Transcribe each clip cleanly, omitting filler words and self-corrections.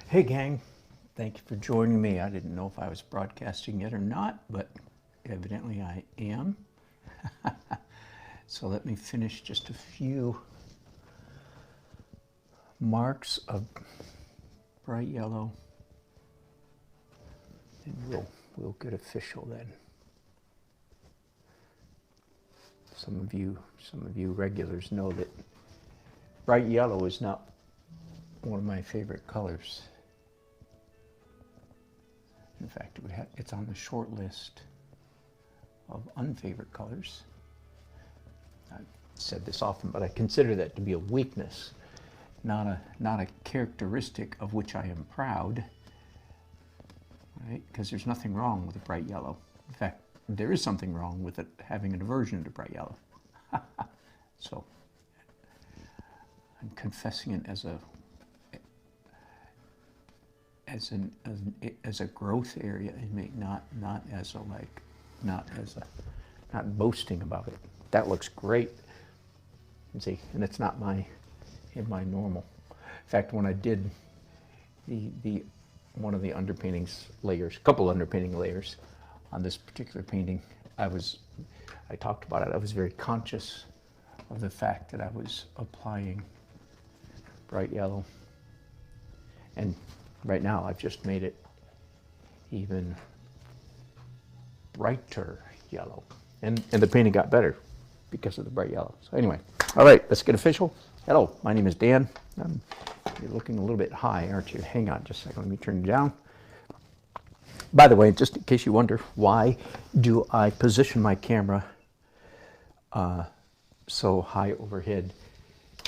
Hey gang, thank you for joining me. I didn't know if I was broadcasting yet or not, but evidently I am. So let me finish just a few marks of bright yellow, and we'll get official then. Some of you regulars know that bright yellow is not one of my favorite colors. In fact, it's on the short list of unfavorite colors. I've said this often, but I consider that to be a weakness, not a characteristic of which I am proud, right? Because there's nothing wrong with a bright yellow. In fact, there is something wrong with it having an aversion to bright yellow. So I'm confessing it as a growth area, not boasting about it. That looks great. You see, and it's not in my normal. In fact, when I did one of the underpaintings layers, a couple underpainting layers on this particular painting, I talked about it. I was very conscious of the fact that I was applying bright yellow, and right now I've just made it even brighter yellow, and the painting got better because of the bright yellow. So anyway, all right, let's get official. Hello, my name is Dan. You're looking a little bit high, aren't you? Hang on just a second, let me turn you down. By the way, just in case you wonder, why do I position my camera so high overhead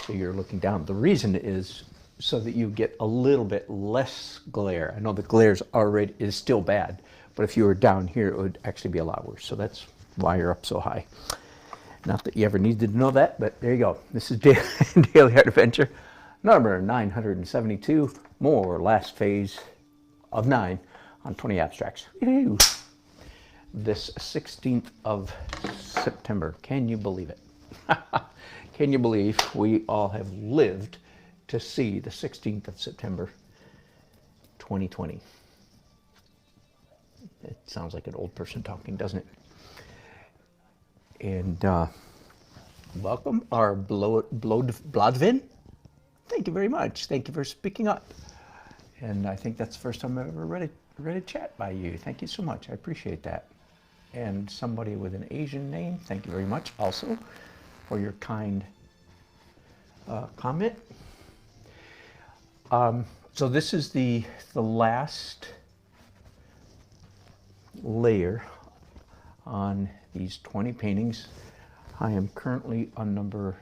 so you're looking down? The reason is so that you get a little bit less glare. I know the glare is still bad, but if you were down here, it would actually be a lot worse. So that's why you're up so high. Not that you ever needed to know that, but there you go. This is Daily Art Adventure, number 972, more last phase of 9 on 20 abstracts. Woo-hoo. This 16th of September. Can you believe it? Can you believe we all have lived to see the 16th of September 2020? It sounds like an old person talking, doesn't it? And welcome, our Blodvin. Thank you very much. Thank you for speaking up. And I think that's the first time I've ever read a chat by you. Thank you so much. I appreciate that. And somebody with an Asian name, thank you very much also for your kind comment. So this is the last layer on these 20 paintings. I am currently on number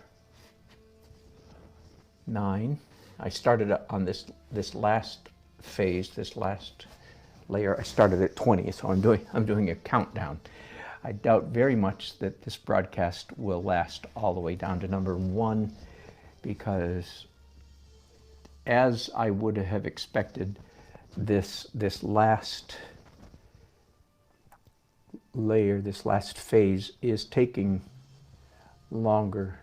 9. I started on this last phase, this last layer. I started at 20, so I'm doing a countdown. I doubt very much that this broadcast will last all the way down to number 1, because as I would have expected, this last layer, this last phase, is taking longer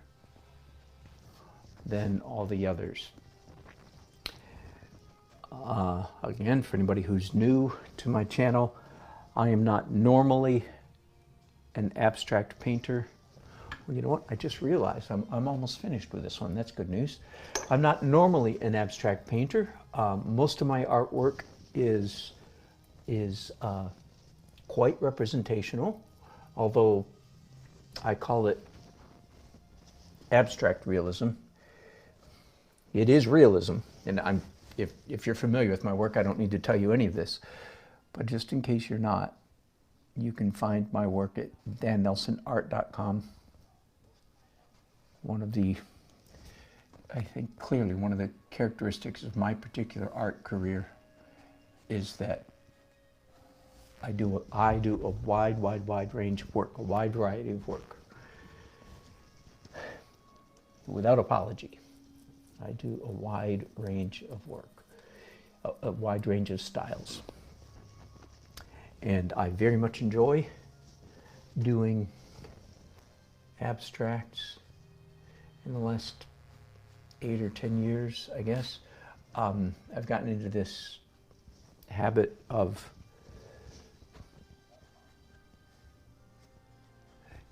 than all the others. Again, for anybody who's new to my channel, I am not normally an abstract painter. Well, you know what? I just realized I'm almost finished with this one. That's good news. I'm not normally an abstract painter. Most of my artwork is quite representational, although I call it abstract realism. It is realism, and if you're familiar with my work, I don't need to tell you any of this, but just in case you're not, you can find my work at dannelsonart.com. I think clearly one of the characteristics of my particular art career is that I do a wide range of work, a wide variety of work, without apology. I do a wide range of work, a wide range of styles. And I very much enjoy doing abstracts. In the last 8 or 10 years, I guess, I've gotten into this habit of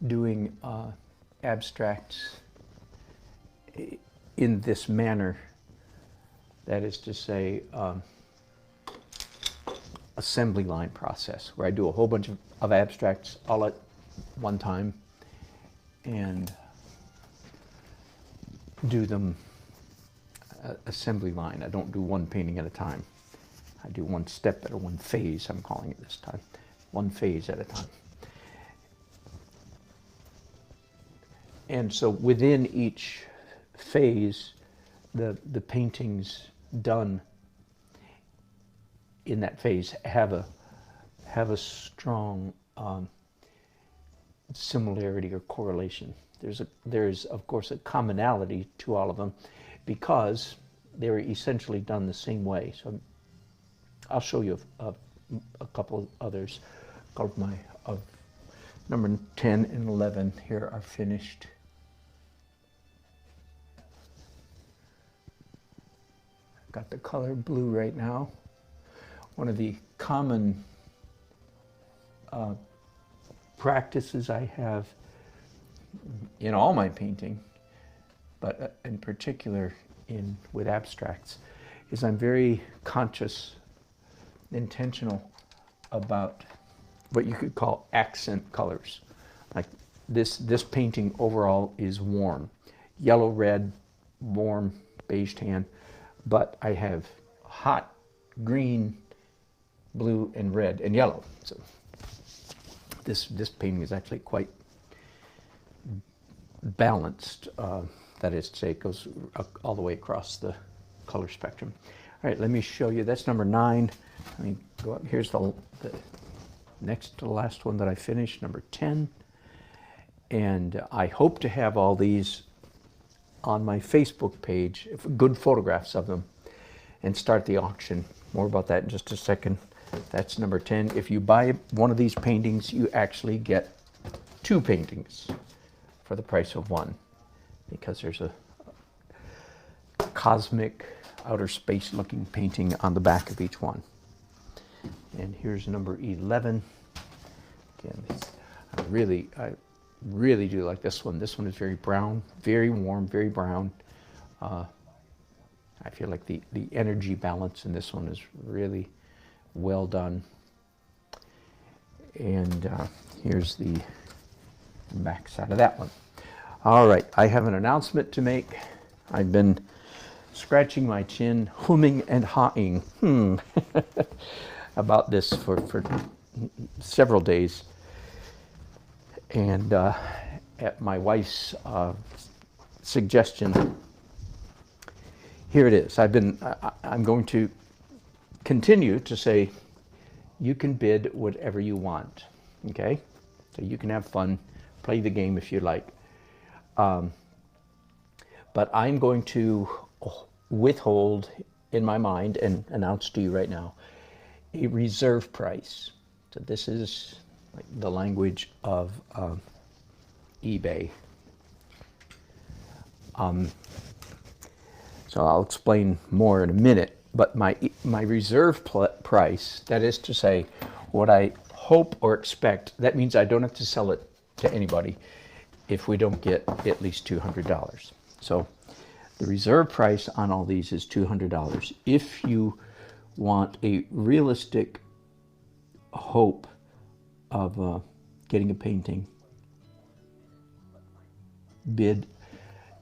doing abstracts in this manner. That is to say, assembly line process, where I do a whole bunch of abstracts all at one time and do them assembly line. I don't do one painting at a time. I do one step or one phase, I'm calling it this time. One phase at a time. And so within each phase, the paintings done in that phase have a strong similarity or correlation. There's of course a commonality to all of them because they're essentially done the same way. So I'll show you a couple of others. Of number 10 and 11 here are finished. I've got the color blue right now. One of the common practices I have in all my painting, but in particular with abstracts, is I'm very conscious, intentional about what you could call accent colors. Like this painting overall is warm. Yellow, red, warm, beige tan, but I have hot green, blue, and red, and yellow. So this painting is actually quite balanced. That is to say, it goes all the way across the color spectrum. All right, let me show you. That's number 9. Let me go up. Here's the next to the last one that I finished, number 10. And I hope to have all these on my Facebook page, good photographs of them, and start the auction. More about that in just a second. That's number 10. If you buy one of these paintings, you actually get 2 paintings for the price of 1, because there's a cosmic outer space looking painting on the back of each one. And here's number 11. Again, I really do like this one. This one is very brown, very warm, very brown. I feel like the energy balance in this one is really well done. And here's the back side of that one. All right, I have an announcement to make. I've been scratching my chin, humming and hawing about this for several days. And at my wife's suggestion, here it is. I'm going to continue to say, you can bid whatever you want, okay? So you can have fun, play the game if you like. But I'm going to withhold in my mind and announce to you right now a reserve price. So this is like the language of eBay. So I'll explain more in a minute, but my reserve price, that is to say, what I hope or expect, that means I don't have to sell it to anybody if we don't get at least $200. So the reserve price on all these is $200. If you want a realistic hope of getting a painting, bid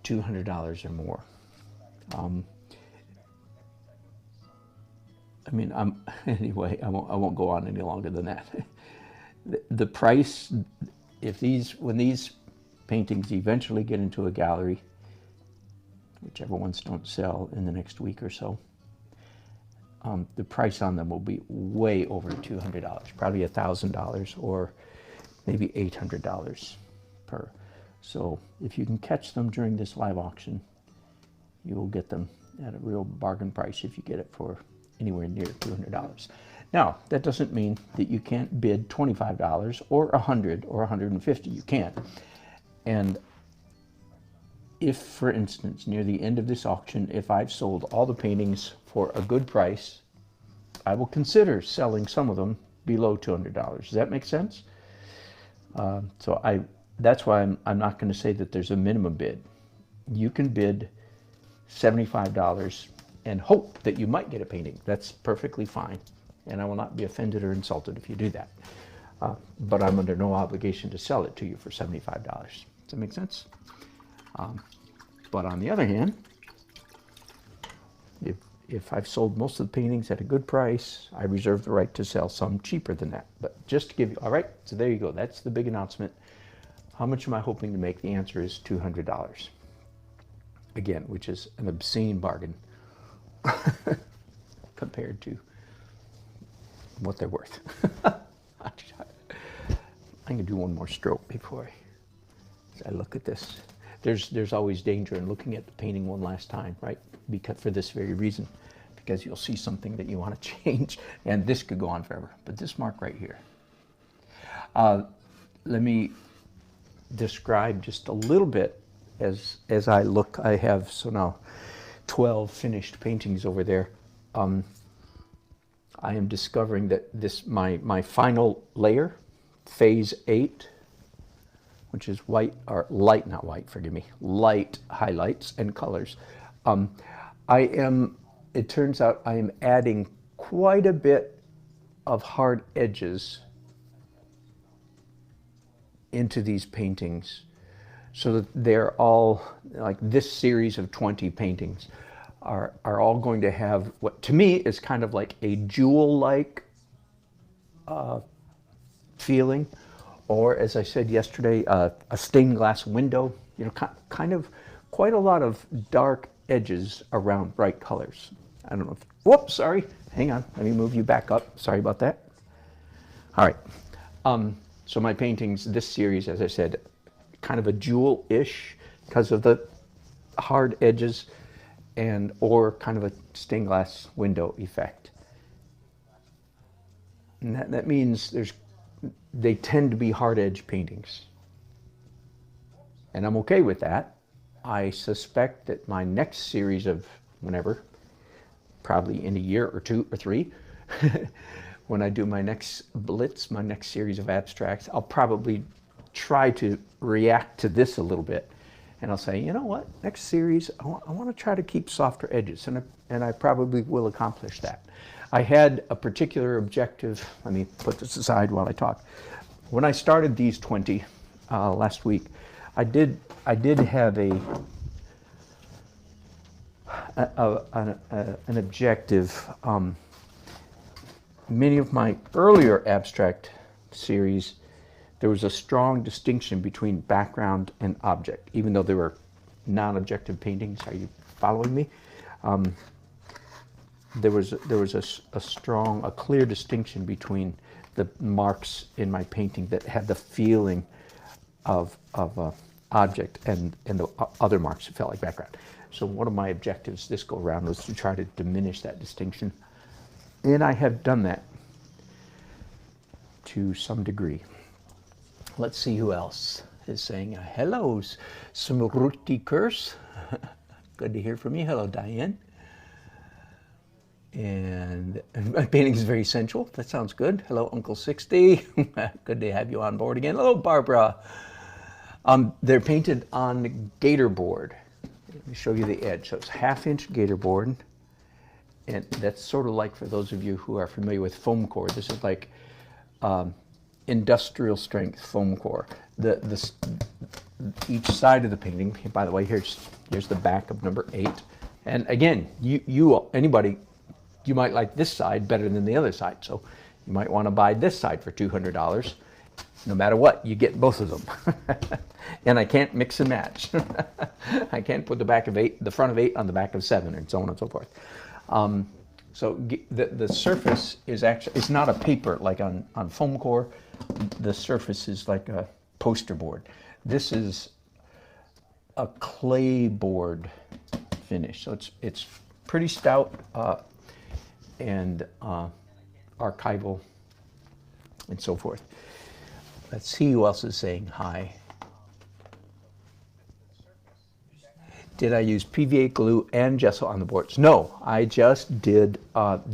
$200 or more. Anyway, I won't go on any longer than that. The price, when these paintings eventually get into a gallery, whichever ones don't sell in the next week or so, the price on them will be way over $200, probably $1,000 or maybe $800 per. So if you can catch them during this live auction, you will get them at a real bargain price if you get it for anywhere near $200. Now, that doesn't mean that you can't bid $25 or $100 or $150. You can. And if, for instance, near the end of this auction, if I've sold all the paintings for a good price, I will consider selling some of them below $200. Does that make sense? That's why I'm not going to say that there's a minimum bid. You can bid $75 and hope that you might get a painting. That's perfectly fine, and I will not be offended or insulted if you do that. But I'm under no obligation to sell it to you for $75. Does that make sense? But on the other hand, if I've sold most of the paintings at a good price, I reserve the right to sell some cheaper than that. But just to give you, all right, so there you go. That's the big announcement. How much am I hoping to make? The answer is $200. Again, which is an obscene bargain compared to what they're worth. I'm going to do one more stroke before I look at this. There's always danger in looking at the painting one last time, right? Because for this very reason, because you'll see something that you want to change, and this could go on forever. But this mark right here, let me describe just a little bit as I look. I have now 12 finished paintings over there. I am discovering that this my final layer, phase 8, which is white, or light, not white, forgive me, light highlights and colors. It turns out I am adding quite a bit of hard edges into these paintings, so that they're all, like this series of 20 paintings, are all going to have what to me is kind of like a jewel-like feeling, or as I said yesterday, a stained glass window, you know, kind of quite a lot of dark edges around bright colors. I don't know if, whoops, sorry, hang on, let me move you back up. Sorry about that. All right, so my paintings, this series, as I said, kind of a jewel-ish because of the hard edges, and or kind of a stained glass window effect. And that means they tend to be hard edge paintings. And I'm okay with that. I suspect that my next series of whenever, probably in a year or 2 or 3, when I do my next blitz, my next series of abstracts, I'll probably try to react to this a little bit. And I'll say, you know what, next series, I want to try to keep softer edges, and I probably will accomplish that. I had a particular objective. Let me put this aside while I talk. When I started these 20 last week, I did have an objective. Many of my earlier abstract series, there was a strong distinction between background and object, even though they were non-objective paintings. Are you following me? There was a clear distinction between the marks in my painting that had the feeling of object and the other marks that felt like background. So one of my objectives this go around was to try to diminish that distinction, and I have done that to some degree. Let's see who else is saying hello, Smruti Curse. Good to hear from you. Hello, Diane. And my painting is very sensual. That sounds good. Hello, Uncle 60. Good to have you on board again. Hello, Barbara. They're painted on gator board. Let me show you the edge. So it's 1/2-inch gator board. And that's sort of like, for those of you who are familiar with foam core, this is like industrial strength foam core. Each side of the painting, by the way, here's the back of number 8. And again, anybody, you might like this side better than the other side. So you might want to buy this side for $200. No matter what, you get both of them. And I can't mix and match. I can't put the back of 8, the front of 8 on the back of 7, and so on and so forth. So the surface is actually, it's not a paper like on foam core. The surface is like a poster board. This is a clay board finish. So it's pretty stout and archival and so forth. Let's see who else is saying hi. Did I use PVA glue and gesso on the boards? No, I just did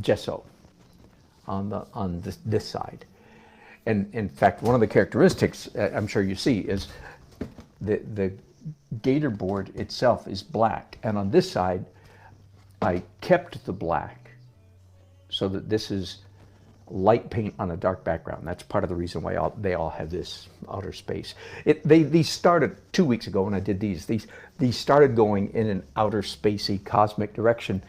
gesso on this side. And in fact, one of the characteristics I'm sure you see is the gator board itself is black, and on this side I kept the black so that this is light paint on a dark background. That's part of the reason why they all have this outer space. These started 2 weeks ago when I did these. These started going in an outer spacey cosmic direction,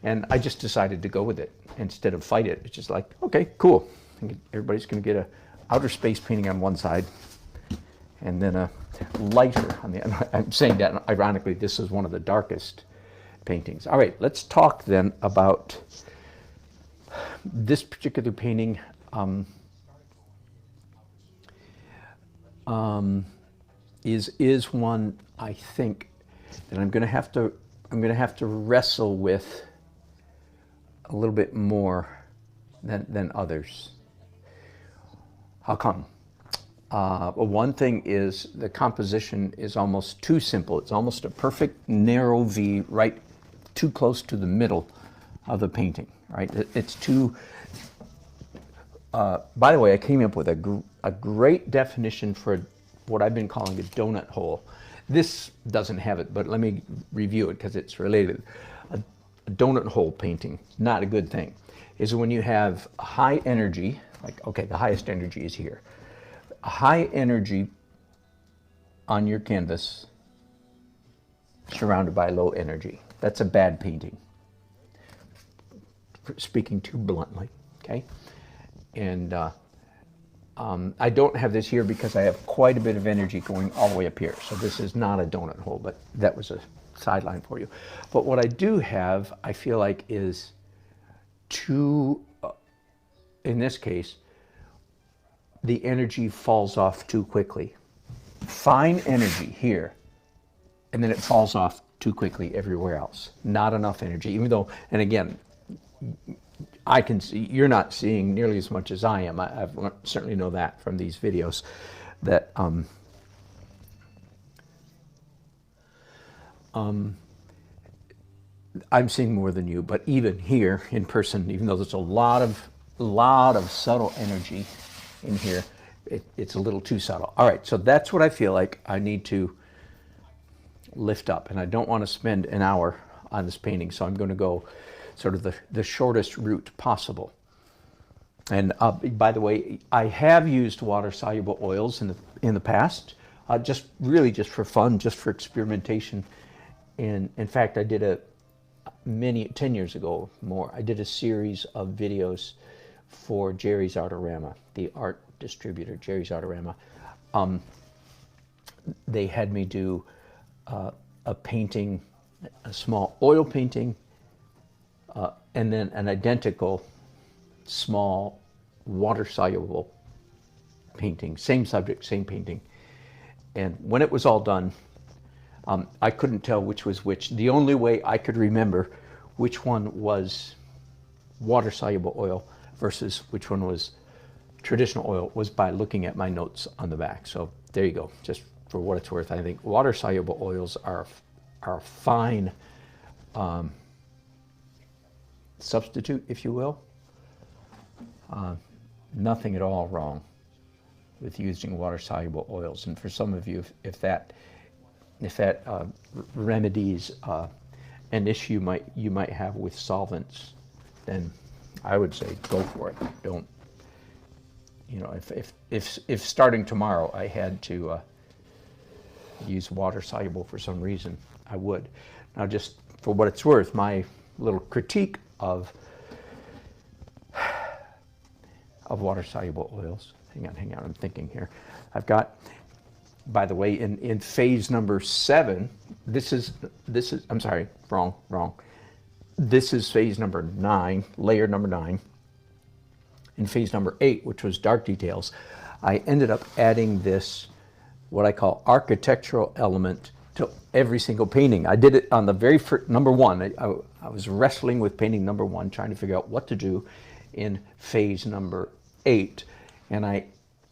and I just decided to go with it instead of fight it. It's just like, okay, cool. Everybody's going to get a outer space painting on one side and then a lighter on the other. I'm saying that ironically, this is one of the darkest paintings. All right, let's talk then about this particular painting. Is one I think that I'm going to have to wrestle with a little bit more than others. How come? Well, one thing is the composition is almost too simple. It's almost a perfect narrow V, right, too close to the middle of the painting, right? It's too. By the way, I came up with a great definition for what I've been calling a donut hole. This doesn't have it, but let me review it because it's related. A donut hole painting, not a good thing, is when you have high energy, like, okay, the highest energy is here. High energy on your canvas surrounded by low energy. That's a bad painting, speaking too bluntly, okay? And I don't have this here because I have quite a bit of energy going all the way up here. So this is not a donut hole, but that was a sideline for you. But what I do have, I feel like, is too, in this case, the energy falls off too quickly. Fine energy here, and then it falls off too quickly everywhere else. Not enough energy, even though, and again, I can see, you're not seeing nearly as much as I am. I certainly know that from these videos, that I'm seeing more than you, but even here in person, even though there's a lot of subtle energy in here, it's a little too subtle. All right, so that's what I feel like I need to lift up, and I don't want to spend an hour on this painting, so I'm going to go sort of the shortest route possible. And by the way, I have used water-soluble oils in the past, just for fun, just for experimentation. And in fact, I did 10 years ago more, I did a series of videos for Jerry's Artorama, the art distributor, Jerry's Artorama. They had me do a painting, a small oil painting, and then an identical small water-soluble painting, same subject, same painting. And when it was all done, I couldn't tell which was which. The only way I could remember which one was water-soluble oil versus which one was traditional oil was by looking at my notes on the back. So there you go. Just for what it's worth, I think water-soluble oils are a fine substitute, if you will. Nothing at all wrong with using water-soluble oils. And for some of you, if that remedies an issue you might have with solvents, then I would say go for it. Don't, you know, if starting tomorrow I had to use water-soluble for some reason, I would. Now, just for what it's worth, my little critique of water-soluble oils. Hang on, I'm thinking here. I've got, by the way, in phase number 7, this is, I'm sorry, wrong. This is phase number 9, layer number 9. In phase number 8, which was dark details, I ended up adding this, what I call architectural element, to every single painting. I did it on the very first, number 1. I was wrestling with painting number 1, trying to figure out what to do in phase number 8. And I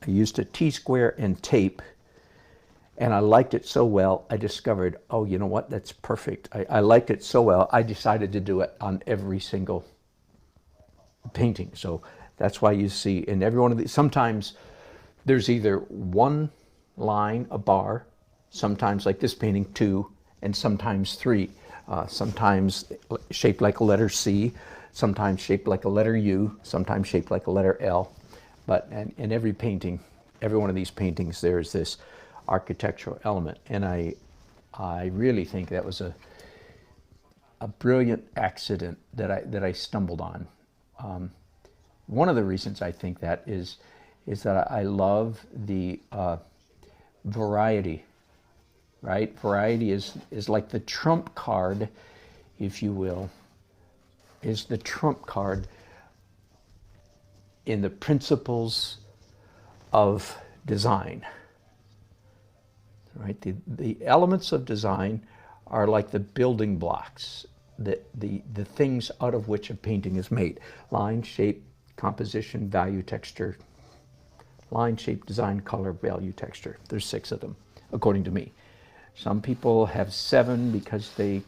used a T-square and tape, And I liked it so well, I discovered, oh, you know what, that's perfect. I liked it so well, I decided to do it on every single painting. So that's why you see in every one of these, sometimes there's either one line, a bar, sometimes like this painting, two, and sometimes three. Sometimes shaped like a letter C, sometimes shaped like a letter U, sometimes shaped like a letter L. But in every painting, every one of these paintings, there's this architectural element. And I really think that was a brilliant accident that I stumbled on. One of the reasons I think that is that I love the variety, right? Variety is like the trump card, if you will, is the trump card in the principles of design, right? The elements of design are like the building blocks, the things out of which a painting is made. Line, shape, composition, value, texture. Line, shape, design, color, value, texture. There's 6 of them, according to me. Some people have 7 because they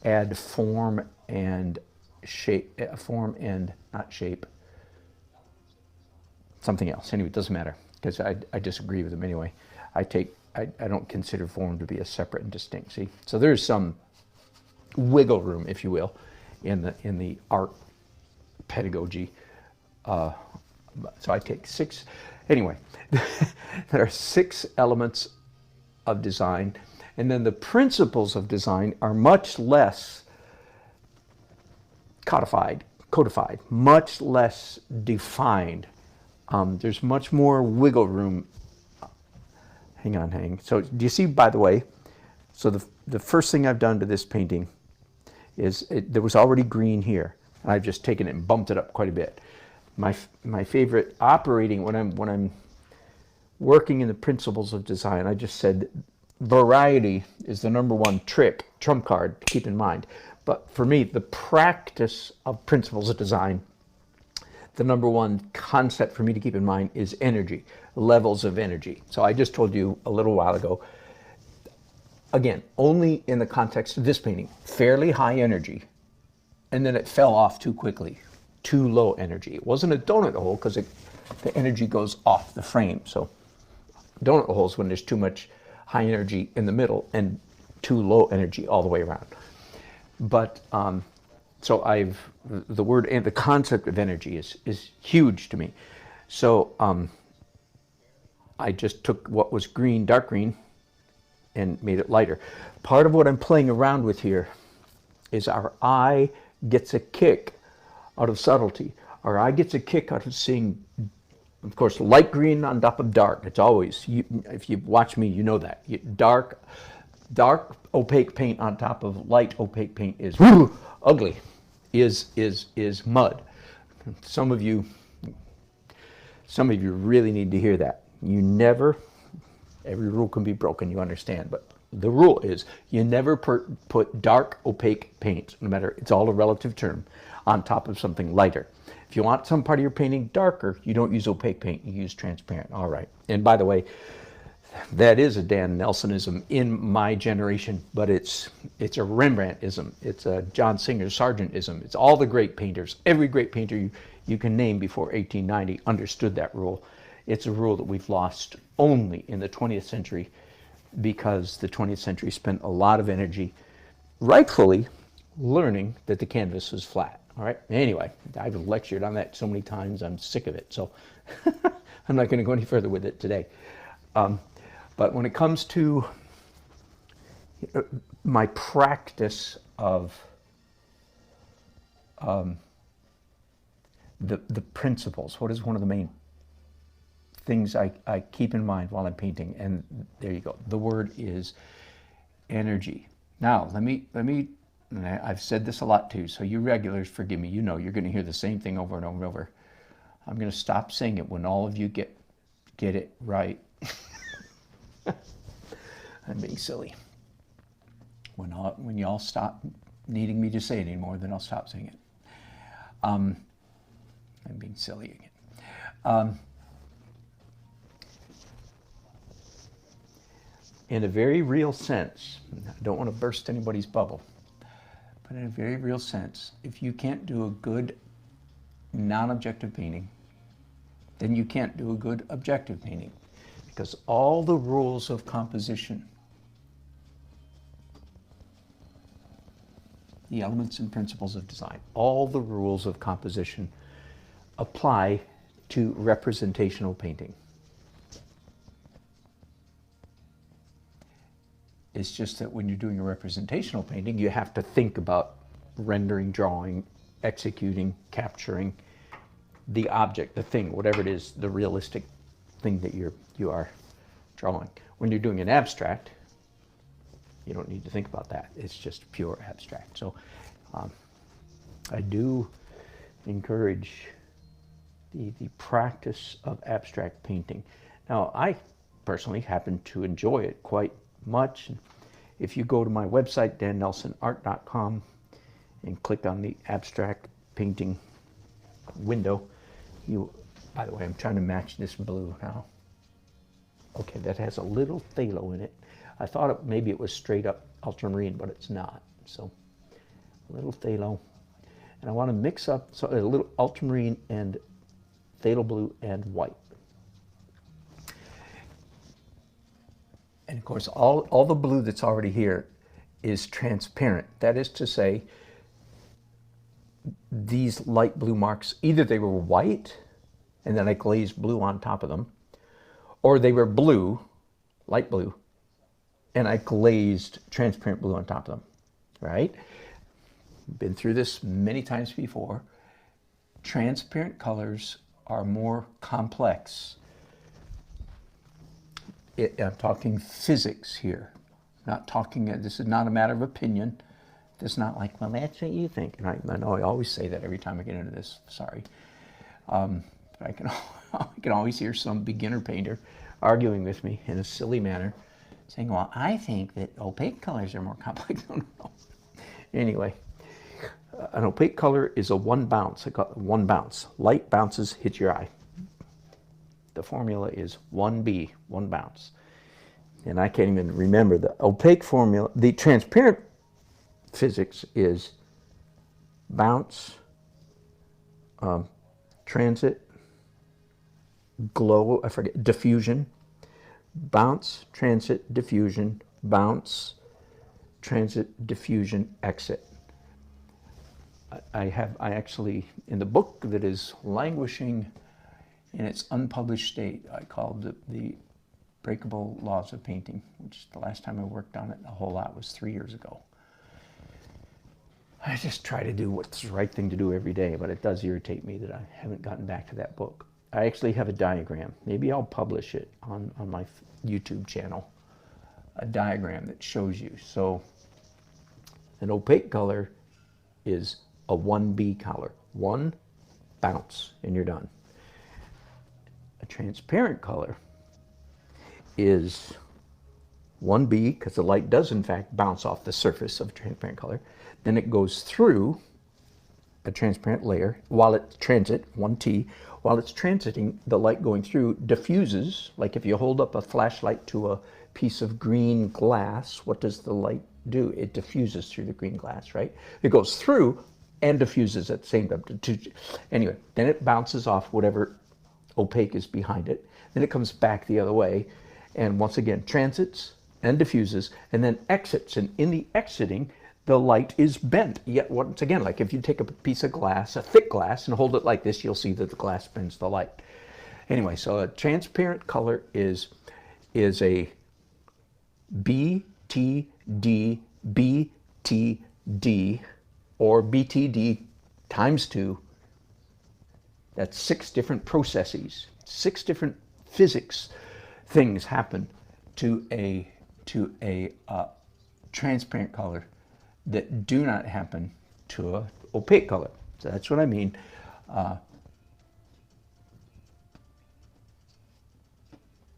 add form and shape, not shape, something else. Anyway, it doesn't matter, because I disagree with them anyway. I don't consider form to be a separate and distinct. See, so there's some wiggle room, if you will, in the art pedagogy. So I take 6. Anyway, there are 6 elements of design, and then the principles of design are much less codified, much less defined. There's much more wiggle room. Hang on. So do you see, by the way, so the first thing I've done to this painting is, there was already green here, and I've just taken it and bumped it up quite a bit. My favorite operating, when I'm working in the principles of design, I just said variety is the #1 trump card to keep in mind. But for me, the practice of principles of design, the #1 concept for me to keep in mind is energy, levels of energy. So I just told you a little while ago, again, only in the context of this painting, fairly high energy, and then it fell off too quickly, too low energy. It wasn't a donut hole because the energy goes off the frame. So donut holes when there's too much high energy in the middle and too low energy all the way around. But so the word and the concept of energy is huge to me. So I just took what was green, dark green, and made it lighter. Part of what I'm playing around with here is our eye gets a kick out of subtlety. Our eye gets a kick out of seeing, of course, light green on top of dark. It's always, if you watch me, you know that. Dark opaque paint on top of light opaque paint is ugly, is mud. Some of you really need to hear that. You never, every rule can be broken, you understand, but the rule is you never put dark opaque paint, no matter, it's all a relative term, on top of something lighter. If you want some part of your painting darker, you don't use opaque paint, you use transparent. All right. And by the way, that is a Dan Nelsonism in my generation, but it's a Rembrandtism. It's a John Singer Sargentism. It's all the great painters. Every great painter you can name before 1890 understood that rule. It's a rule that we've lost only in the 20th century because the 20th century spent a lot of energy, rightfully, learning that the canvas was flat. All right. Anyway, I've lectured on that so many times, I'm sick of it. So I'm not going to go any further with it today. But when it comes to my practice of the principles, what is one of the main things I keep in mind while I'm painting? And there you go. The word is energy. Now, let me. And I've said this a lot too, so you regulars, forgive me. You know you're going to hear the same thing over and over and over. I'm going to stop saying it when all of you get it right. I'm being silly. When y'all stop needing me to say it anymore, then I'll stop saying it. I'm being silly again. in a very real sense, I don't want to burst anybody's bubble, but in a very real sense, if you can't do a good non-objective painting, then you can't do a good objective painting, because all the rules of composition, the elements and principles of design, all the rules of composition apply to representational painting. It's just that when you're doing a representational painting, you have to think about rendering, drawing, executing, capturing the object, the thing, whatever it is, the realistic thing that you are drawing. When you're doing an abstract, you don't need to think about that. It's just pure abstract. So I do encourage the practice of abstract painting. Now, I personally happen to enjoy it quite much. If you go to my website, dannelsonart.com, and click on the abstract painting window, by the way, I'm trying to match this blue now. Okay, that has a little phthalo in it. I thought maybe it was straight up ultramarine, but it's not. So a little phthalo. And I want to mix up a little ultramarine and phthalo blue and white. And of course, all the blue that's already here is transparent. That is to say, these light blue marks, either they were white and then I glazed blue on top of them, or they were blue, light blue, and I glazed transparent blue on top of them, right? Been through this many times before. Transparent colors are more complex. I'm talking physics here. Not talking, this is not a matter of opinion. This is not like, well, that's what you think. And I know I always say that every time I get into this, sorry. But I can always hear some beginner painter arguing with me in a silly manner, saying, well, I think that opaque colors are more complex. No. Anyway, an opaque color is a one bounce. I call it one bounce. Light bounces, hit your eye. The formula is 1B, one bounce. And I can't even remember the opaque formula. The transparent physics is bounce, transit, glow, I forget, diffusion, bounce, transit, diffusion, bounce, transit, diffusion, exit. I actually, in the book that is languishing in its unpublished state, I called the Breakable Laws of Painting, which the last time I worked on it a whole lot was 3 years ago. I just try to do what's the right thing to do every day, but it does irritate me that I haven't gotten back to that book. I actually have a diagram. Maybe I'll publish it on my YouTube channel, a diagram that shows you. So an opaque color is a 1B color, one bounce, and you're done. A transparent color is 1B, because the light does in fact bounce off the surface of a transparent color. Then it goes through a transparent layer while it transits, 1T, while it's transiting, the light going through diffuses. Like if you hold up a flashlight to a piece of green glass, what does the light do? It diffuses through the green glass, right? It goes through and diffuses at the same time. Anyway, then it bounces off whatever opaque is behind it. Then it comes back the other way, and once again transits and diffuses, and then exits. And in the exiting, the light is bent. Yet once again, like if you take a piece of glass, a thick glass, and hold it like this, you'll see that the glass bends the light. Anyway, so a transparent color is a BTD, BTD, or BTD times 2. That's 6 different processes, 6 different physics things happen to a transparent color that do not happen to an opaque color. So that's what I mean.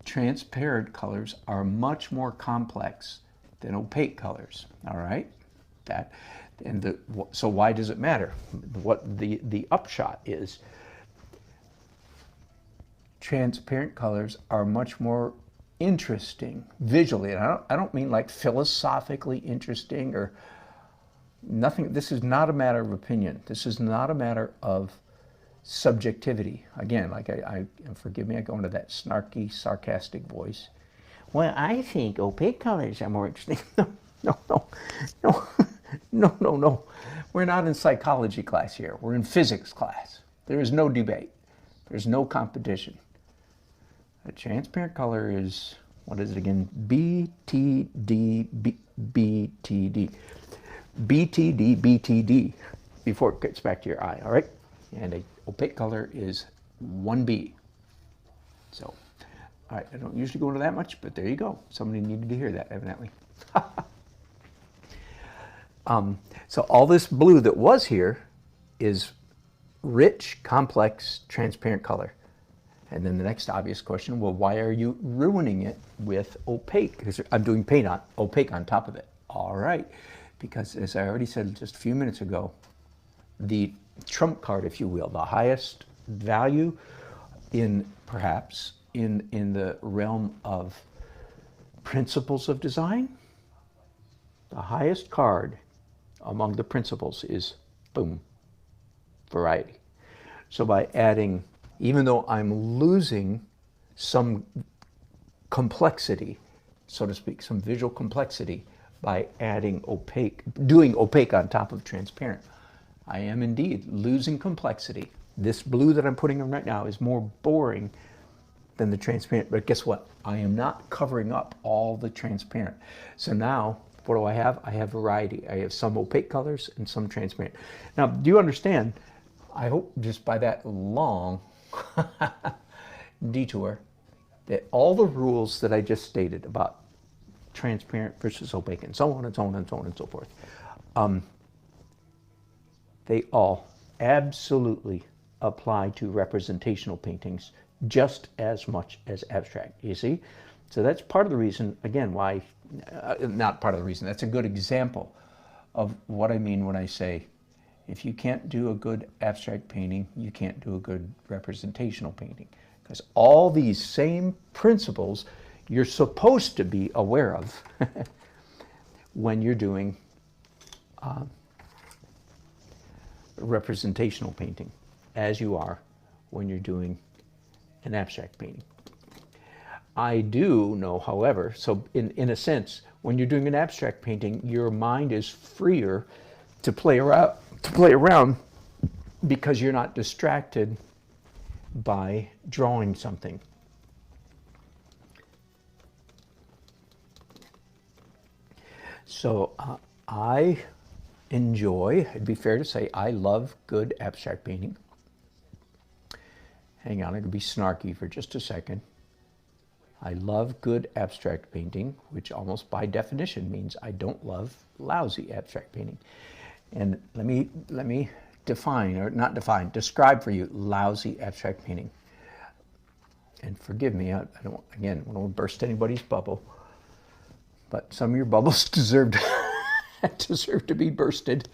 Transparent colors are much more complex than opaque colors. All right, so why does it matter? What the upshot is, transparent colors are much more interesting visually, and I don't mean like philosophically interesting or nothing. This is not a matter of opinion. This is not a matter of subjectivity. Again, like forgive me, I go into that snarky, sarcastic voice. Well, I think opaque colors are more interesting. No. We're not in psychology class here. We're in physics class. There is no debate. There's no competition. A transparent color is, what is it again? BTD, BTD. BTD, BTD, before it gets back to your eye, all right? And a opaque color is 1B. So, all right, I don't usually go into that much, but there you go. Somebody needed to hear that, evidently. So all this blue that was here is rich, complex, transparent color. And then the next obvious question, well, why are you ruining it with opaque? Because I'm doing opaque on top of it. All right, because as I already said just a few minutes ago, the trump card, if you will, the highest value perhaps in the realm of principles of design, the highest card among the principles is, boom, variety. So by adding, even though I'm losing some complexity, so to speak, some visual complexity by adding opaque, doing opaque on top of transparent, I am indeed losing complexity. This blue that I'm putting on right now is more boring than the transparent, but guess what? I am not covering up all the transparent. So now, what do I have? I have variety. I have some opaque colors and some transparent. Now, do you understand? I hope just by that long detour that all the rules that I just stated about transparent versus opaque and so on and so on and so on and so forth, they all absolutely apply to representational paintings just as much as abstract, you see? So that's part of the reason, again, why, not part of the reason, that's a good example of what I mean when I say, if you can't do a good abstract painting, you can't do a good representational painting. Because all these same principles you're supposed to be aware of when you're doing representational painting, as you are when you're doing an abstract painting. I do know, however, so in a sense, when you're doing an abstract painting, your mind is freer to play around because you're not distracted by drawing something. So I enjoy, it'd be fair to say, I love good abstract painting. Hang on, I'm going to be snarky for just a second. I love good abstract painting, which almost by definition means I don't love lousy abstract painting. And let me define, or not define, describe for you lousy abstract painting. And forgive me, I don't want to burst anybody's bubble, but some of your bubbles deserve to be bursted,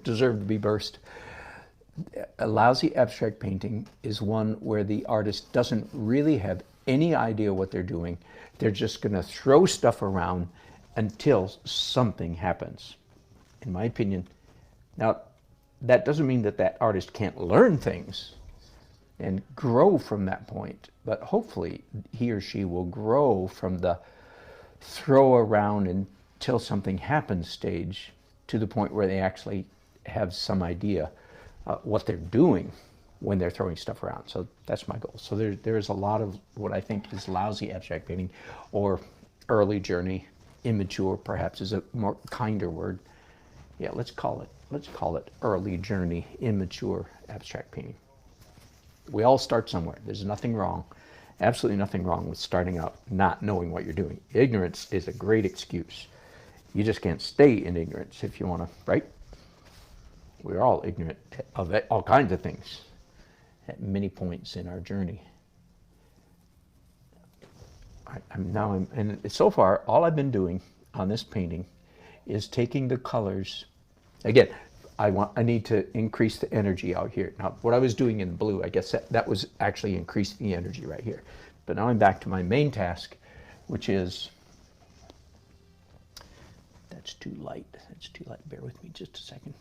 deserve to be burst. A lousy abstract painting is one where the artist doesn't really have any idea what they're doing. They're just going to throw stuff around until something happens, in my opinion. Now, that doesn't mean that artist can't learn things and grow from that point, but hopefully he or she will grow from the throw around until something happens stage to the point where they actually have some idea what they're doing when they're throwing stuff around. So that's my goal. So there's a lot of what I think is lousy abstract painting, or early journey, immature perhaps is a more kinder word. Yeah, let's call it early journey, immature abstract painting. We all start somewhere. There's nothing wrong, absolutely nothing wrong with starting out not knowing what you're doing. Ignorance is a great excuse. You just can't stay in ignorance if you want to, right? We're all ignorant of all kinds of things at many points in our journey. And so far, all I've been doing on this painting is taking the colors. Again, I need to increase the energy out here. Now, what I was doing in blue, I guess that was actually increasing the energy right here. But now I'm back to my main task, which is, that's too light, bear with me just a second.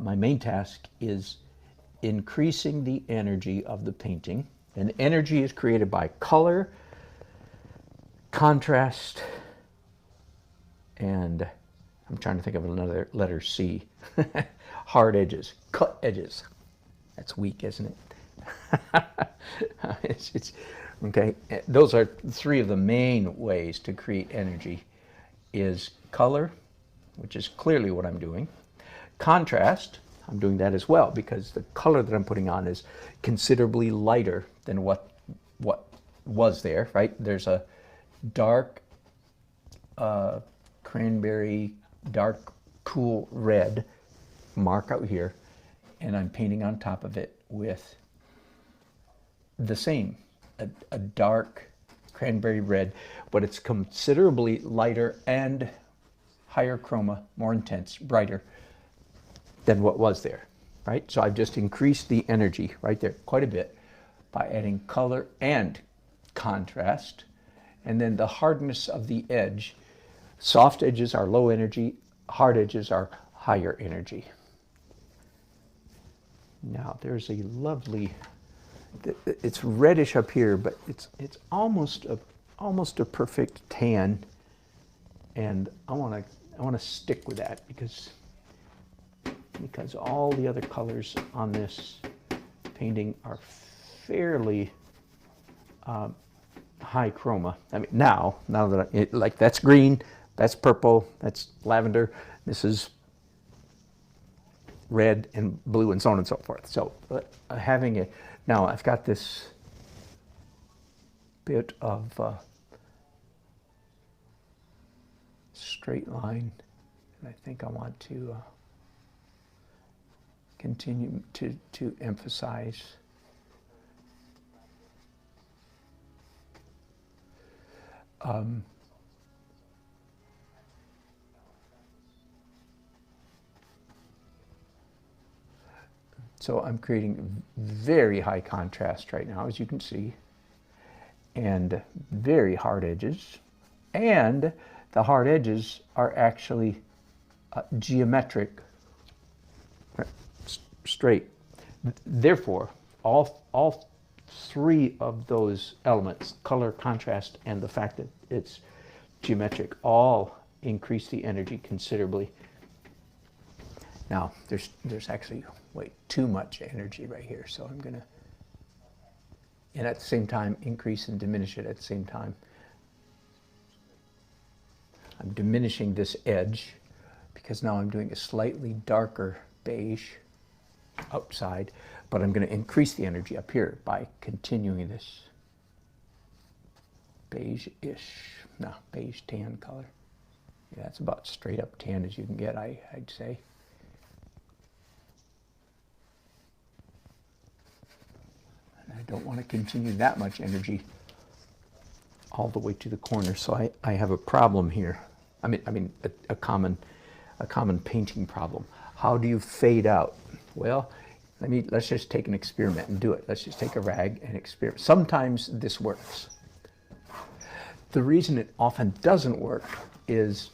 My main task is increasing the energy of the painting. And energy is created by color, contrast, and I'm trying to think of another letter C. Hard edges, cut edges. That's weak, isn't it? it's okay. Those are three of the main ways to create energy: is color, which is clearly what I'm doing. Contrast, I'm doing that as well because the color that I'm putting on is considerably lighter than what was there, right? There's a dark cranberry, dark cool red mark out here, and I'm painting on top of it with the same, a dark cranberry red, but it's considerably lighter and higher chroma, more intense, brighter than what was there, right? So I've just increased the energy right there quite a bit by adding color and contrast. And then the hardness of the edge. Soft edges are low energy, hard edges are higher energy. Now there's a lovely, it's reddish up here, but it's almost a perfect tan, and I want to stick with that because all the other colors on this painting are fairly high chroma. I mean, now that like that's green, that's purple, that's lavender, this is red and blue and so on and so forth. So having it, now I've got this bit of straight line, and I think I want to continue to emphasize so I'm creating very high contrast right now, as you can see, and very hard edges, and the hard edges are actually geometric, straight. Therefore, all three of those elements, color, contrast, and the fact that it's geometric, all increase the energy considerably. Now, there's actually way too much energy right here, so I'm gonna, and at the same time, increase and diminish it at the same time. I'm diminishing this edge because now I'm doing a slightly darker beige outside, but I'm going to increase the energy up here by continuing this beige-ish, no, beige tan color. Yeah, it's about straight up tan as you can get, I'd say. And I don't want to continue that much energy all the way to the corner, so I have a problem here. I mean a common painting problem. How do you fade out? Well, let's just take an experiment and do it. Let's just take a rag and experiment. Sometimes this works. The reason it often doesn't work is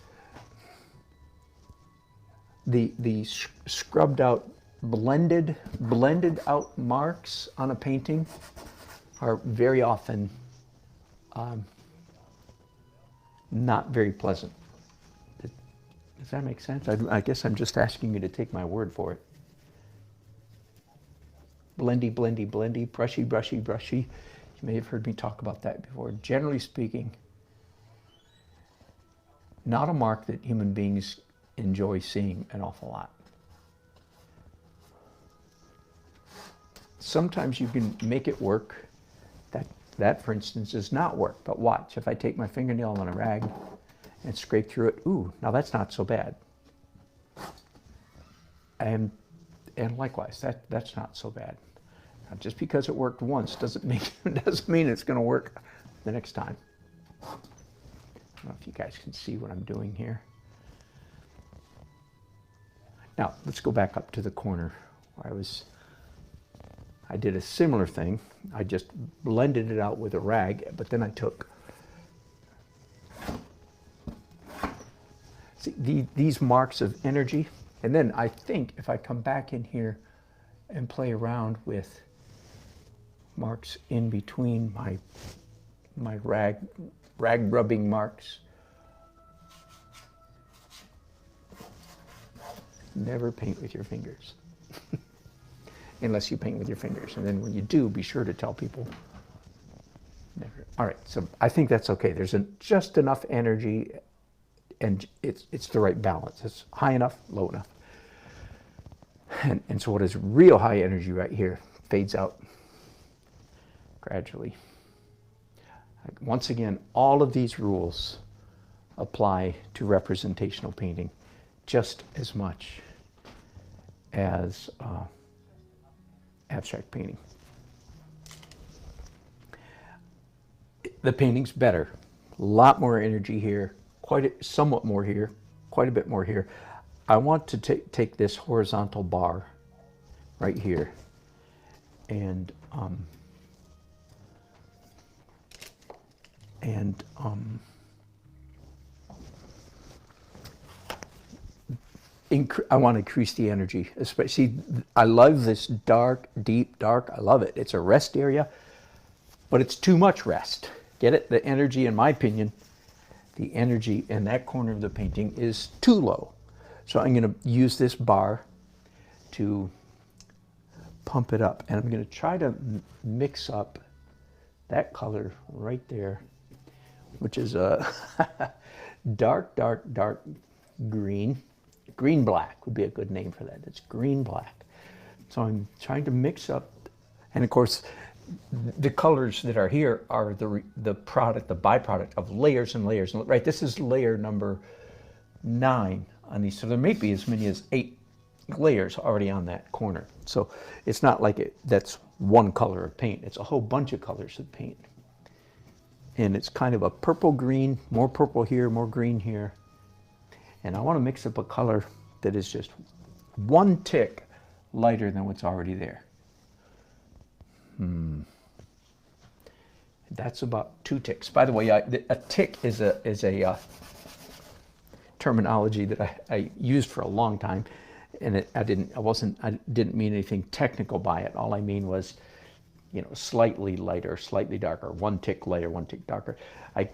the scrubbed out, blended out marks on a painting are very often not very pleasant. Does that make sense? I guess I'm just asking you to take my word for it. Blendy, blendy, blendy, brushy, brushy, brushy. You may have heard me talk about that before. Generally speaking, not a mark that human beings enjoy seeing an awful lot. Sometimes you can make it work. That, for instance, does not work. But watch, if I take my fingernail on a rag and scrape through it, ooh, now that's not so bad. And likewise, that's not so bad. Now, just because it worked once doesn't mean it's going to work the next time. I don't know if you guys can see what I'm doing here. Now, let's go back up to the corner where I was I did a similar thing. I just blended it out with a rag, but then I took, see, these marks of energy, and then I think if I come back in here and play around with marks in between my rag rubbing marks. Never paint with your fingers. Unless you paint with your fingers. And then when you do, be sure to tell people. Never. All right, so I think that's okay. There's just enough energy, and it's the right balance. It's high enough, low enough. And so what is real high energy right here fades out gradually. Once again, all of these rules apply to representational painting just as much as abstract painting. The painting's better. A lot more energy here, somewhat more here, quite a bit more here. I want to take this horizontal bar right here and I want to increase the energy. Especially, I love this dark, deep dark. I love it. It's a rest area, but it's too much rest. Get it? The energy, in my opinion, the energy in that corner of the painting is too low. So I'm going to use this bar to pump it up. And I'm going to try to mix up that color right there, which is a dark, dark, dark green. Green black would be a good name for that. It's green black. So I'm trying to mix up, and of course, the colors that are here are the product, the byproduct of layers and layers. Right, this is layer number 9 on these, so there may be as many as 8 layers already on that corner. So it's not like that's one color of paint. It's a whole bunch of colors of paint, and it's kind of a purple green, more purple here, more green here. And I want to mix up a color that is just one tick lighter than what's already there. That's about 2 ticks. By the way, a tick is a terminology that I used for a long time, and I didn't mean anything technical by it. All I mean was, slightly lighter, slightly darker, 1 tick lighter, 1 tick darker. I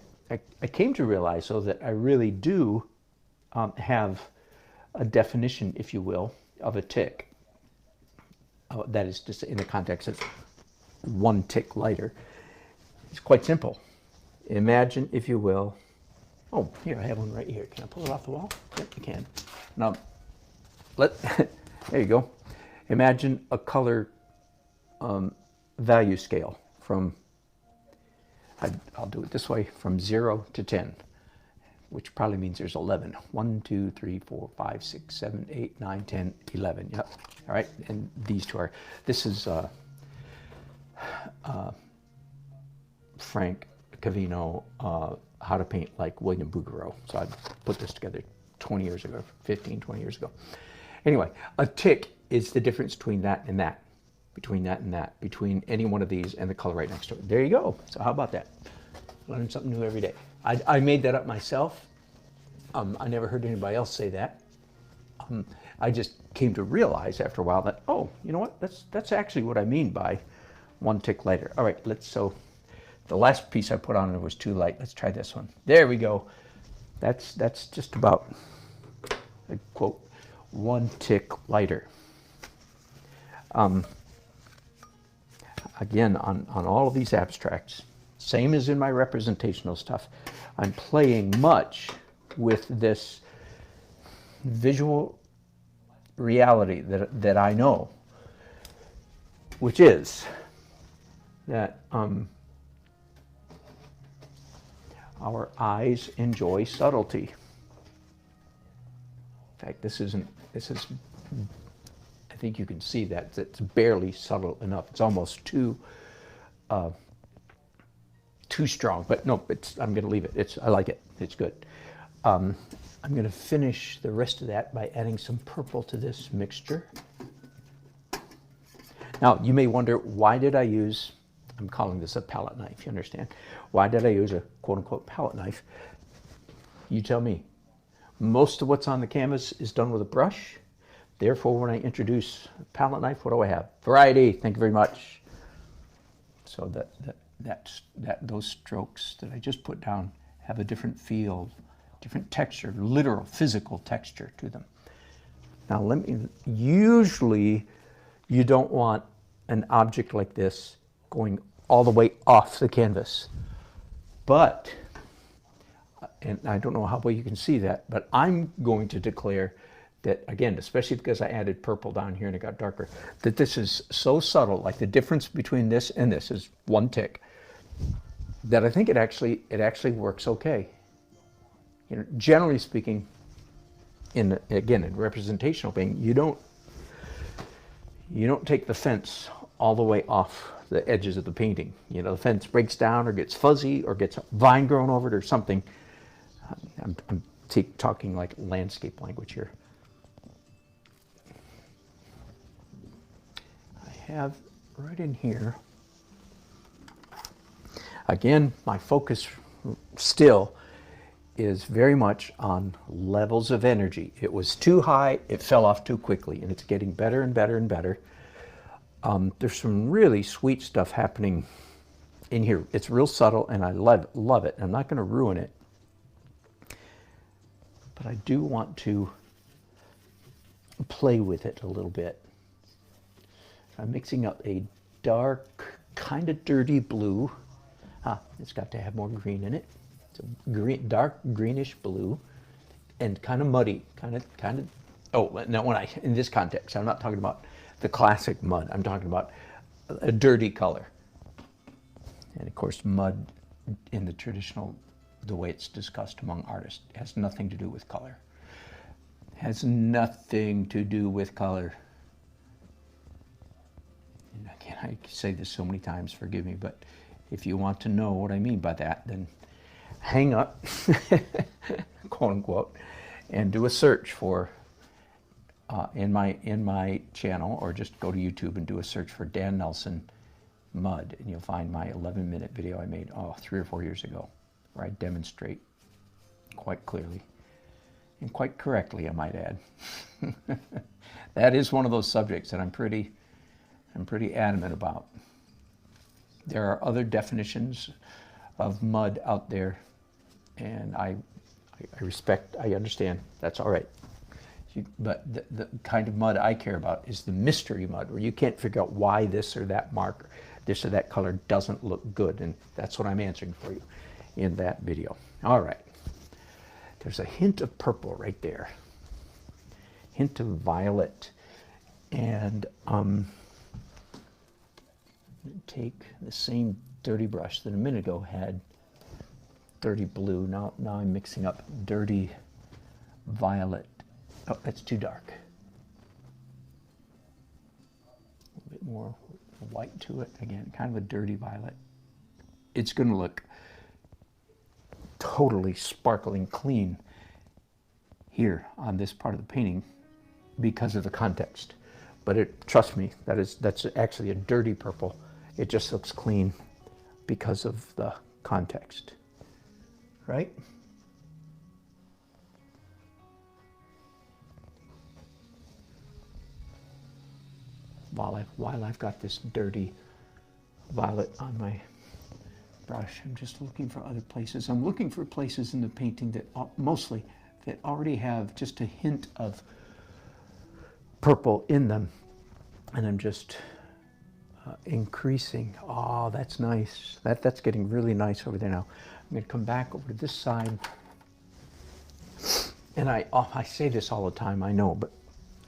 came to realize, though, that I really do have a definition, if you will, of a tick. That is to say, in the context of 1 tick lighter. It's quite simple. Imagine, if you will, oh, here, I have one right here. Can I pull it off the wall? Yep, you can. Now, there you go. Imagine a color value scale from, I'll do it this way, from 0 to 10. Which probably means there's 11. 1, 2, 3, 4, 5, 6, 7, 8, 9, 10, 11. Yep. All right. And these two are, this is Frank Cavino, How to Paint Like William Bouguereau. So I put this together 20 years ago, 15, 20 years ago. Anyway, a tick is the difference between that and that, between that and that, between any one of these and the color right next to it. There you go. So how about that? Learn something new every day. I made that up myself. I never heard anybody else say that. I just came to realize after a while that, oh, you know what? That's actually what I mean by 1 tick lighter. All right, so the last piece I put on it was too light. Let's try this one. There we go. That's just about, a quote, 1 tick lighter. Again, on all of these abstracts, same as in my representational stuff, I'm playing much with this visual reality that I know, which is that our eyes enjoy subtlety. In fact, this is, I think you can see that it's barely subtle enough. It's almost too strong, but no, I'm going to leave it. I like it. It's good. I'm going to finish the rest of that by adding some purple to this mixture. Now, you may wonder, why did I use, I'm calling this a palette knife, you understand? Why did I use a quote-unquote palette knife? You tell me. Most of what's on the canvas is done with a brush. Therefore, when I introduce a palette knife, what do I have? Variety, thank you very much. So those strokes that I just put down have a different feel, different texture, literal, physical texture to them. Now, usually you don't want an object like this going all the way off the canvas. But, and I don't know how well you can see that, but I'm going to declare that, again, especially because I added purple down here and it got darker, that this is so subtle, like the difference between this and this is one tick, that I think it actually works okay. You know, generally speaking, in representational painting, you don't take the fence all the way off the edges of the painting. You know, the fence breaks down or gets fuzzy or gets vine grown over it or something. I'm talking like landscape language here. I have right in here, again, my focus still is very much on levels of energy. It was too high, it fell off too quickly, and it's getting better and better and better. There's some really sweet stuff happening in here. It's real subtle, and I love it. I'm not going to ruin it, but I do want to play with it a little bit. I'm mixing up a dark, kind of dirty blue. It's got to have more green in it. It's a green, dark greenish blue, and kind of muddy, kind of. Oh, now in this context, I'm not talking about the classic mud. I'm talking about a dirty color. And of course, mud in the traditional, the way it's discussed among artists, has nothing to do with color. Has nothing to do with color. And again, I say this so many times, forgive me, but if you want to know what I mean by that, then hang up, quote unquote, and do a search for in my channel, or just go to YouTube and do a search for Dan Nelson mud, and you'll find my 11-minute video I made 3 or 4 years ago, where I demonstrate quite clearly and quite correctly, I might add. That is one of those subjects that I'm pretty adamant about. There are other definitions of mud out there, and I respect, I understand, that's all right. But the kind of mud I care about is the mystery mud, where you can't figure out why this or that marker, this or that color doesn't look good, and that's what I'm answering for you in that video. All right, there's a hint of purple right there, hint of violet, and take the same dirty brush that a minute ago had dirty blue. Now I'm mixing up dirty violet. Oh, that's too dark. A little bit more white to it. Again, kind of a dirty violet. It's going to look totally sparkling clean here on this part of the painting because of the context. But trust me, that's actually a dirty purple. It just looks clean because of the context, right? While I've got this dirty violet on my brush, I'm just looking for other places. I'm looking for places in the painting that mostly that already have just a hint of purple in them, and I'm just increasing. Oh, that's nice. That's getting really nice over there now. I'm going to come back over to this side, and I say this all the time, I know, but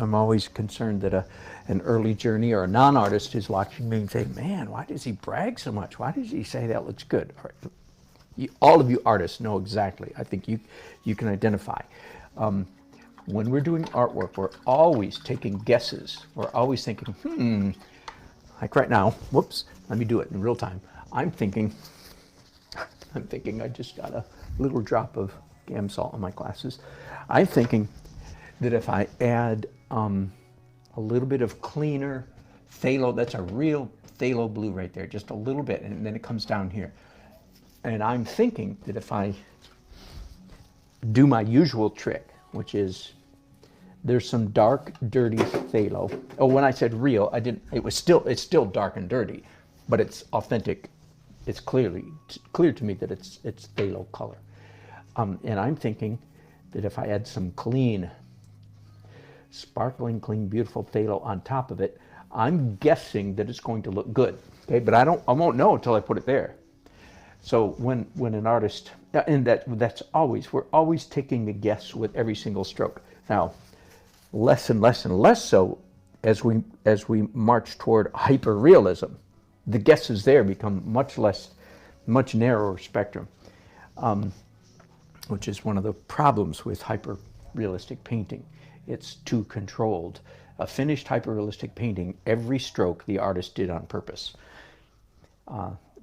I'm always concerned that an early journey or a non-artist is watching me and saying, man, why does he brag so much? Why does he say that looks good? All of you artists know exactly. I think you can identify. When we're doing artwork, we're always taking guesses. We're always thinking, like right now, whoops, let me do it in real time. I'm thinking I just got a little drop of gam salt on my glasses. I'm thinking that if I add a little bit of cleaner, phthalo, that's a real phthalo blue right there, just a little bit, and then it comes down here. And I'm thinking that if I do my usual trick, which is there's some dark, dirty phthalo. Oh, when I said real, I didn't. It's still dark and dirty, but it's authentic. It's clear to me that it's phthalo color. And I'm thinking that if I add some clean, sparkling, clean, beautiful phthalo on top of it, I'm guessing that it's going to look good. Okay, but I won't know until I put it there. So when an artist, and that's always, we're always taking a guess with every single stroke. Now, less and less and less so as we march toward hyper-realism. The guesses there become much narrower spectrum, which is one of the problems with hyper-realistic painting. It's too controlled. A finished hyper-realistic painting, every stroke the artist did on purpose.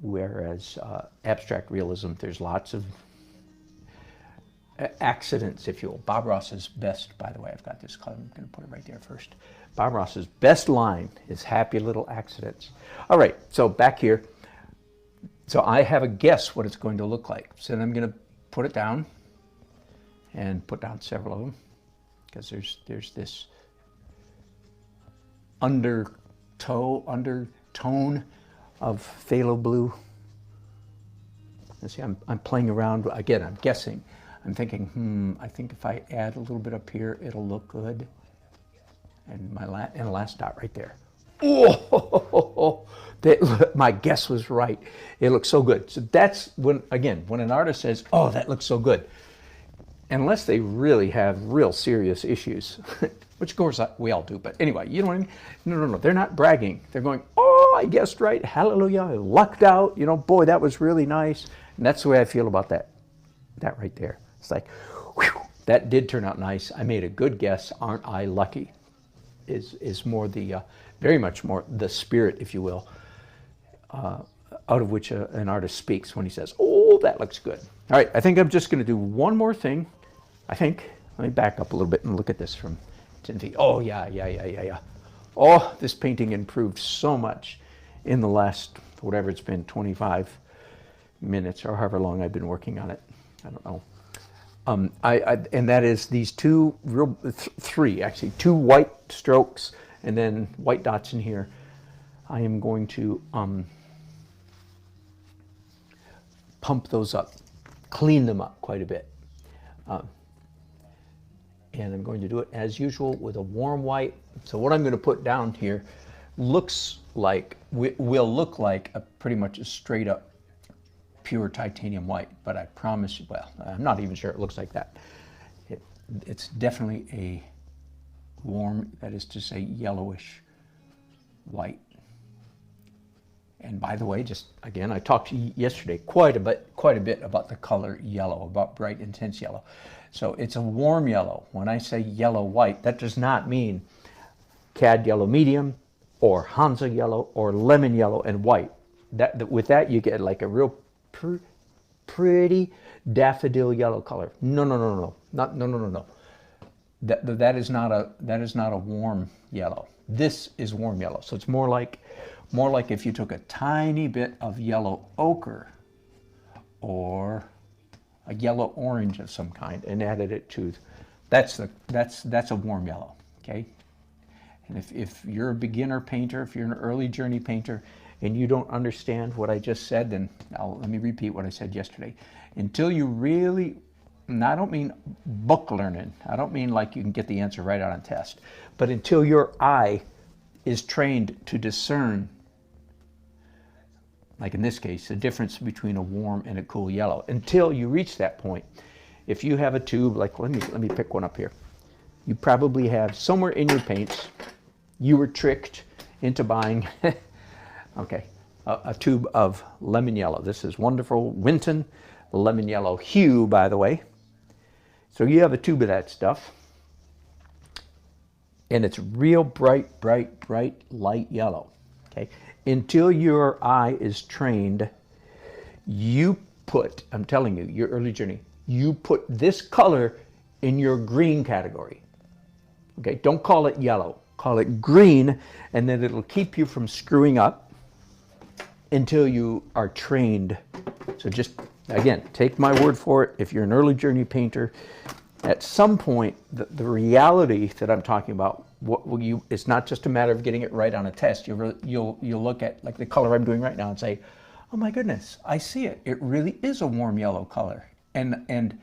Whereas abstract realism, there's lots of accidents, if you will. Bob Ross's best, by the way, I've got this color, I'm going to put it right there first. Bob Ross's best line is happy little accidents. All right, so back here. So I have a guess what it's going to look like. So then I'm going to put it down and put down several of them, because there's this undertone of phthalo blue. And see, I'm playing around again. I'm guessing. I'm thinking, I think if I add a little bit up here, it'll look good. And my last dot right there. Oh, my guess was right. It looks so good. So that's when an artist says, "Oh, that looks so good," unless they really have real serious issues, which of course we all do. But anyway, you know what I mean? No. They're not bragging. They're going, "Oh, I guessed right. Hallelujah! I lucked out. You know, boy, that was really nice." And that's the way I feel about that right there. It's like, whew, that did turn out nice. I made a good guess. Aren't I lucky? Is more the, very much more the spirit, if you will, out of which an artist speaks when he says, "Oh, that looks good." All right, I think I'm just going to do one more thing. Let me back up a little bit and look at this from 10 feet. Oh, yeah. Oh, this painting improved so much in the last, whatever it's been, 25 minutes or however long I've been working on it. I don't know. And that is these two, three actually, two white strokes and then white dots in here. I am going to pump those up, clean them up quite a bit. And I'm going to do it as usual with a warm white. So what I'm going to put down here looks like, will look like pretty much a straight up pure titanium white, but I promise you, well, I'm not even sure it looks like that. It's definitely a warm, that is to say, yellowish white. And by the way, just again, I talked to you yesterday quite a bit about the color yellow, about bright, intense yellow. So it's a warm yellow. When I say yellow white, that does not mean cad yellow medium or Hansa yellow or lemon yellow and white. With that you get like a real pretty daffodil yellow color. No. That is not a warm yellow. This is warm yellow. So it's more like if you took a tiny bit of yellow ochre or a yellow orange of some kind and added it to, that's a warm yellow. Okay. And if you're a beginner painter, if you're an early journey painter, and you don't understand what I just said, then let me repeat what I said yesterday. Until you really, and I don't mean book learning, I don't mean like you can get the answer right out on test, but until your eye is trained to discern, like in this case, the difference between a warm and a cool yellow. Until you reach that point, if you have a tube, like let me pick one up here. You probably have somewhere in your paints, you were tricked into buying okay, a tube of lemon yellow. This is wonderful Winton lemon yellow hue, by the way. So you have a tube of that stuff, and it's real bright light yellow. Okay, until your eye is trained, you put, I'm telling you, your early journey, you put this color in your green category. Okay, don't call it yellow, call it green, and then it'll keep you from screwing up until you are trained. So just, again, take my word for it. If you're an early journey painter, at some point, the reality that I'm talking about, it's not just a matter of getting it right on a test. You'll look at like the color I'm doing right now and say, oh my goodness, I see it. It really is a warm yellow color. And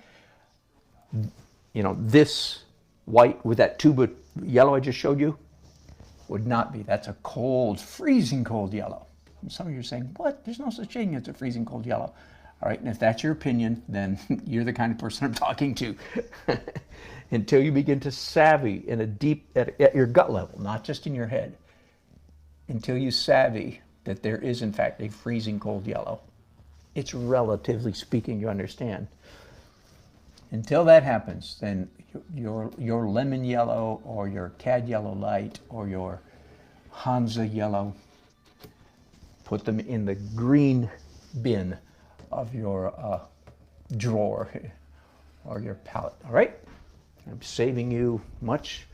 you know, this white with that tube of yellow I just showed you would not be. That's a cold, freezing cold yellow. And some of you are saying, what? There's no such thing as a freezing cold yellow. All right, and if that's your opinion, then you're the kind of person I'm talking to. Until you begin to savvy in a deep, at your gut level, not just in your head, until you savvy that there is in fact a freezing cold yellow. It's relatively speaking, you understand. Until that happens, then your lemon yellow or your cad yellow light or your Hansa yellow, put them in the green bin of your drawer or your palette. All right? I'm saving you much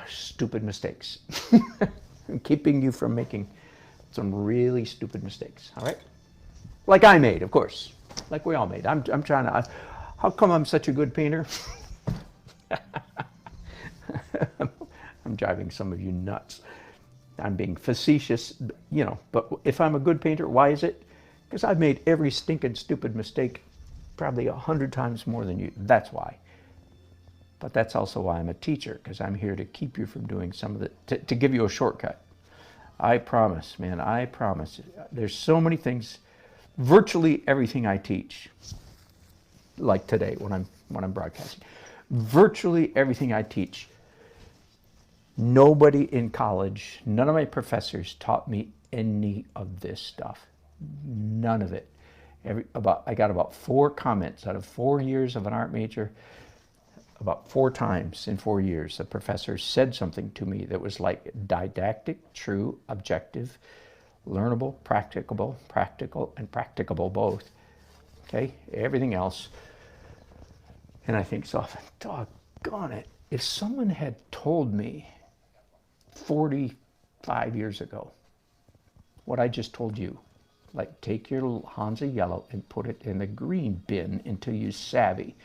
stupid mistakes. I'm keeping you from making some really stupid mistakes. All right? Like I made, of course. Like we all made. I'm trying to. How come I'm such a good painter? I'm driving some of you nuts. I'm being facetious, you know, but if I'm a good painter, why is it? Because I've made every stinking stupid mistake probably 100 times more than you. That's why. But that's also why I'm a teacher, because I'm here to keep you from doing some of the, to give you a shortcut. I promise, man, I promise. There's so many things, virtually everything I teach, like today when I'm broadcasting, virtually everything I teach, nobody in college, none of my professors taught me any of this stuff. None of it. I got about 4 comments out of 4 years of an art major. About 4 times in 4 years, a professor said something to me that was like didactic, true, objective, learnable, practicable, practical, and practicable both. Okay, everything else. And I think so often, doggone it, if someone had told me 45 years ago what I just told you, like take your Hansa yellow and put it in the green bin until you savvy,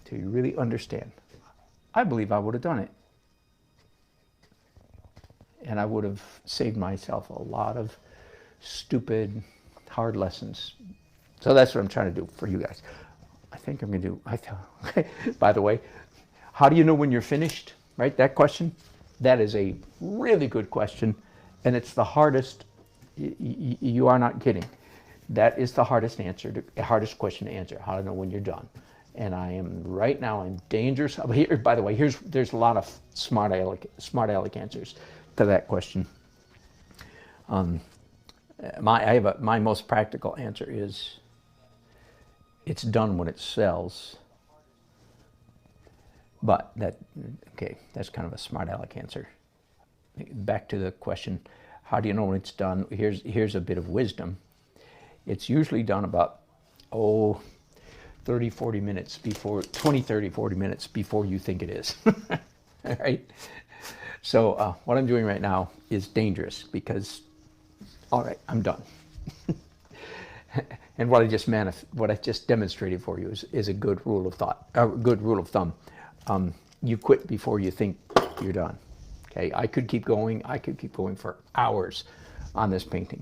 till you really understand, I believe I would have done it. And I would have saved myself a lot of stupid, hard lessons. So that's what I'm trying to do for you guys. I think I'm going to do, okay. By the way, how do you know when you're finished? Right, that question? That is a really good question, and it's the hardest, you are not kidding. That is the hardest hardest question to answer, how to know when you're done. And I am, right now, I'm dangerous. Here, by the way, there's a lot of smart aleck answers to that question. My most practical answer is, it's done when it sells. But that's kind of a smart aleck answer. Back to the question, how do you know when it's done? Here's a bit of wisdom. It's usually done about 30, 40 minutes before, 20, 30, 40 minutes before you think it is. All right? So what I'm doing right now is dangerous because, all right, I'm done. And what I just demonstrated for you is a good rule of thumb. You quit before you think you're done. Okay, I could keep going for hours on this painting,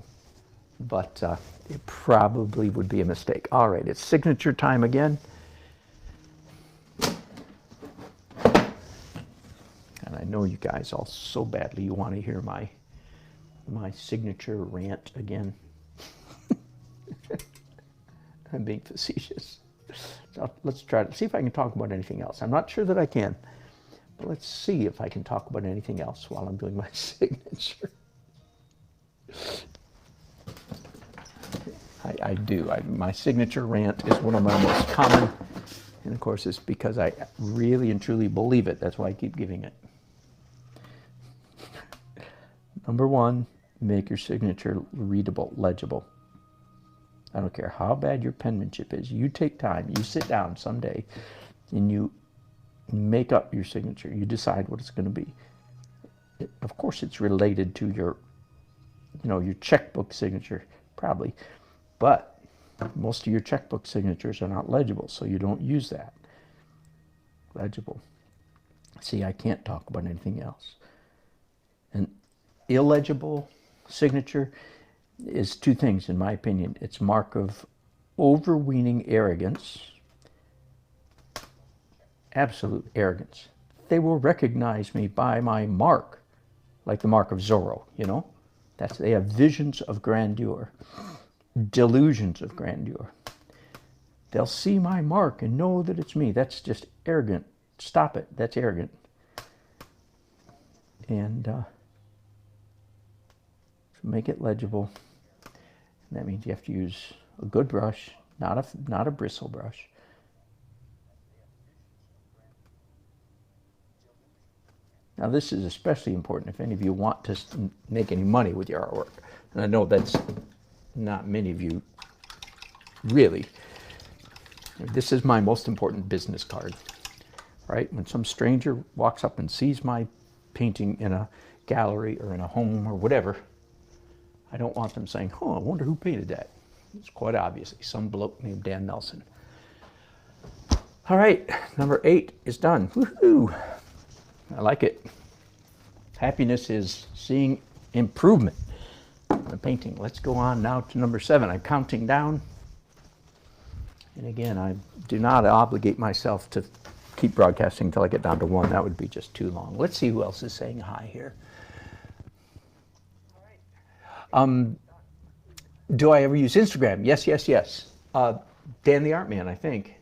but it probably would be a mistake. All right, it's signature time again. And I know you guys all so badly you want to hear my signature rant again. I'm being facetious. So let's try to see if I can talk about anything else. I'm not sure that I can, but let's see if I can talk about anything else while I'm doing my signature. I do. My signature rant is one of my most common, and of course it's because I really and truly believe it. That's why I keep giving it. Number 1, make your signature readable, legible. I don't care how bad your penmanship is. You take time, you sit down someday, and you make up your signature. You decide what it's going to be. of course it's related to your, your checkbook signature, probably, but most of your checkbook signatures are not legible, so you don't use that. Legible. See, I can't talk about anything else. An illegible signature is two things, in my opinion. It's a mark of overweening arrogance, absolute arrogance. They will recognize me by my mark, like the mark of Zorro, They have visions of grandeur, delusions of grandeur. They'll see my mark and know that it's me. That's just arrogant. Stop it. That's arrogant. And so make it legible. And that means you have to use a good brush, not a bristle brush. Now this is especially important if any of you want to make any money with your artwork. And I know that's not many of you really. This is my most important business card, right? When some stranger walks up and sees my painting in a gallery or in a home or whatever, I don't want them saying, I wonder who painted that. It's quite obviously some bloke named Dan Nelson. All right, number 8 is done. Woohoo! I like it. Happiness is seeing improvement in the painting. Let's go on now to number 7. I'm counting down. And again, I do not obligate myself to keep broadcasting until I get down to 1. That would be just too long. Let's see who else is saying hi here. Do I ever use Instagram? Yes, yes, yes. Dan the Art Man, I think.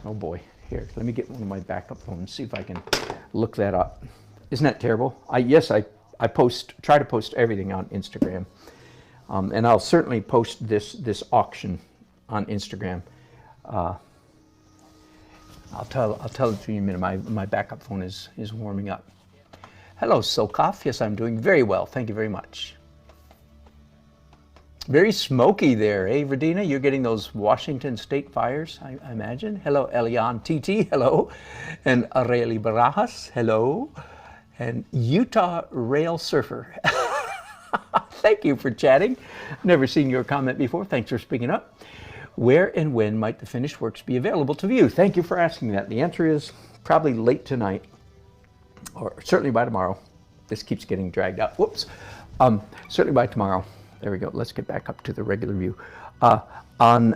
Oh boy. Here, let me get one of my backup phones, see if I can look that up. Isn't that terrible? I try to post everything on Instagram. And I'll certainly post this auction on Instagram. I'll tell it to you in a minute. My backup phone is warming up. Hello, Sokoff. Yes, I'm doing very well. Thank you very much. Very smoky there, eh, Radina? You're getting those Washington State fires, I imagine. Hello, Elian TT, hello. And Areli Barajas, hello. And Utah Rail Surfer. Thank you for chatting. Never seen your comment before. Thanks for speaking up. Where and when might the finished works be available to view? Thank you for asking that. The answer is probably late tonight, or certainly by tomorrow. This keeps getting dragged out. Whoops. Certainly by tomorrow. There we go. Let's get back up to the regular view. On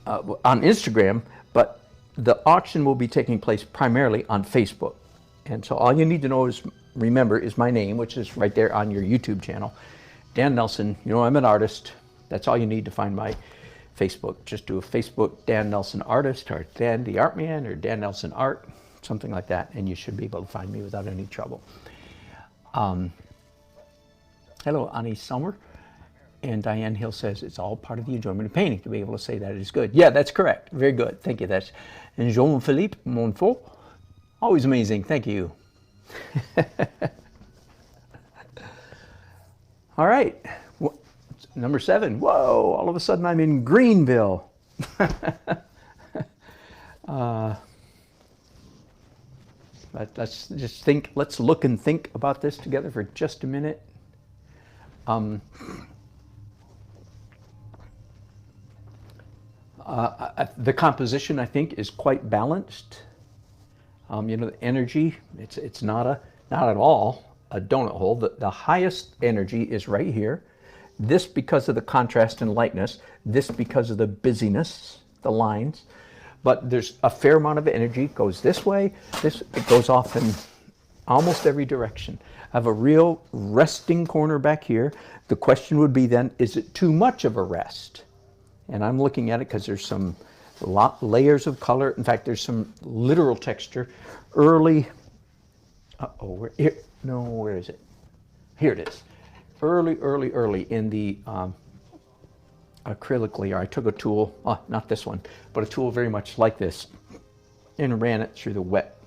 Instagram, but the auction will be taking place primarily on Facebook. And so all you need to know is, remember, is my name, which is right there on your YouTube channel. Dan Nelson, I'm an artist. That's all you need to find my Facebook. Just do a Facebook Dan Nelson Artist, or Dan the Art Man, or Dan Nelson Art, something like that, and you should be able to find me without any trouble. Hello, Annie Sommer. And Diane Hill says it's all part of the enjoyment of painting to be able to say that is good. Yeah, that's correct. Very good. Thank you. That's and Jean-Philippe Monfort. Always amazing. Thank you. All right. Number 7. Whoa, all of a sudden I'm in Greenville. Let's just think. Let's look and think about this together for just a minute. The composition, I think, is quite balanced. The energy, it's not at all a donut hole. The highest energy is right here. This because of the contrast and lightness. This because of the busyness, the lines. But there's a fair amount of energy. It goes this way. It goes off in almost every direction. I have a real resting corner back here. The question would be then, is it too much of a rest? And I'm looking at it because there's some layers of color. In fact, there's some literal texture. Early, where is it? Here it is. Early in the acrylic layer. I took a tool, not this one, but a tool very much like this, and ran it through the wet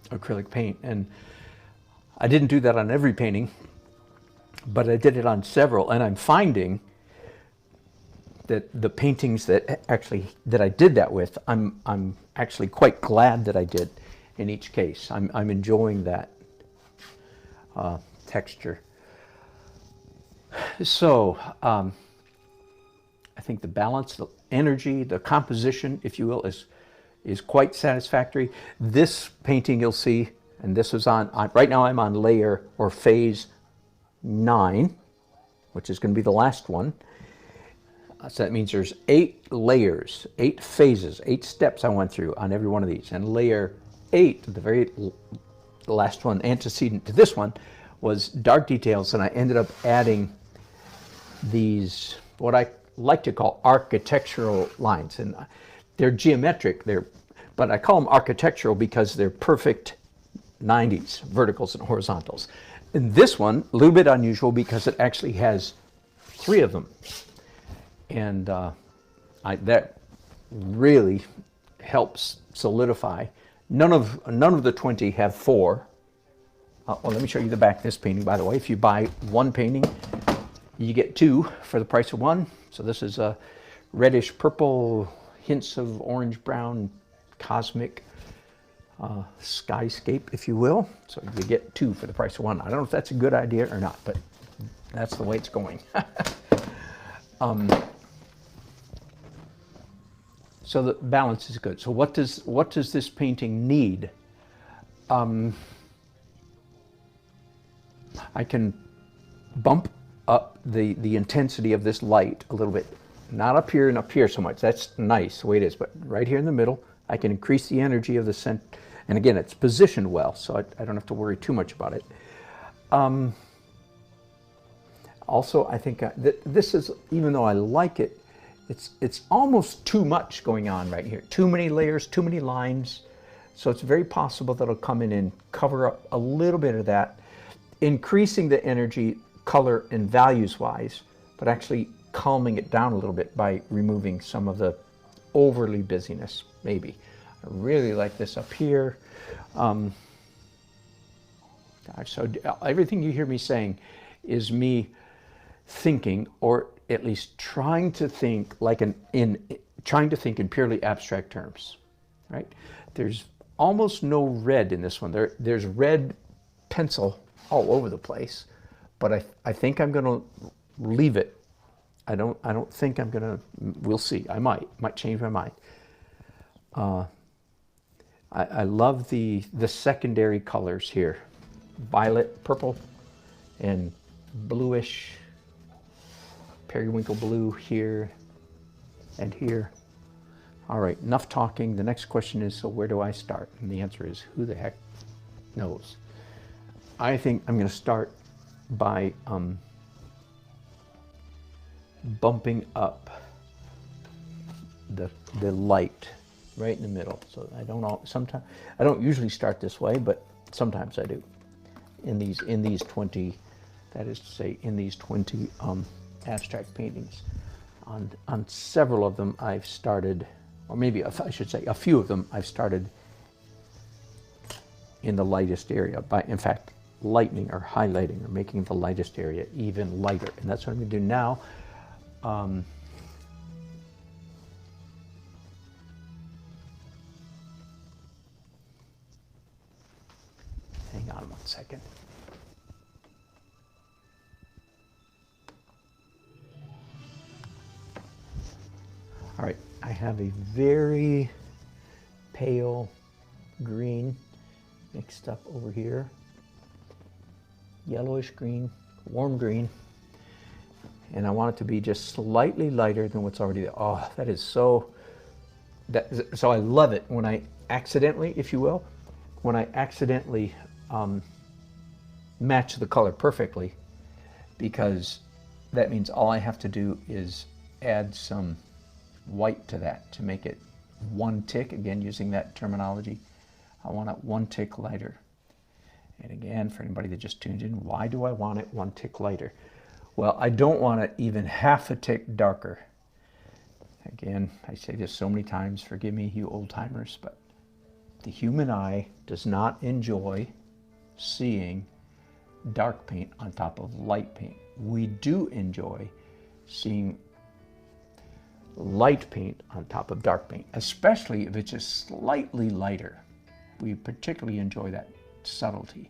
acrylic paint. And I didn't do that on every painting, but I did it on several, and I'm finding that the paintings that I did that with, I'm actually quite glad that I did. in each case. I'm enjoying that texture. So I think the balance, the energy, the composition, if you will, is quite satisfactory. This painting you'll see, and this is right now I'm on layer or phase 9, which is going to be the last one. So that means there's 8 layers, 8 phases, 8 steps I went through on every one of these. And layer 8, the last one, antecedent to this one, was dark details, and I ended up adding these, what I like to call architectural lines. And they're geometric, but I call them architectural because they're perfect 90s, verticals and horizontals. And this one, a little bit unusual because it actually has 3 of them. And that really helps solidify. None of the 20 have 4. Well, let me show you the back of this painting, by the way. If you buy one painting, you get 2 for the price of 1. So this is a reddish purple, hints of orange brown, cosmic skyscape, if you will. So you get 2 for the price of 1. I don't know if that's a good idea or not, but that's the way it's going. So the balance is good. So what does this painting need? I can bump up the intensity of this light a little bit. Not up here and up here so much. That's nice the way it is, but right here in the middle, I can increase the energy of the scent. And again, it's positioned well, so I don't have to worry too much about it. Also, I think this is, even though I like it, it's almost too much going on right here. Too many layers, too many lines. So it's very possible that it'll come in and cover up a little bit of that, increasing the energy, color, and values-wise, but actually calming it down a little bit by removing some of the overly busyness, maybe. I really like this up here. Gosh, so everything you hear me saying is me thinking, or at least trying to think like trying to think in purely abstract terms, right? There's almost no red in this one. There's red pencil all over the place, but I think I'm going to leave it. I don't think I'm going to. We'll see. I might change my mind. I love the secondary colors here, violet, purple, and bluish. Periwinkle blue here and here. All right, enough talking. The next question is, so where do I start? And the answer is, who the heck knows? I think I'm going to start by bumping up the light right in the middle. So I don't usually start this way, but sometimes I do. In these 20, that is to say, in these 20 abstract paintings. On several of them I've started, or maybe I should say a few of them I've started in the lightest area by, in fact, lightening or highlighting or making the lightest area even lighter. And that's what I'm going to do now. Hang on 1 second. All right, I have a very pale green mixed up over here. Yellowish green, warm green. And I want it to be just slightly lighter than what's already there. Oh, that is so, so I love it when I accidentally, if you will, when I accidentally match the color perfectly, because that means all I have to do is add some white to that to make it 1 tick, again using that terminology. I want it 1 tick lighter. And again, for anybody that just tuned in, why do I want it 1 tick lighter? Well, I don't want it even half a tick darker. Again, I say this so many times, forgive me you old timers, but the human eye does not enjoy seeing dark paint on top of light paint. We do enjoy seeing light paint on top of dark paint, especially if it's just slightly lighter. We particularly enjoy that subtlety.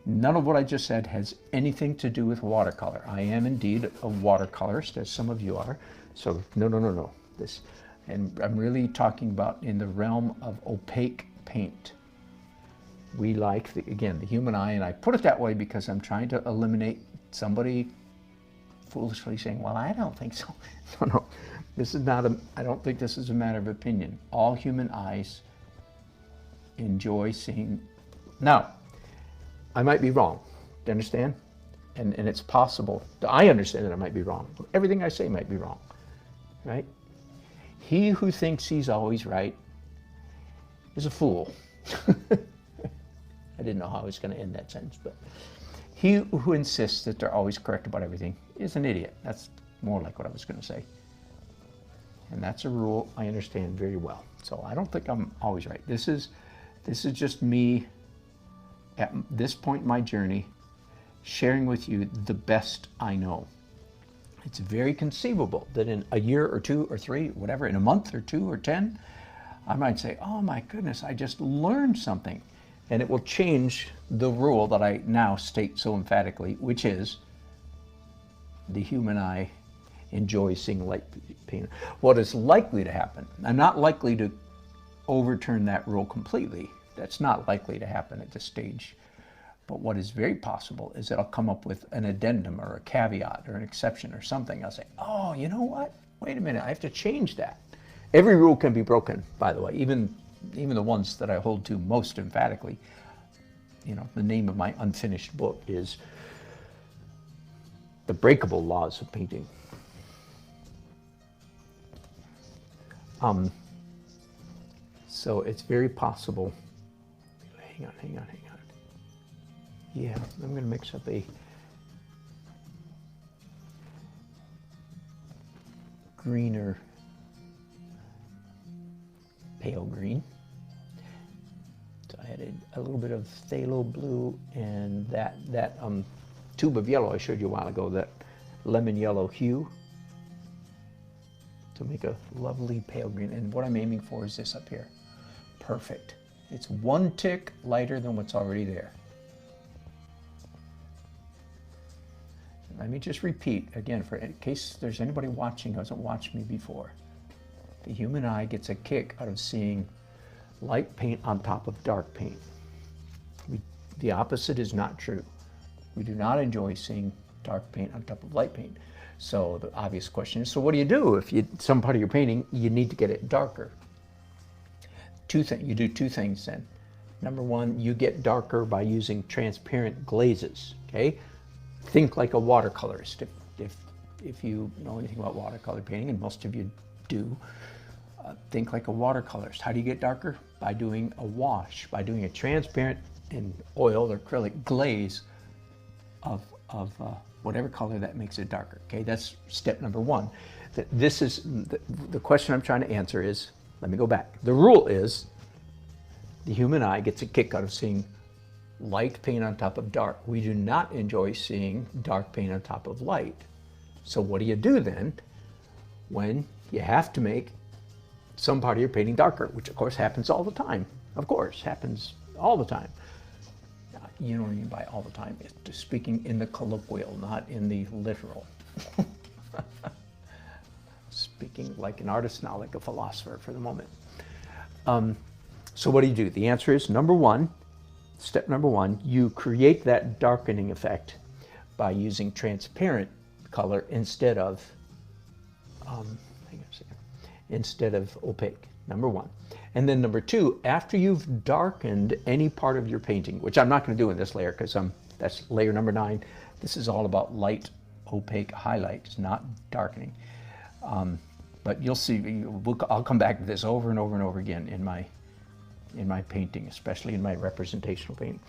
None of what I just said has anything to do with watercolor. I am indeed a watercolorist, as some of you are. So no. And I'm really talking about in the realm of opaque paint. We like, again, the human eye, and I put it that way because I'm trying to eliminate somebody foolishly saying, well, I don't think so. No, this is not I don't think this is a matter of opinion. All human eyes enjoy seeing. Now, I might be wrong. Do you understand? And it's possible. I understand that I might be wrong. Everything I say might be wrong, right? He who thinks he's always right is a fool. I didn't know how I was going to end that sentence, but he who insists that they're always correct about everything is an idiot. That's more like what I was going to say. And that's a rule I understand very well. So I don't think I'm always right. This is just me at this point in my journey sharing with you the best I know. It's very conceivable that in a year or 2 or 3, whatever, in a month or 2 or 10, I might say, oh my goodness, I just learned something. And it will change the rule that I now state so emphatically, which is the human eye enjoys seeing light paint. What is likely to happen, I'm not likely to overturn that rule completely. That's not likely to happen at this stage. But what is very possible is that I'll come up with an addendum or a caveat or an exception or something. I'll say, oh, you know what? Wait a minute, I have to change that. Every rule can be broken, by the way, even the ones that I hold to most emphatically. You know, the name of my unfinished book is The Breakable Laws of Painting. So it's very possible. Hang on. Yeah, I'm going to mix up a greener, pale green. So I added a little bit of phthalo blue and that tube of yellow I showed you a while ago, that lemon yellow hue, to make a lovely pale green. And what I'm aiming for is this up here. Perfect. It's 1 tick lighter than what's already there. Let me just repeat again, in case there's anybody watching who hasn't watched me before. The human eye gets a kick out of seeing light paint on top of dark paint. The opposite is not true. We do not enjoy seeing dark paint on top of light paint. So the obvious question is, so what do you do if some part of your painting, you need to get it darker? You do 2 things then. Number 1, you get darker by using transparent glazes, okay? Think like a watercolorist. If you know anything about watercolor painting, and most of you do, think like a watercolorist. How do you get darker? By doing a wash, by doing a transparent and oil or acrylic glaze of whatever color that makes it darker. Okay, that's step number 1. This is the question I'm trying to answer is, let me go back. The rule is the human eye gets a kick out of seeing light paint on top of dark. We do not enjoy seeing dark paint on top of light. So what do you do then when you have to make some part of your painting darker, which of course happens all the time. Of course, happens all the time. You know what I mean by all the time? It's speaking in the colloquial, not in the literal. Speaking like an artist, not like a philosopher for the moment. So what do? The answer is step number one, you create that darkening effect by using transparent color instead of opaque, number one. And then number two, after you've darkened any part of your painting, which I'm not going to do in this layer because that's layer number 9. This is all about light, opaque highlights, not darkening. But you'll see, I'll come back to this over and over and over again in my painting, especially in my representational painting.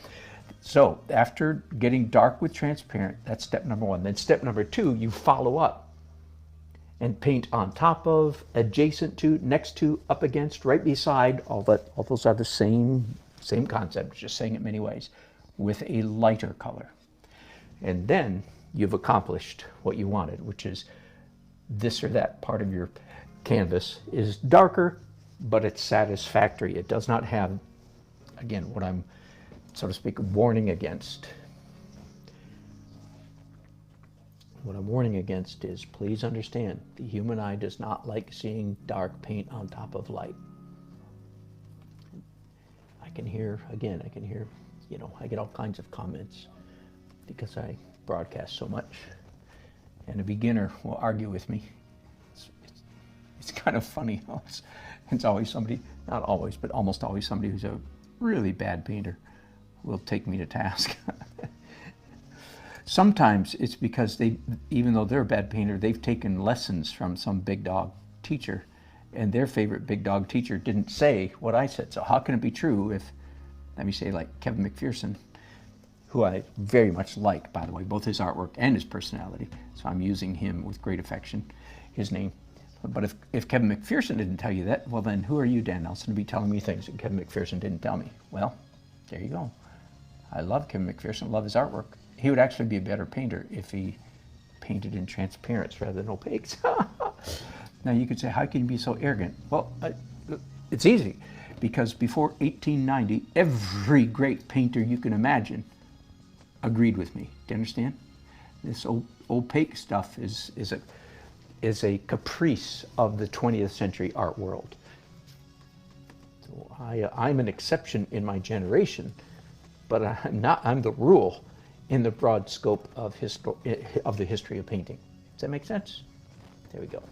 So after getting dark with transparent, that's step number 1. Then step number 2, you follow up and paint on top of, adjacent to, next to, up against, right beside, all those are the same concept, just saying it many ways, with a lighter color. And then you've accomplished what you wanted, which is this or that part of your canvas is darker, but it's satisfactory. It does not have again, what I'm, so to speak, warning against. What I'm warning against is, please understand, the human eye does not like seeing dark paint on top of light. I can hear, I get all kinds of comments because I broadcast so much. And a beginner will argue with me. It's kind of funny how it's always somebody, not always, but almost always somebody who's a really bad painter will take me to task. Sometimes it's because even though they're a bad painter, they've taken lessons from some big dog teacher, and their favorite big dog teacher didn't say what I said. So how can it be true if, let me say, like Kevin McPherson, who I very much like, by the way, both his artwork and his personality. So I'm using him with great affection, his name. But if Kevin McPherson didn't tell you that, well then who are you, Dan Nelson, to be telling me things that Kevin McPherson didn't tell me? Well, there you go. I love Kevin McPherson, love his artwork. He would actually be a better painter if he painted in transparents rather than opaques. Now you could say, how can you be so arrogant? Well, it's easy, because before 1890, every great painter you can imagine agreed with me. Do you understand? This opaque stuff is a caprice of the 20th century art world. So I'm an exception in my generation, but I'm the rule in the broad scope of the history of painting. Does that make sense? There we go.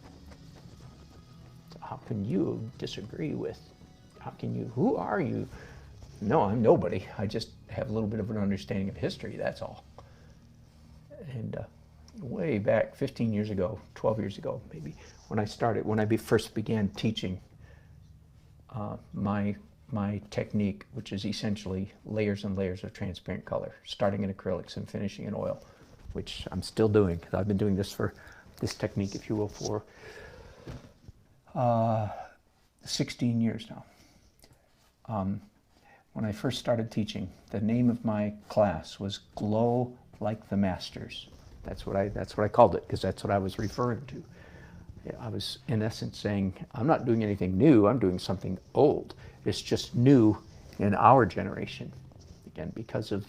So how can you disagree with, who are you? No, I'm nobody. I just have a little bit of an understanding of history, that's all. And way back 15 years ago, 12 years ago maybe, when I first began teaching my technique, which is essentially layers and layers of transparent color, starting in acrylics and finishing in oil, which I'm still doing, because I've been doing this technique, if you will, for 16 years now. When I first started teaching, the name of my class was Glow Like the Masters. That's what I called it, because that's what I was referring to. I was, in essence, saying, I'm not doing anything new, I'm doing something old. It's just new in our generation. Again, because of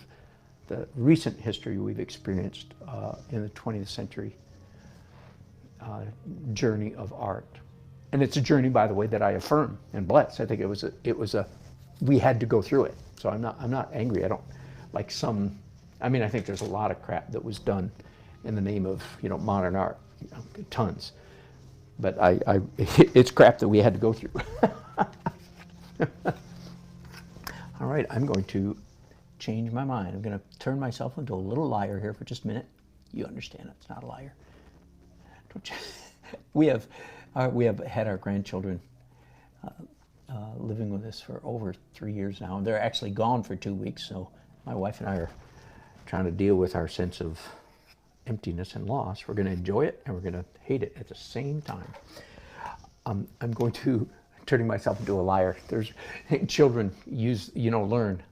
the recent history we've experienced in the 20th century journey of art. And it's a journey, by the way, that I affirm and bless. I think we had to go through it. So I'm not angry. I don't like some. I mean, I think there's a lot of crap that was done in the name of modern art, tons. But it's crap that we had to go through. All right, I'm going to change my mind. I'm going to turn myself into a little liar here for just a minute. You understand it's not a liar. Don't you? We have had our grandchildren living with us for over 3 years now. They're actually gone for 2 weeks, so my wife and I are trying to deal with our sense of emptiness and loss. We're going to enjoy it and we're going to hate it at the same time. I'm going to turning myself into a liar. There's children learn,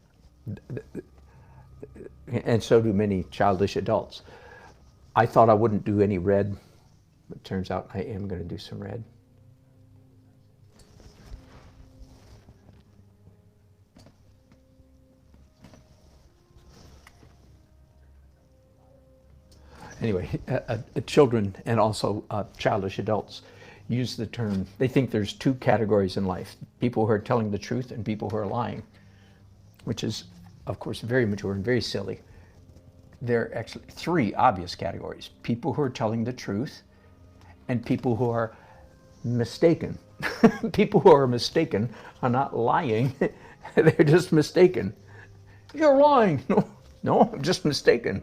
and so do many childish adults. I thought I wouldn't do any red, but it turns out I am going to do some red. Anyway, children and also childish adults use the term, they think there's two categories in life, people who are telling the truth and people who are lying, which is, of course, very mature and very silly. There are actually three obvious categories: people who are telling the truth and people who are mistaken. People who are mistaken are not lying, they're just mistaken. You're lying. No, I'm just mistaken.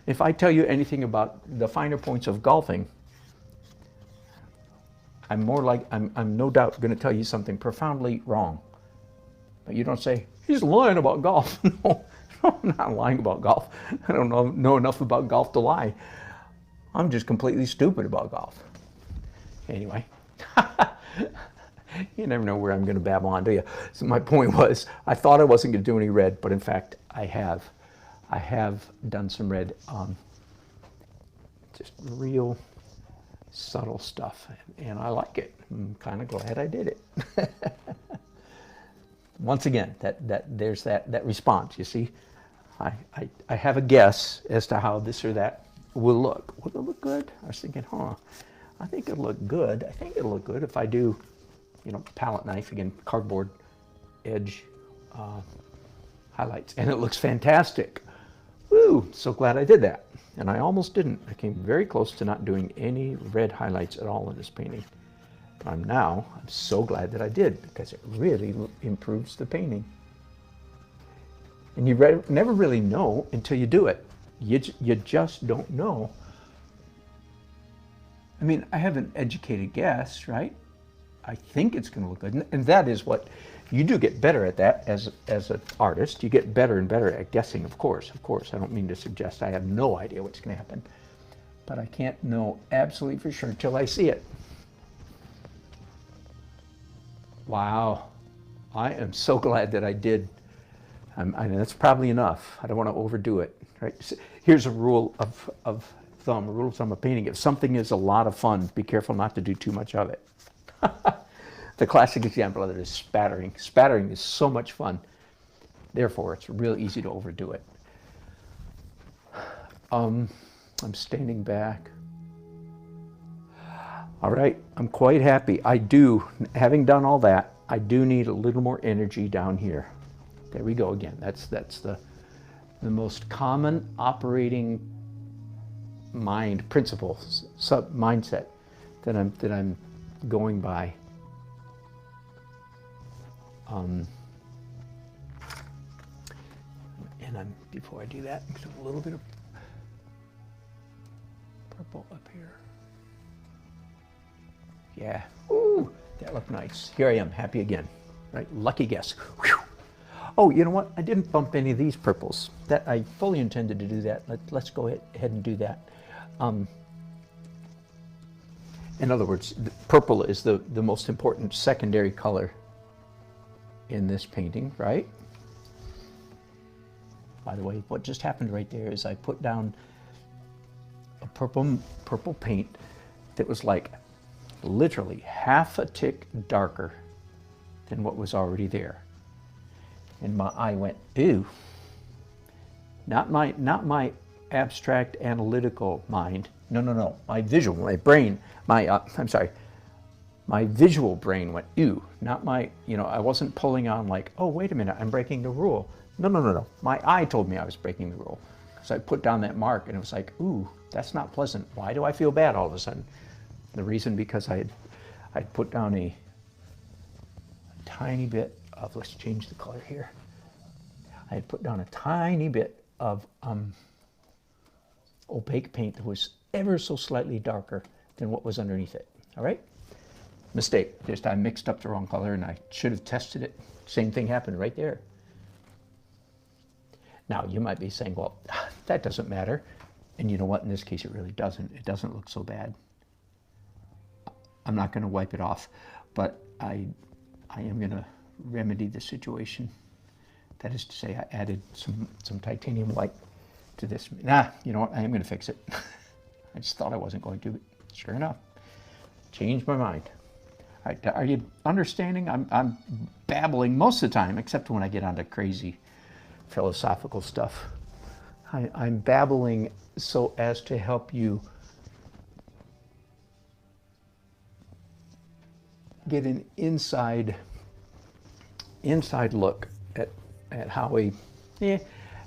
If I tell you anything about the finer points of golfing, I'm no doubt going to tell you something profoundly wrong. But you don't say, he's lying about golf. No, I'm not lying about golf. I don't know enough about golf to lie. I'm just completely stupid about golf. Anyway, you never know where I'm going to babble on, do you? So my point was, I thought I wasn't going to do any red, but in fact, I have done some red, just real subtle stuff, and I like it. I'm kind of glad I did it. once again, there's that response, you see. I have a guess as to how this or that will look. Will it look good? I was thinking, I think it'll look good. I think it'll look good if I do, palette knife, again, cardboard edge highlights. And it looks fantastic. Woo, so glad I did that. And I almost didn't. I came very close to not doing any red highlights at all in this painting. But I'm so glad that I did, because it really improves the painting. And you never really know until you do it. You just don't know. I mean, I have an educated guess, right? I think it's going to look good. And that is what, you do get better at that as an artist. You get better and better at guessing, of course. Of course, I don't mean to suggest I have no idea what's going to happen. But I can't know absolutely for sure until I see it. Wow. I am so glad that I did. That's probably enough. I don't want to overdo it. Right? So here's a rule of thumb of painting. If something is a lot of fun, be careful not to do too much of it. The classic example of it is spattering. Spattering is so much fun. Therefore, it's real easy to overdo it. I'm standing back. All right, I'm quite happy. Having done all that, I do need a little more energy down here. There we go again. That's the most common operating principles, mindset that I'm going by. And before I do that, a little bit of purple up here. Yeah, ooh, that looked nice. Here I am, happy again, right? Lucky guess. Whew. Oh, you know what? I didn't bump any of these purples. That I fully intended to do that. Let's go ahead and do that. In other words, purple is the most important secondary color in this painting, right? By the way, what just happened right there is I put down a purple paint that was like literally half a tick darker than what was already there. And my eye went, ew. Not my abstract analytical mind. No. My visual brain went, ew. Not my, I wasn't pulling on like, oh, wait a minute, I'm breaking the rule. No. My eye told me I was breaking the rule. So I put down that mark and it was like, ooh, that's not pleasant. Why do I feel bad all of a sudden? The reason, because I'd put down a tiny bit of, let's change the color here. I had put down a tiny bit of opaque paint that was ever so slightly darker than what was underneath it. All right? Mistake. Just I mixed up the wrong color and I should have tested it. Same thing happened right there. Now, you might be saying, well, that doesn't matter. And you know what? In this case, it really doesn't. It doesn't look so bad. I'm not going to wipe it off, but I am going to remedy the situation. That is to say, I added some titanium white to this. You know what? I am going to fix it. I just thought I wasn't going to, but sure enough, changed my mind. All right, are you understanding? I'm babbling most of the time, except when I get onto crazy philosophical stuff. I'm babbling so as to help you get an inside look at how a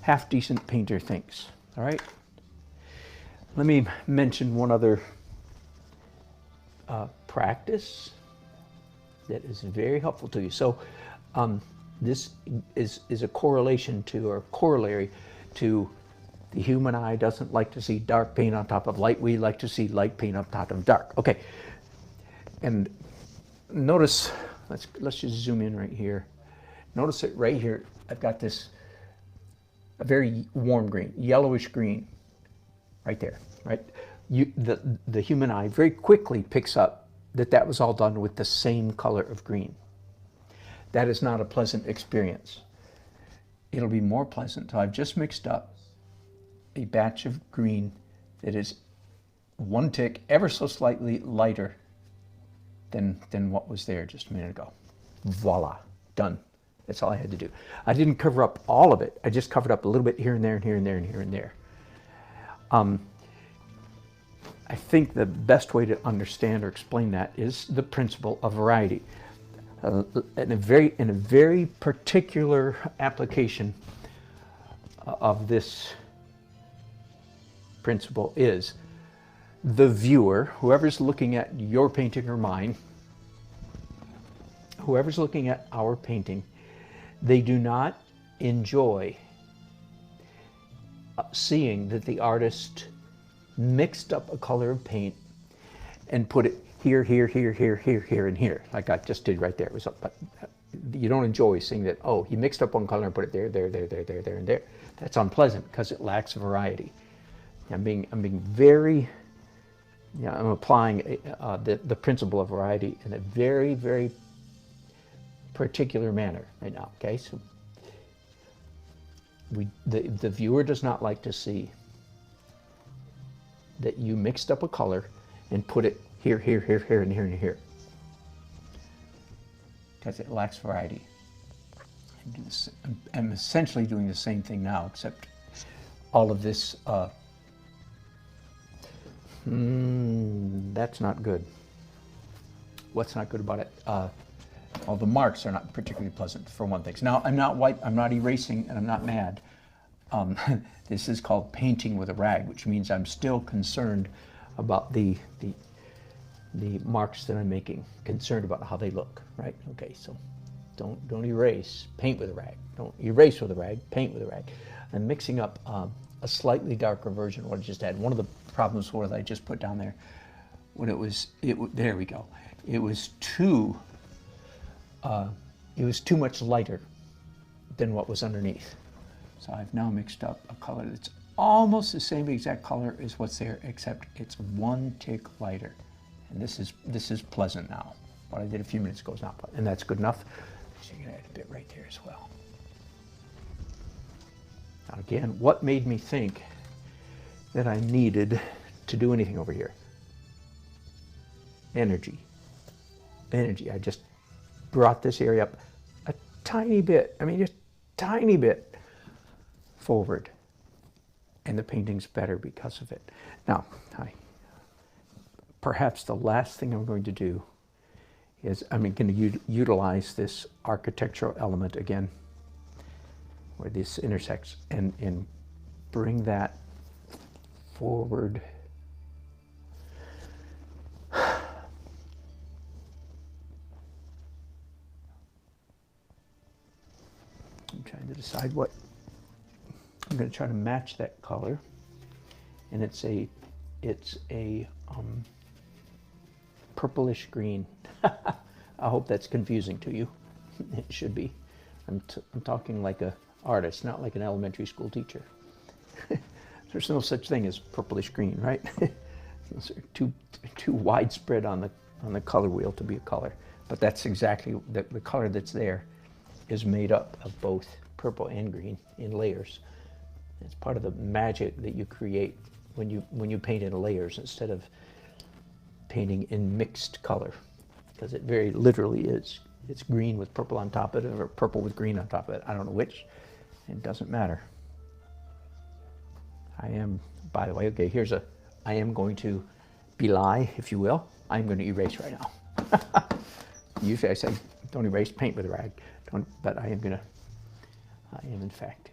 half-decent painter thinks. All right? Let me mention one other practice that is very helpful to you. So this is a correlation to, or corollary to, the human eye doesn't like to see dark paint on top of light. We like to see light paint on top of dark. Okay. And notice, let's just zoom in right here. Notice it right here. I've got this a very warm green, yellowish green, right there. Right. The human eye very quickly picks up that was all done with the same color of green. That is not a pleasant experience. It'll be more pleasant. So I've just mixed up a batch of green that is one tick ever so slightly lighter than what was there just a minute ago. Voila, done. That's all I had to do. I didn't cover up all of it. I just covered up a little bit here and there and here and there and here and there. I think the best way to understand or explain that is the principle of variety. In a very particular application of this principle is the viewer, whoever's looking at your painting or mine, whoever's looking at our painting, they do not enjoy seeing that the artist mixed up a color of paint and put it here, here, here, here, here, here, and here, like I just did right there. It was up, but you don't enjoy seeing that, oh, he mixed up one color and put it there, there, there, there, there, there, and there. That's unpleasant because it lacks variety. I'm being very, I'm applying the principle of variety in a very particular manner right now, okay? So the viewer does not like to see that you mixed up a color and put it here, here, here, here, and here, and here. Because it lacks variety. I'm essentially doing the same thing now, except all of this, that's not good. What's not good about it? All the marks are not particularly pleasant, for one thing. So now I'm not erasing, and I'm not mad. This is called painting with a rag, which means I'm still concerned about the marks that I'm making, concerned about how they look, right? Okay, so don't erase, paint with a rag. Don't erase with a rag, paint with a rag. I'm mixing up a slightly darker version of what I just had. One of the problems was I just put down there, when there we go. It was too much lighter than what was underneath. So I've now mixed up a color that's almost the same exact color as what's there, except it's one tick lighter. And this is pleasant now. What I did a few minutes ago is not pleasant, and that's good enough. So you're gonna add a bit right there as well. Now again, what made me think that I needed to do anything over here? Energy. Energy. I just brought this area up a tiny bit. I mean, just tiny bit forward, and the painting's better because of it. Now, perhaps the last thing I'm going to do is I'm going to utilize this architectural element again, where this intersects, and bring that forward. I'm trying to decide what I'm going to try to match that color, and it's a purplish green. I hope that's confusing to you. It should be. I'm talking like an artist, not like an elementary school teacher. There's no such thing as purplish green, right? Those are too widespread on the color wheel to be a color. But that's exactly the color that's there is made up of both purple and green in layers. It's part of the magic that you create when you paint in layers instead of painting in mixed color, because it very literally is. It's green with purple on top of it, or purple with green on top of it. I don't know which. It doesn't matter. By the way, okay, I am going to belie, if you will. I'm going to erase right now. Usually I say, don't erase, paint with a rag. But I am in fact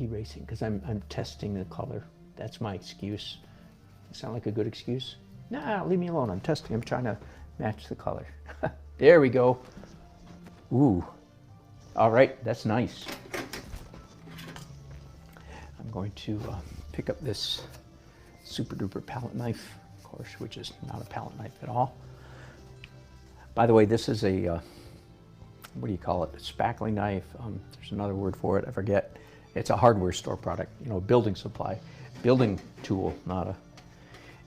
erasing, because I'm testing the color. That's my excuse. Sound like a good excuse? Nah, leave me alone. I'm testing. I'm trying to match the color. There we go. Ooh. All right, that's nice. I'm going to pick up this super duper palette knife, of course, which is not a palette knife at all. By the way, this is a, what do you call it? A spackling knife. There's another word for it, I forget. It's a hardware store product, building supply, building tool,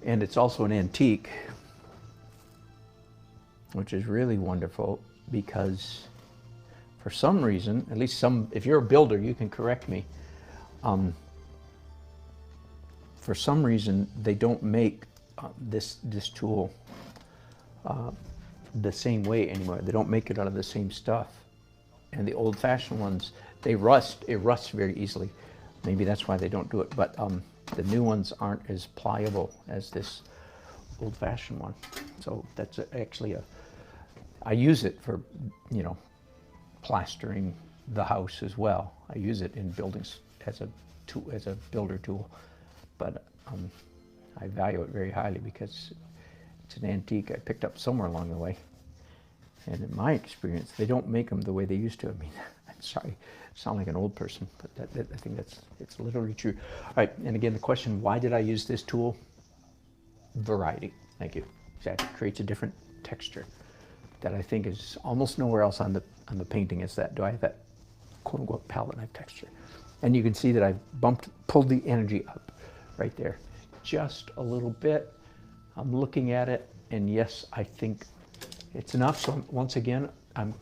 and it's also an antique, which is really wonderful because for some reason, at least if you're a builder, you can correct me. For some reason, they don't make this tool the same way anymore. They don't make it out of the same stuff. And the old-fashioned ones, they rust. It rusts very easily. Maybe that's why they don't do it. But the new ones aren't as pliable as this old-fashioned one. So that's actually I use it for, you know, plastering the house as well. I use it in buildings as a tool, as a builder tool. But I value it very highly because it's an antique I picked up somewhere along the way. And in my experience, they don't make them the way they used to. I mean, I'm sorry, I sound like an old person, but I think it's literally true. All right, and again, the question, why did I use this tool? Variety, thank you. Exactly, creates a different texture that I think is almost nowhere else on the painting is that. Do I have that quote-unquote palette knife texture? And you can see that I've pulled the energy up right there just a little bit. I'm looking at it, and yes, I think it's enough. So once again, I'm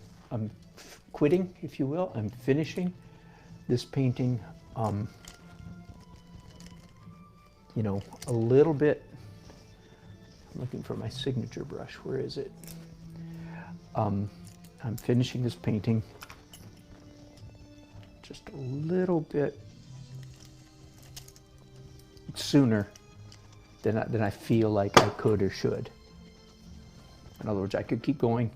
quitting, if you will. I'm finishing this painting, you know, a little bit. I'm looking for my signature brush. Where is it? I'm finishing this painting just a little bit sooner than I feel like I could or should. In other words, I could keep going.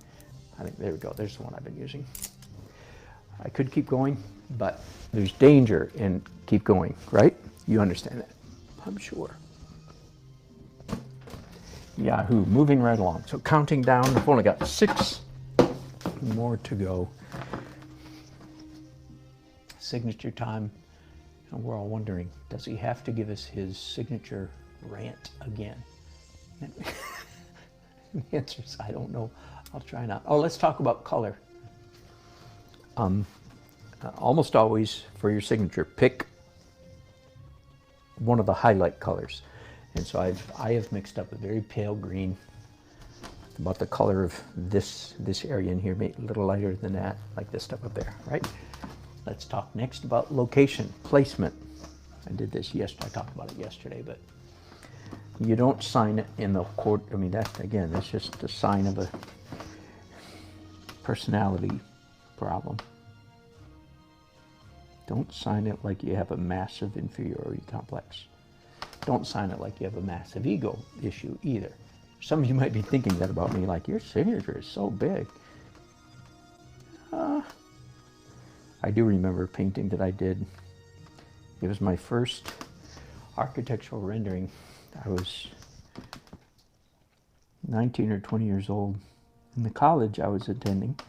I think, there we go, there's the one I've been using. I could keep going, but there's danger in keep going, right? You understand that, I'm sure. Yahoo, moving right along. So counting down, I've only got 6 more to go. Signature time, and we're all wondering, does he have to give us his signature rant again? The answer is, I don't know. I'll try not. Oh, let's talk about color. Almost always for your signature, pick one of the highlight colors. And so I have mixed up a very pale green, about the color of this area in here, maybe a little lighter than that, like this stuff up there, right? Let's talk next about location, placement. I did this yesterday, I talked about it yesterday, but you don't sign it in the court. I mean, that again, that's just a sign of a personality problem. Don't sign it like you have a massive inferiority complex. Don't sign it like you have a massive ego issue either. Some of you might be thinking that about me, like, your signature is so big. I do remember a painting that I did. It was my first architectural rendering. I was 19 or 20 years old. In the college I was attending,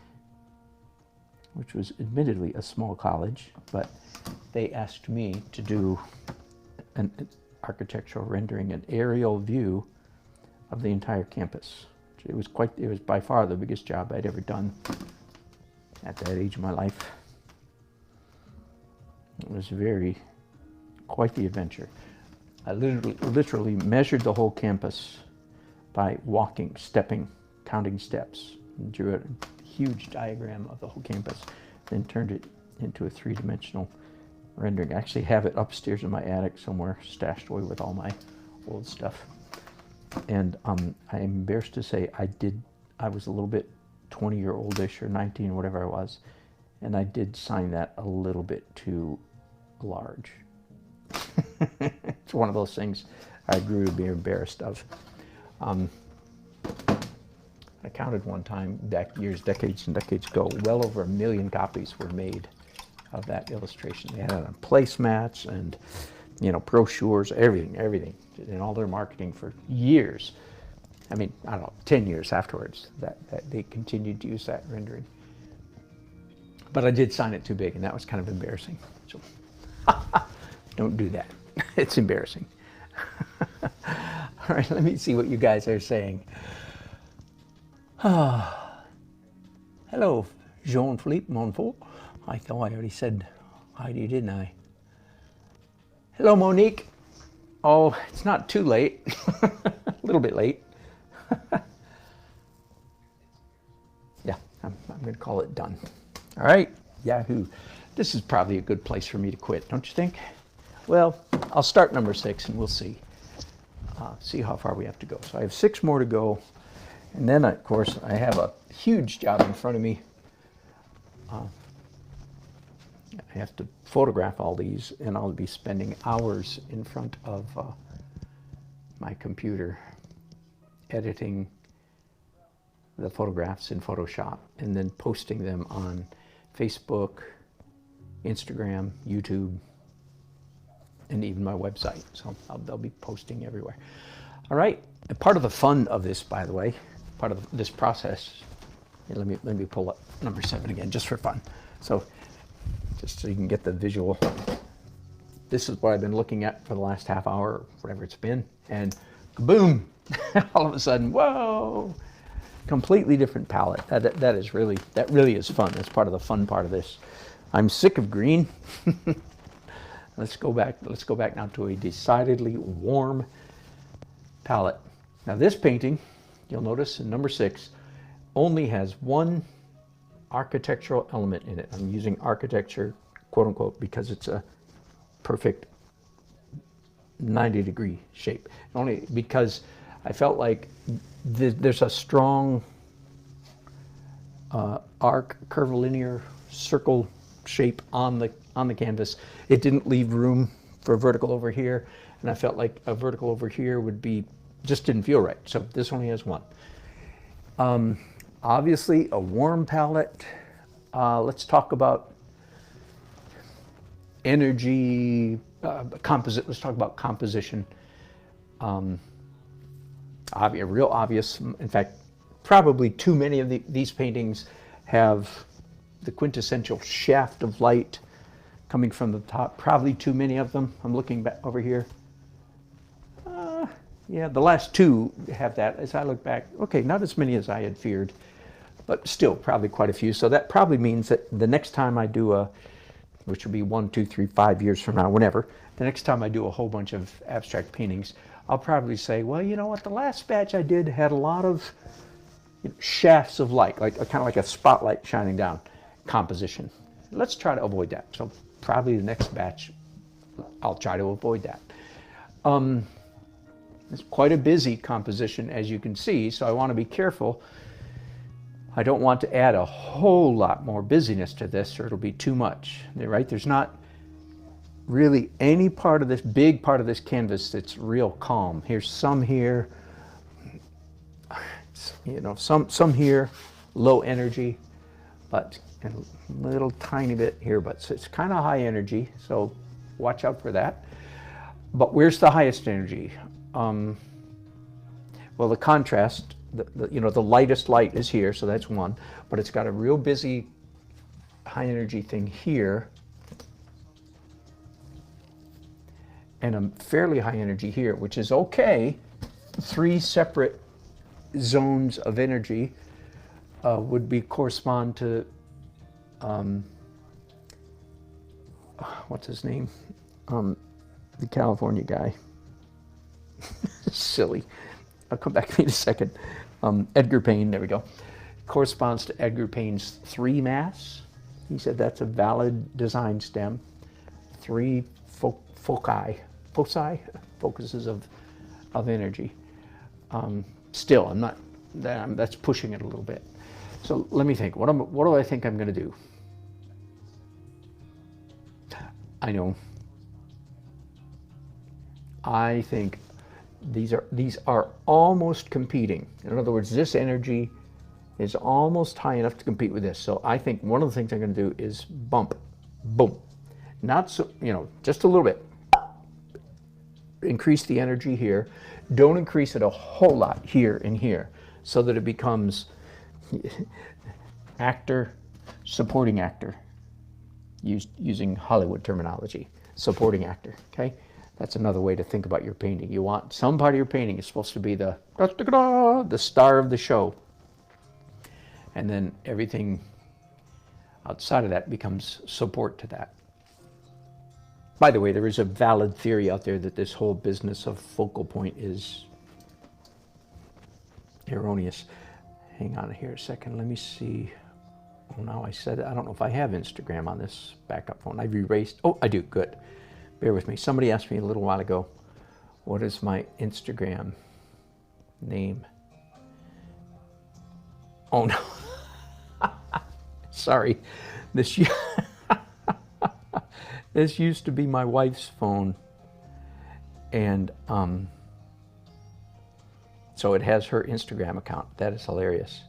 which was admittedly a small college, but they asked me to do an architectural rendering, an aerial view of the entire campus. It was by far the biggest job I'd ever done at that age of my life. It was quite the adventure. I literally measured the whole campus by walking, stepping, counting steps, and drew a huge diagram of the whole campus, then turned it into a 3-dimensional rendering. I actually have it upstairs in my attic somewhere, stashed away with all my old stuff. And I'm embarrassed to say I was a little bit 20-year-oldish or 19 or whatever I was, and I did sign that a little bit too large. It's one of those things I grew to be embarrassed of. I counted one time back decades and decades ago, well over 1 million copies were made of that illustration. They had it on placemats and, you know, brochures, everything, and all their marketing for years. I mean, I don't know, 10 years afterwards that they continued to use that rendering. But I did sign it too big, and that was kind of embarrassing. So don't do that. It's embarrassing. All right, let me see what you guys are saying. Hello, Jean-Philippe Monfort. I thought I already said hi to you, didn't I? Hello, Monique. Oh, it's not too late. A little bit late. Yeah, I'm going to call it done. All right, Yahoo. This is probably a good place for me to quit, don't you think? Well, I'll start number 6 and we'll see. See how far we have to go. So I have 6 more to go. And then, of course, I have a huge job in front of me. I have to photograph all these, and I'll be spending hours in front of my computer editing the photographs in Photoshop and then posting them on Facebook, Instagram, YouTube, and even my website. So they'll be posting everywhere. All right. And part of the fun of this, by the way, part of this process, let me pull up number 7 again, just for fun. So just so you can get the visual. This is what I've been looking at for the last half hour, or whatever it's been, and boom! All of a sudden, whoa! Completely different palette. That really is fun. That's part of the fun part of this. I'm sick of green. Let's go back now to a decidedly warm palette. Now this painting, you'll notice in number 6, only has one architectural element in it. I'm using architecture, quote unquote, because it's a perfect 90-degree shape. Only because I felt like there's a strong arc, curvilinear, circle shape on the canvas. It didn't leave room for a vertical over here, and I felt like a vertical over here would be, just didn't feel right. So this only has one. Obviously a warm palette. Let's talk about energy, composite. Let's talk about composition. Real obvious. In fact, probably too many of these paintings have the quintessential shaft of light coming from the top. Probably too many of them. I'm looking back over here. Yeah, the last 2 have that. As I look back, okay, not as many as I had feared, but still probably quite a few. So that probably means that the next time I do which will be 1, 2, 3, 5 years from now, whenever, the next time I do a whole bunch of abstract paintings, I'll probably say, well, you know what, the last batch I did had a lot of shafts of light, like kind of like a spotlight shining down composition. Let's try to avoid that. So probably the next batch, I'll try to avoid that. It's quite a busy composition, as you can see, so I want to be careful. I don't want to add a whole lot more busyness to this, or it'll be too much, right? There's not really any part of this, big part of this canvas that's real calm. Here's some here, you know, some here, low energy, but a little tiny bit here, but it's kind of high energy, so watch out for that. But where's the highest energy? Well, the contrast, the lightest light is here, so that's one, but it's got a real busy high energy thing here, and a fairly high energy here, which is okay. 3 separate zones of energy would correspond to, what's his name? The California guy. Silly. I'll come back to me in a second. Edgar Payne, there we go. Corresponds to Edgar Payne's 3 mass. He said that's a valid design stem. 3 focuses of energy. Still, I'm not. That's pushing it a little bit. So let me think. What do I think I'm going to do? I know. I think these are almost competing. In other words, this energy is almost high enough to compete with this. So I think one of the things I'm going to do is bump, boom, not so, just a little bit. Increase the energy here. Don't increase it a whole lot here and here, so that it becomes actor, supporting actor, using Hollywood terminology, supporting actor. Okay. That's another way to think about your painting. You want some part of your painting is supposed to be the star of the show. And then everything outside of that becomes support to that. By the way, there is a valid theory out there that this whole business of focal point is erroneous. Hang on here a second. Let me see. Oh, now I said it. I don't know if I have Instagram on this backup phone. I've erased. Oh, I do. Good. Bear with me. Somebody asked me a little while ago, what is my Instagram name? Oh no. Sorry. This this used to be my wife's phone, and so it has her Instagram account. That is hilarious.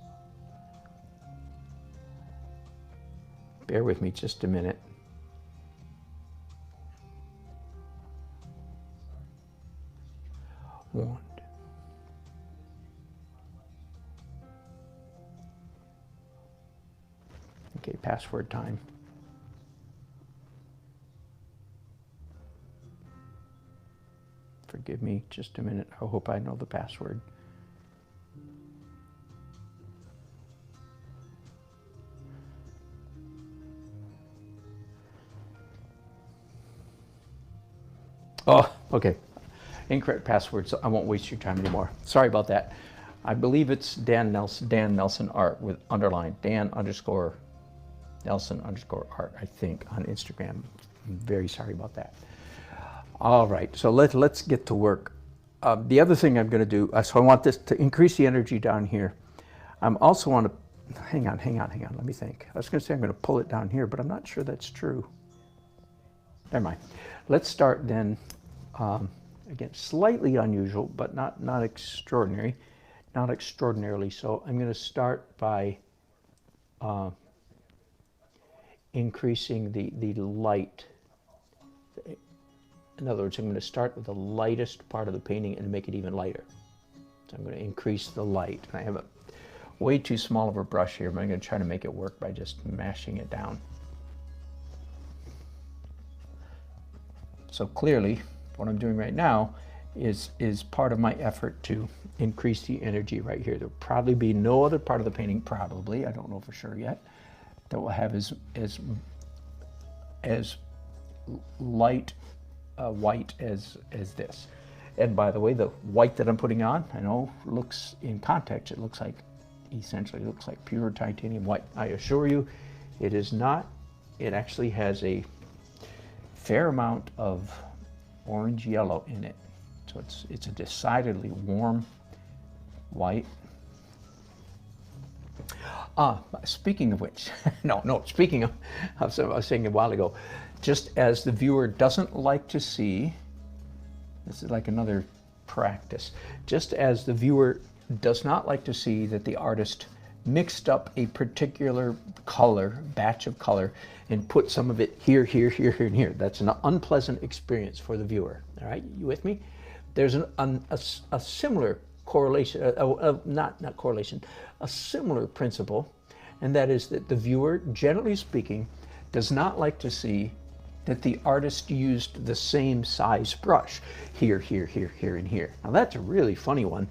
Bear with me just a minute. One. Okay, password time. Forgive me just a minute. I hope I know the password. Oh, okay. Incorrect password, so I won't waste your time anymore. Sorry about that. I believe it's Dan Nelson Art with underline, Dan_Nelson_Art, I think, on Instagram. I'm very sorry about that. All right, so let's get to work. The other thing I'm going to do, so I want this to increase the energy down here. I'm also want to, hang on, let me think. I was going to say I'm going to pull it down here, but I'm not sure that's true. Never mind. Let's start then, again, slightly unusual, but not extraordinary, not extraordinarily so. I'm going to start by increasing the light. In other words, I'm going to start with the lightest part of the painting and make it even lighter. So I'm going to increase the light. I have a way too small of a brush here, but I'm going to try to make it work by just mashing it down. So clearly, what I'm doing right now is part of my effort to increase the energy right here. There'll probably be no other part of the painting, probably, I don't know for sure yet, that will have as light white as this. And by the way, the white that I'm putting on, I know looks, in context, it looks like, essentially looks like pure titanium white. I assure you, it is not. It actually has a fair amount of orange yellow in it. So it's a decidedly warm white. Speaking of which, speaking of I was saying a while ago, just as the viewer doesn't like to see, this is like another practice, just as the viewer does not like to see that the artist mixed up a particular color, batch of color, and put some of it here, here, here, here, and here. That's an unpleasant experience for the viewer. All right, you with me? There's a similar correlation, not correlation, a similar principle, and that is that the viewer, generally speaking, does not like to see that the artist used the same size brush here, here, here, here, and here. Now that's a really funny one,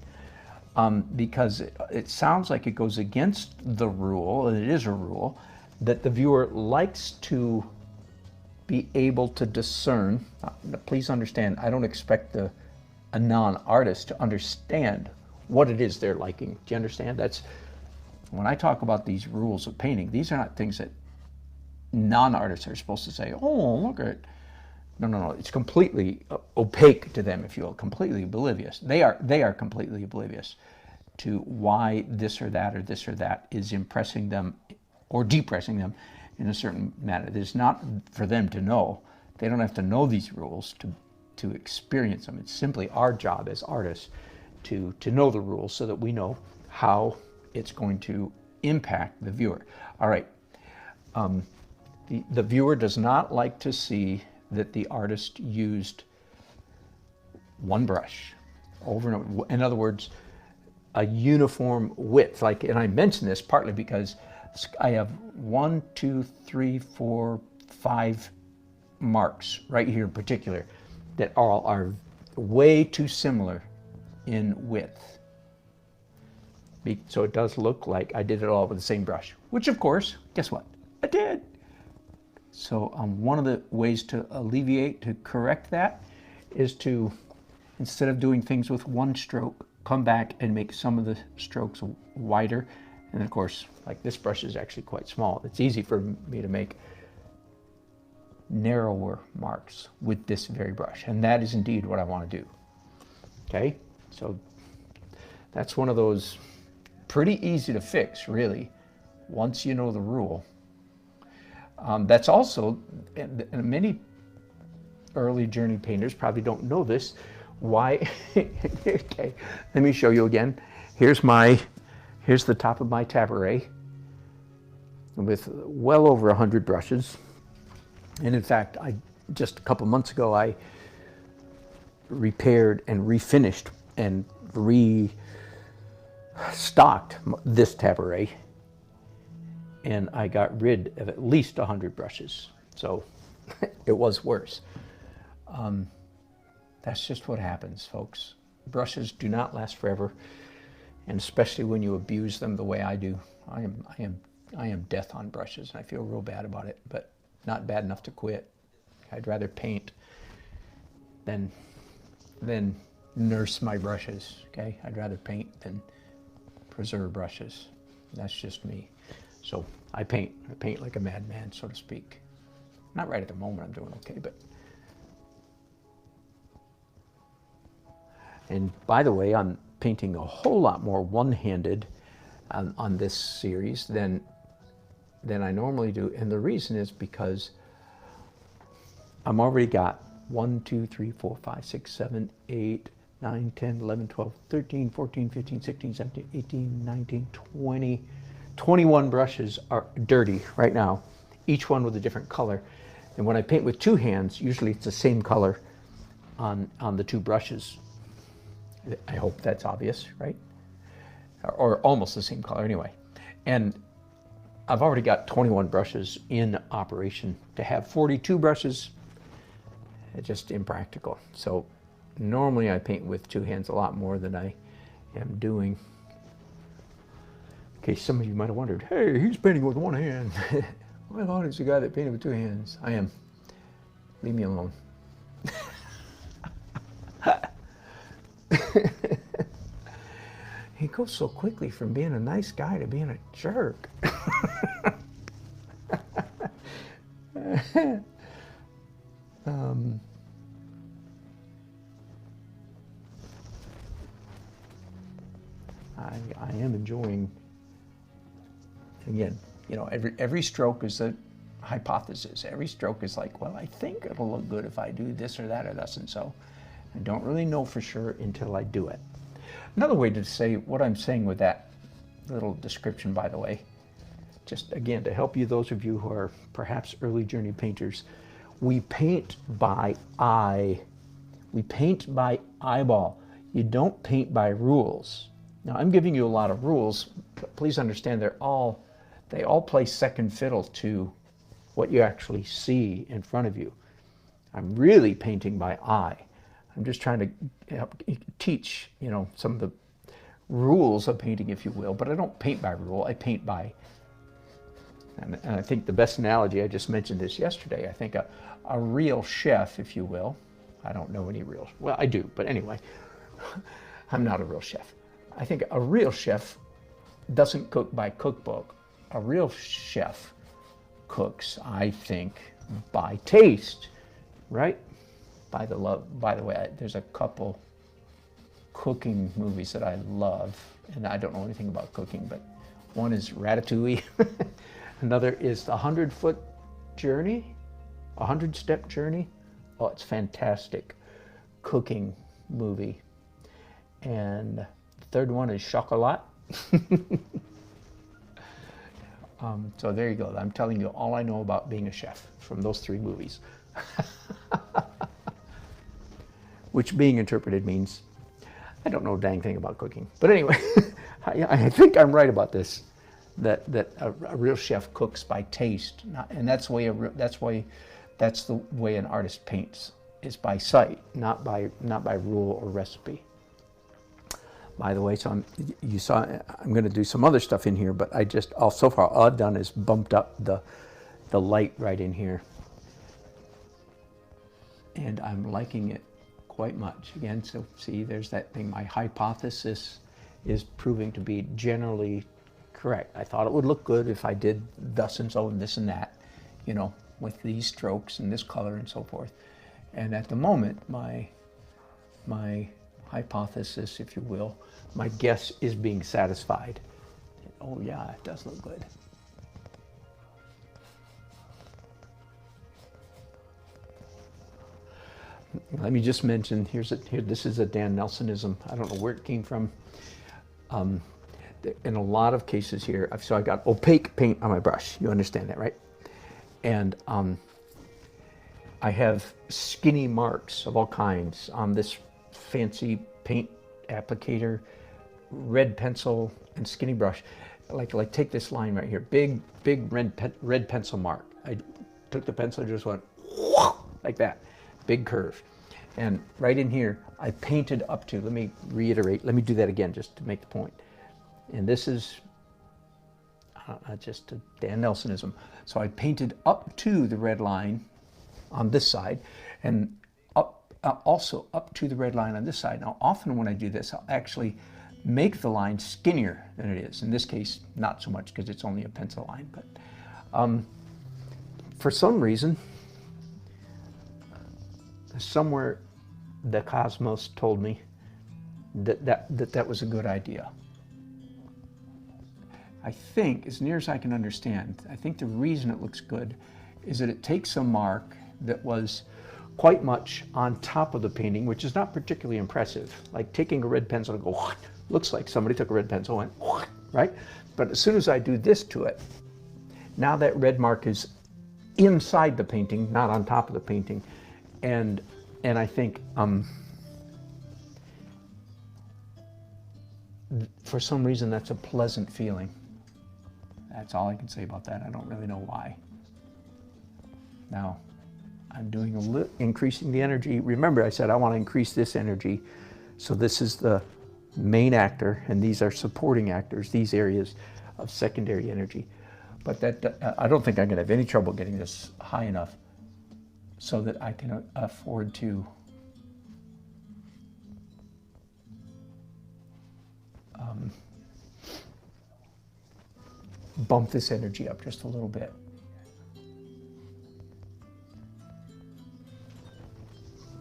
because it sounds like it goes against the rule, and it is a rule, that the viewer likes to be able to discern. Please understand, I don't expect a non-artist to understand what it is they're liking. Do you understand? That's when I talk about these rules of painting, these are not things that non-artists are supposed to say, oh, look at it. No. It's completely opaque to them, if you will, completely oblivious. They are completely oblivious to why this or that is impressing them or depressing them in a certain manner. It's not for them to know. They don't have to know these rules to experience them. It's simply our job as artists to know the rules so that we know how it's going to impact the viewer. All right. The viewer does not like to see that the artist used one brush over and over. In other words, a uniform width. And I mention this partly because I have 1, 2, 3, 4, 5 marks right here in particular that all are way too similar in width. So it does look like I did it all with the same brush, which of course, guess what? I did. So one of the ways to alleviate, to correct that, is to, instead of doing things with one stroke, come back and make some of the strokes wider. And of course, like this brush is actually quite small. It's easy for me to make narrower marks with this very brush. And that is indeed what I want to do. Okay, so that's one of those pretty easy to fix, really, once you know the rule. That's also, and many early journey painters probably don't know this, why. Okay, let me show you again. Here's the top of my tabouret with well over 100 brushes. And in fact, just a couple months ago, I repaired and refinished and restocked this tabouret, and I got rid of at least 100 brushes. So it was worse. That's just what happens, folks. Brushes do not last forever, and especially when you abuse them the way I do. I am death on brushes, and I feel real bad about it, but not bad enough to quit. I'd rather paint than nurse my brushes, okay? I'd rather paint than preserve brushes. That's just me. So I paint like a madman, so to speak. Not right at the moment, I'm doing okay, but. And by the way, I'm painting a whole lot more one-handed on this series than I normally do. And the reason is because I'm already got 1, 2, 3, 4, 5, 6, 7, 8, 9, 10, 11, 12, 13, 14, 15, 16, 17, 18, 19, 20, 21 brushes are dirty right now, each one with a different color. And when I paint with two hands, usually it's the same color on the two brushes. I hope that's obvious, right? Or almost the same color anyway. And I've already got 21 brushes in operation. To have 42 brushes, it's just impractical. So normally I paint with two hands a lot more than I am doing. Okay, some of you might have wondered, hey, he's painting with one hand. I thought he's the guy that painted with two hands. I am. Leave me alone. He goes so quickly from being a nice guy to being a jerk. I am enjoying, again, you know, every stroke is a hypothesis. Every stroke is like, well, I think it'll look good if I do this or that or thus and so. I don't really know for sure until I do it. Another way to say what I'm saying with that little description, by the way, just again to help you, those of you who are perhaps early journey painters, we paint by eye. We paint by eyeball. You don't paint by rules. Now I'm giving you a lot of rules, but please understand they all play second fiddle to what you actually see in front of you. I'm really painting by eye. I'm just trying to help teach, you know, some of the rules of painting, if you will, but I don't paint by rule, I paint by, and I think the best analogy, I just mentioned this yesterday, I think a real chef, if you will, I don't know any real, well, I do, but anyway, I'm not a real chef. I think a real chef doesn't cook by cookbook. A real chef cooks, I think, by taste, right? By the way, there's a couple cooking movies that I love, and I don't know anything about cooking, but one is Ratatouille. Another is the 100-foot journey, 100-step journey. Oh, it's fantastic cooking movie. And the third one is Chocolat. So there you go. I'm telling you all I know about being a chef from those three movies. Which being interpreted means I don't know a dang thing about cooking. But anyway, I think I'm right about this, that a real chef cooks by taste, and that's the way an artist paints, is by sight, not by rule or recipe. By the way, so I'm going to do some other stuff in here, but so far all I've done is bumped up the light right in here, and I'm liking it quite much. Again, so see, there's that thing. My hypothesis is proving to be generally correct. I thought it would look good if I did thus and so and this and that, you know, with these strokes and this color and so forth. And at the moment, my hypothesis, if you will, my guess is being satisfied. Oh yeah, it does look good. Let me just mention, this is a Dan Nelsonism. I don't know where it came from. In a lot of cases here, so I got opaque paint on my brush. You understand that, right? And I have skinny marks of all kinds on this fancy paint applicator, red pencil and skinny brush. Like take this line right here, big red pencil mark. I took the pencil and just went like that, big curve. And right in here, I painted up to, let me reiterate, let me do that again just to make the point. And this is just a Dan Nelsonism. So I painted up to the red line on this side, and also up to the red line on this side. Now, often when I do this, I'll actually make the line skinnier than it is. In this case, not so much because it's only a pencil line, but for some reason, somewhere the cosmos told me that was a good idea. I think, as near as I can understand, I think the reason it looks good is that it takes a mark that was quite much on top of the painting, which is not particularly impressive. Like taking a red pencil and go, looks like somebody took a red pencil and went, right? But as soon as I do this to it, now that red mark is inside the painting, not on top of the painting. And I think for some reason that's a pleasant feeling. That's all I can say about that. I don't really know why. Now, I'm doing increasing the energy. Remember, I said I want to increase this energy. So this is the main actor, and these are supporting actors, these areas of secondary energy. But that I don't think I'm going to have any trouble getting this high enough so that I can afford to bump this energy up just a little bit.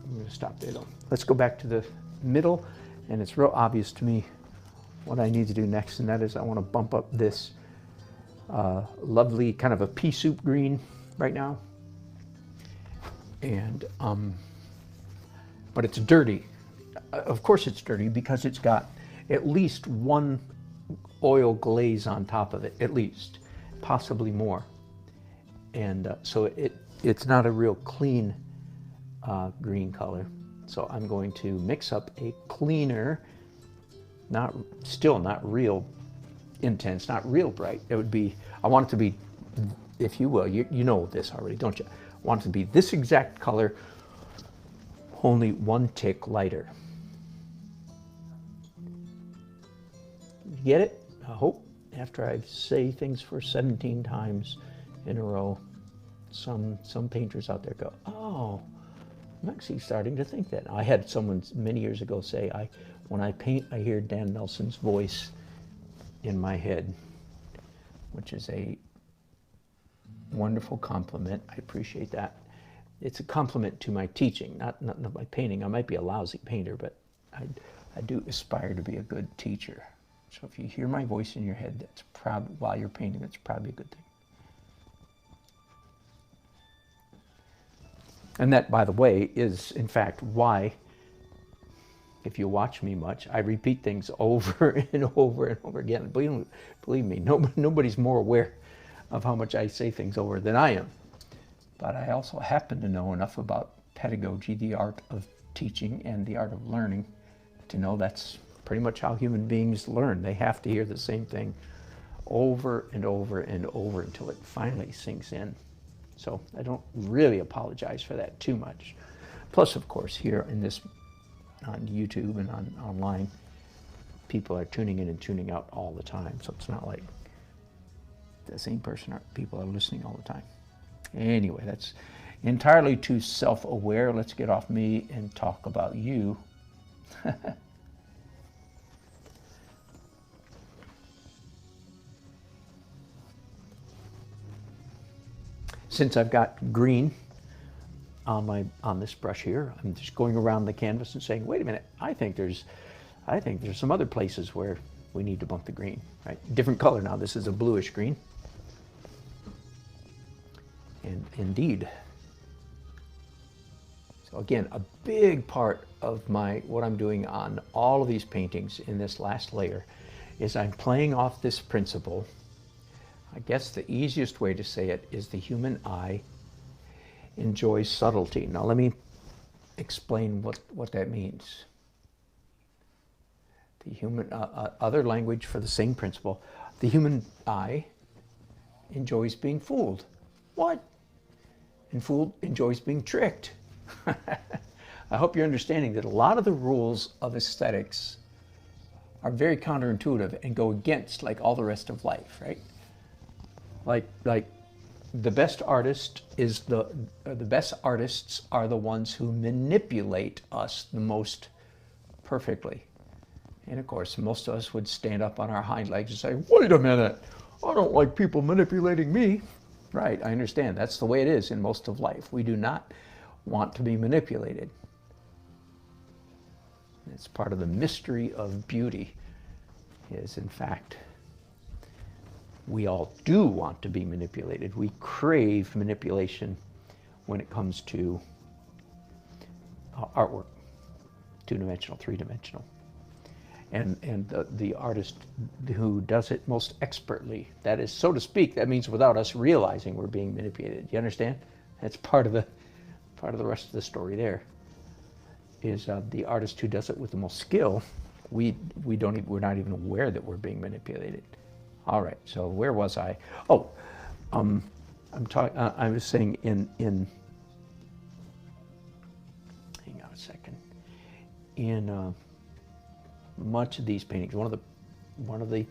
I'm going to stop there though. Let's go back to the middle, and it's real obvious to me what I need to do next, and that is I want to bump up this lovely kind of a pea soup green right now. And but it's dirty. Of course it's dirty because it's got at least one oil glaze on top of it, at least, possibly more. And so it's not a real clean green color. So I'm going to mix up a cleaner, still not real intense, not real bright. It would be, I want it to be, if you will, you know this already, don't you? I want it to be this exact color, only one tick lighter. You get it? I hope after I say things for 17 times in a row, some painters out there go, oh, I'm actually starting to think that. I had someone many years ago say, when I paint, I hear Dan Nelson's voice in my head, which is a wonderful compliment. I appreciate that. It's a compliment to my teaching, not my painting. I might be a lousy painter, but I do aspire to be a good teacher. So if you hear my voice in your head, that's probably, while you're painting, that's probably a good thing. And that, by the way, is in fact why, if you watch me much, I repeat things over and over and over again. Believe me, nobody's more aware of how much I say things over than I am. But I also happen to know enough about pedagogy, the art of teaching and the art of learning, to know that's pretty much how human beings learn. They have to hear the same thing over and over and over until it finally sinks in. So I don't really apologize for that too much. Plus, of course, here in this, on YouTube and online, people are tuning in and tuning out all the time. So it's not like the same person, people are listening all the time. Anyway, that's entirely too self-aware. Let's get off me and talk about you. Since I've got green on this brush here, I'm just going around the canvas and saying, wait a minute, I think there's some other places where we need to bump the green, right? Different color now. This is a bluish green. And indeed. So again, a big part of what I'm doing on all of these paintings in this last layer is I'm playing off this principle. I guess the easiest way to say it is the human eye enjoys subtlety. Now let me explain what that means. The human, other language for the same principle, the human eye enjoys being fooled. What? And fooled enjoys being tricked. I hope you're understanding that a lot of the rules of aesthetics are very counterintuitive and go against like all the rest of life, right? Like the best artist is the best artists are the ones who manipulate us the most perfectly. And of course, most of us would stand up on our hind legs and say, wait a minute, I don't like people manipulating me. Right, I understand. That's the way it is in most of life. We do not want to be manipulated. It's part of the mystery of beauty is, in fact, we all do want to be manipulated. We crave manipulation when it comes to artwork, two-dimensional, three-dimensional. And the artist who does it most expertly, that is, so to speak, that means without us realizing we're being manipulated. You understand? That's part of the rest of the story there, is the artist who does it with the most skill, we're not even aware that we're being manipulated. All right, so where was I? Oh, I was saying in hang on a second. In much of these paintings, one of the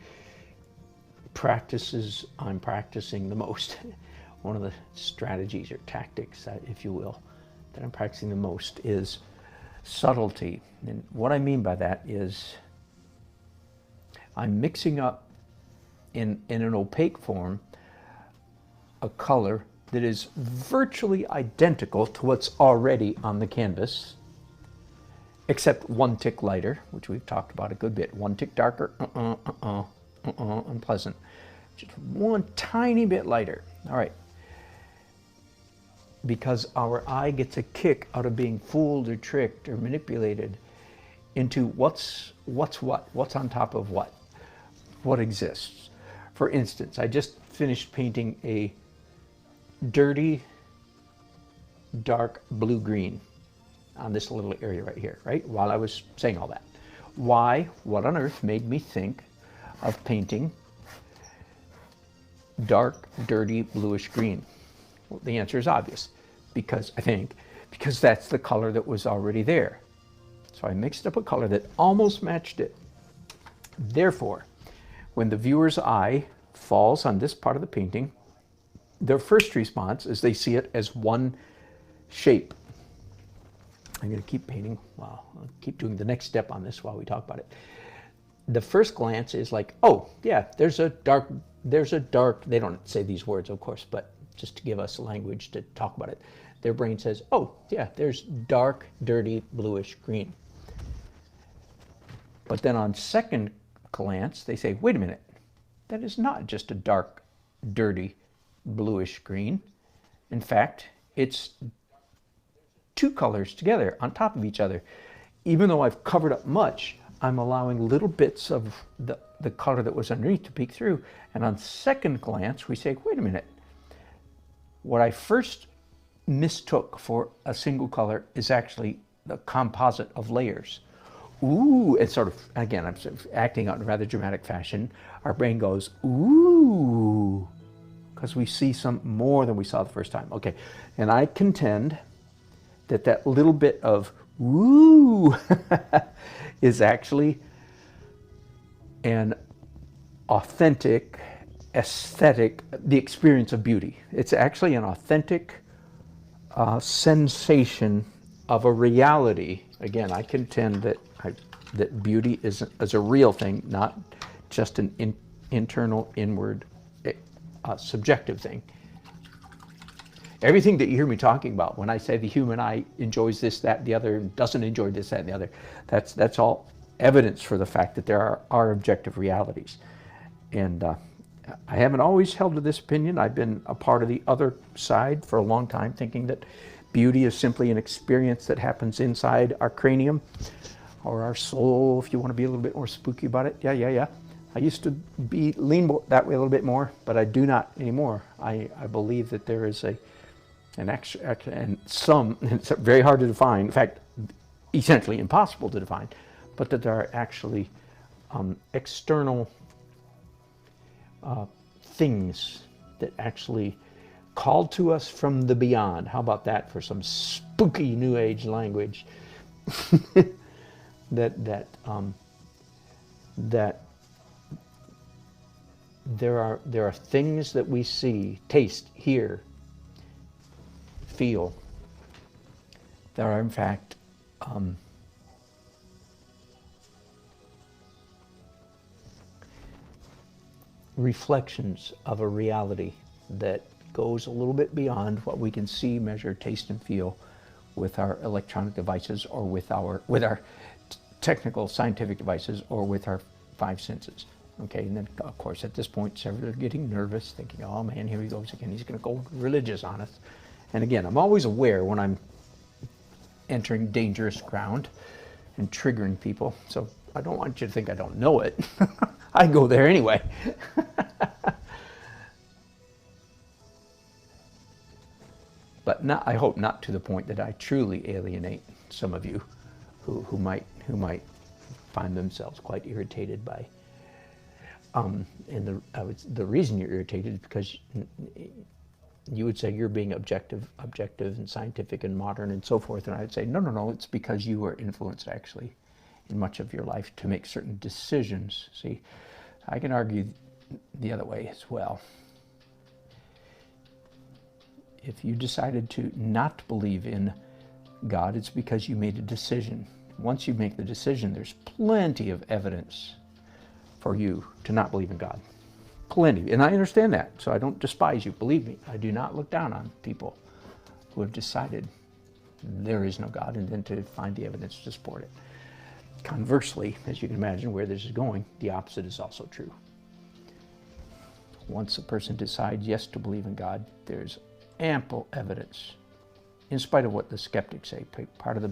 practices I'm practicing the most, one of the strategies or tactics, if you will, that I'm practicing the most is subtlety. And what I mean by that is I'm mixing up in an opaque form a color that is virtually identical to what's already on the canvas, except one tick lighter, which we've talked about a good bit. One tick darker, unpleasant. Just one tiny bit lighter. All right. Because our eye gets a kick out of being fooled or tricked or manipulated into what's on top of what exists. For instance, I just finished painting a dirty, dark blue-green on this little area right here, right? While I was saying all that. Why, what on earth made me think of painting dark, dirty, bluish green? Well, the answer is obvious, because that's the color that was already there. So I mixed up a color that almost matched it. Therefore, when the viewer's eye falls on this part of the painting, their first response is they see it as one shape. I'm going to keep painting. Wow, I'll keep doing the next step on this while we talk about it. The first glance is like, oh, yeah, there's a dark, they don't say these words, of course, but just to give us language to talk about it. Their brain says, oh, yeah, there's dark, dirty, bluish green. But then on second glance, they say, wait a minute, that is not just a dark, dirty, bluish green. In fact, it's two colors together on top of each other. Even though I've covered up much, I'm allowing little bits of the color that was underneath to peek through. And on second glance, we say, wait a minute, what I first mistook for a single color is actually the composite of layers. Ooh, it's sort of, again, I'm sort of acting out in a rather dramatic fashion. Our brain goes, ooh, because we see some more than we saw the first time. Okay, and I contend that little bit of ooh is actually an authentic aesthetic, the experience of beauty. It's actually an authentic sensation of a reality. Again, I contend that beauty is a real thing, not just an internal, inward, subjective thing. Everything that you hear me talking about when I say the human eye enjoys this, that, the other, doesn't enjoy this, that, and the other, that's all evidence for the fact that there are objective realities. And I haven't always held to this opinion. I've been a part of the other side for a long time, thinking that beauty is simply an experience that happens inside our cranium or our soul, if you want to be a little bit more spooky about it. Yeah. I used to lean that way a little bit more, but I do not anymore. I believe that there is it's very hard to define, in fact, essentially impossible to define, but that there are actually external things that actually call to us from the beyond. How about that for some spooky New Age language? that there are things that we see, taste, hear, feel, that are in fact reflections of a reality that goes a little bit beyond what we can see, measure, taste, and feel with our electronic devices, or with our technical scientific devices, or with our five senses. Okay, and then of course at this point several are getting nervous, thinking, oh man, here he goes again, he's going to go religious on us. And again, I'm always aware when I'm entering dangerous ground and triggering people, so I don't want you to think I don't know it. I go there anyway. But not, I hope not to the point that I truly alienate some of you who might find themselves quite irritated by. And the reason you're irritated is because you would say you're being objective and scientific and modern and so forth, and I'd say no, it's because you were influenced actually in much of your life to make certain decisions. See, I can argue the other way as well. If you decided to not believe in God, it's because you made a decision. Once you make the decision, there's plenty of evidence for you to not believe in God. Plenty. And I understand that, so I don't despise you. Believe me, I do not look down on people who have decided there is no God and then to find the evidence to support it. Conversely, as you can imagine where this is going, the opposite is also true. Once a person decides yes to believe in God, there's ample evidence, in spite of what the skeptics say. Part of the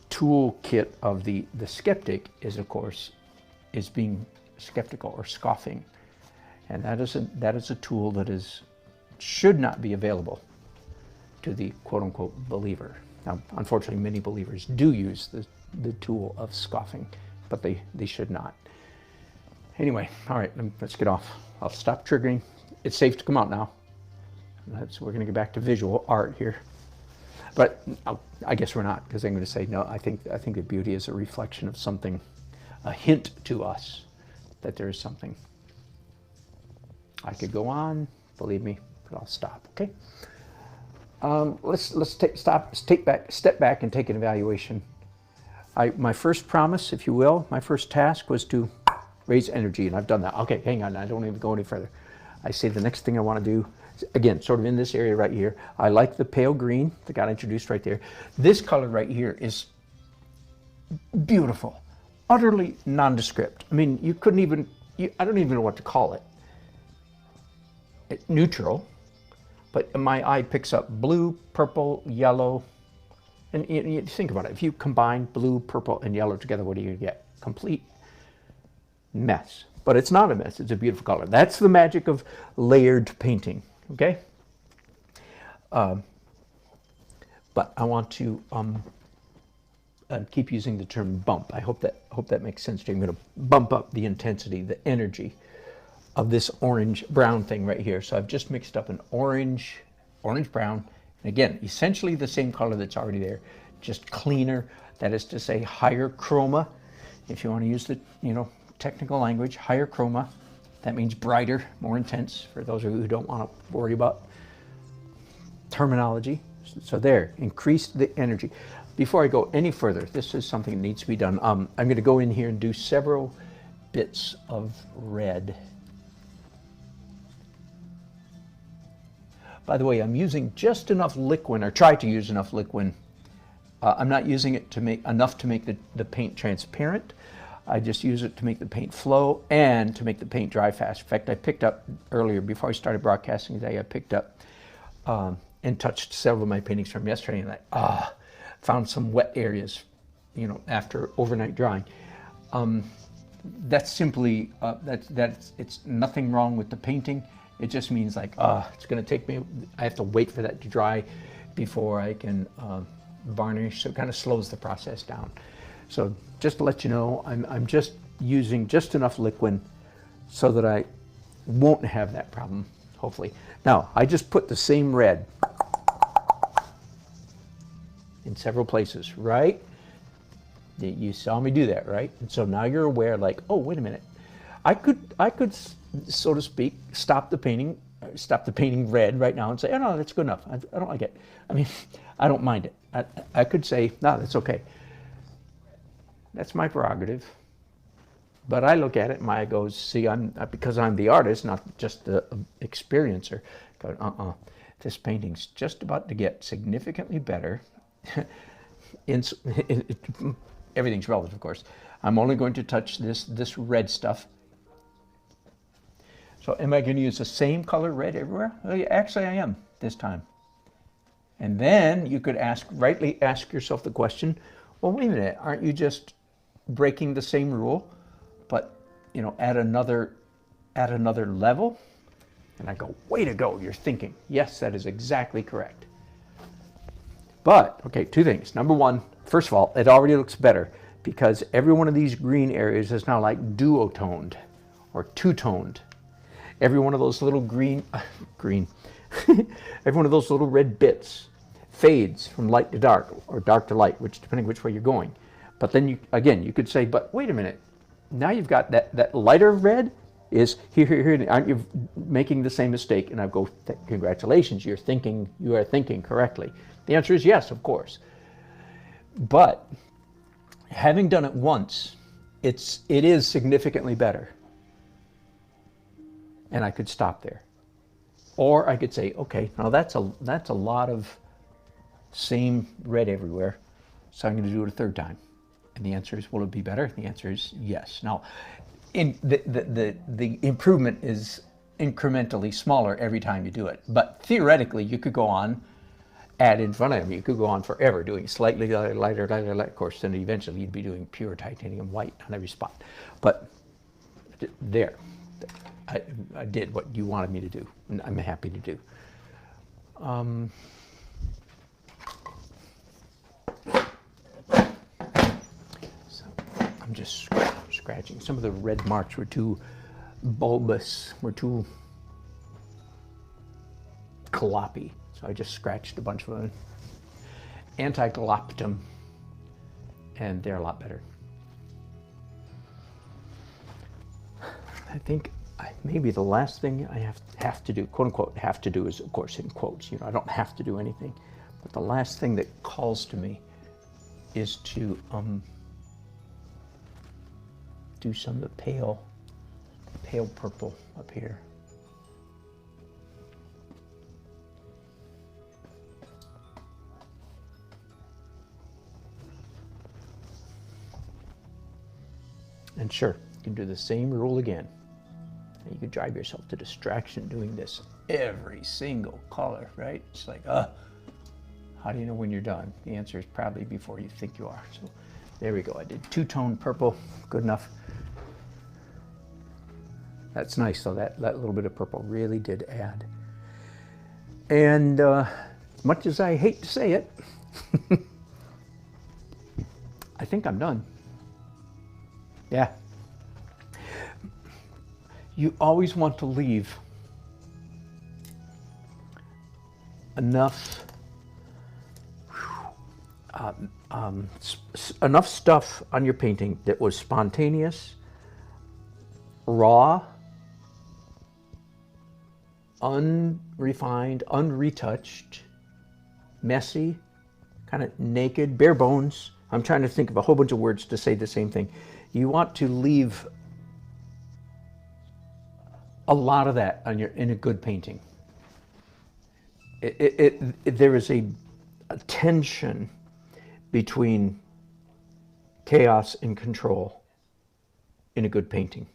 toolkit of the skeptic is, of course, is being skeptical or scoffing, and that is a tool that should not be available to the quote-unquote believer. Now, unfortunately, many believers do use the tool of scoffing, but they should not. Anyway, all right, let's get off. I'll stop triggering. It's safe to come out now. We're going to get back to visual art here. But I guess we're not, because I'm going to say, no, I think that beauty is a reflection of something, a hint to us that there is something. I could go on, believe me, but I'll stop, okay? Let's step back and take an evaluation. My first promise, if you will, my first task was to raise energy, and I've done that. Okay, hang on, I don't even go any further. I say the next thing I want to do, again, sort of in this area right here, I like the pale green that got introduced right there. This color right here is beautiful, utterly nondescript. I mean, you couldn't even, I don't even know what to call it. It's neutral, but my eye picks up blue, purple, yellow, and you think about it. If you combine blue, purple, and yellow together, what do you get? Complete mess. But it's not a mess, it's a beautiful color. That's the magic of layered painting, okay? But I want to keep using the term bump. I hope that makes sense to you. I'm going to bump up the intensity, the energy of this orange-brown thing right here. So I've just mixed up an orange-brown, and again, essentially the same color that's already there, just cleaner. That is to say, higher chroma, if you want to use the, technical language, higher chroma. That means brighter, more intense, for those of you who don't want to worry about terminology. So there, increase the energy. Before I go any further, this is something that needs to be done. I'm going to go in here and do several bits of red. By the way, I'm using just enough liquid, or try to use enough liquid I'm not using it to make enough to make the paint transparent. I just use it to make the paint flow and to make the paint dry fast. In fact, I picked up earlier, before I started broadcasting today, I picked up and touched several of my paintings from yesterday, and I found some wet areas, you know, after overnight drying. That's simply, it's nothing wrong with the painting. It just means like, it's going to take me, I have to wait for that to dry before I can varnish, so it kind of slows the process down. So just to let you know, I'm just using just enough liquid so that I won't have that problem, hopefully. Now, I just put the same red in several places, right? You saw me do that, right? And so now you're aware, like, oh, wait a minute. I could, so to speak, stop the painting red right now and say, oh no, that's good enough. I don't like it. I mean, I don't mind it. I could say, no, that's okay. That's my prerogative. But I look at it and I go, see, because I'm the artist, not just the experiencer, go, this painting's just about to get significantly better. Everything's relative, of course. I'm only going to touch this red stuff. So am I going to use the same color red everywhere? Well, actually, I am this time. And then you could rightly ask yourself the question, well, wait a minute, aren't you just breaking the same rule, but, you know, at another level? And I go, way to go, you're thinking. Yes, that is exactly correct. But, okay, two things. Number one, first of all, it already looks better because every one of these green areas is now like duotoned or two-toned. Every one of those little every one of those little red bits fades from light to dark or dark to light, which depending which way you're going. But then you could say, but wait a minute, now you've got that lighter red is here, aren't you making the same mistake? And I go, congratulations, you are thinking correctly. The answer is yes, of course. But having done it once, it is significantly better. And I could stop there. Or I could say, okay, now that's a lot of same red everywhere, so I'm going to do it a third time. And the answer is, will it be better? The answer is yes. Now, the improvement is incrementally smaller every time you do it. But theoretically, you could go on, add in front of them, you could go on forever doing slightly lighter, of course, then eventually you'd be doing pure titanium white on every spot. But there. I did what you wanted me to do, and I'm happy to do. So I'm just scratching. Some of the red marks were too bulbous, were too gloppy, so I just scratched a bunch of them. Anti-gloptum, and they're a lot better. I think maybe the last thing I have to do, quote unquote, have to do is, of course, in quotes. You know, I don't have to do anything, but the last thing that calls to me is to do some of the pale purple up here. And sure, you can do the same rule again. And you could drive yourself to distraction doing this every single color, right? It's like, how do you know when you're done? The answer is probably before you think you are. So there we go. I did two-tone purple, good enough. That's nice, though. That little bit of purple really did add. And as much as I hate to say it, I think I'm done. Yeah. You always want to leave enough enough stuff on your painting that was spontaneous, raw, unrefined, unretouched, messy, kind of naked, bare bones. I'm trying to think of a whole bunch of words to say the same thing. You want to leave a lot of that in a good painting. There is a tension between chaos and control in a good painting.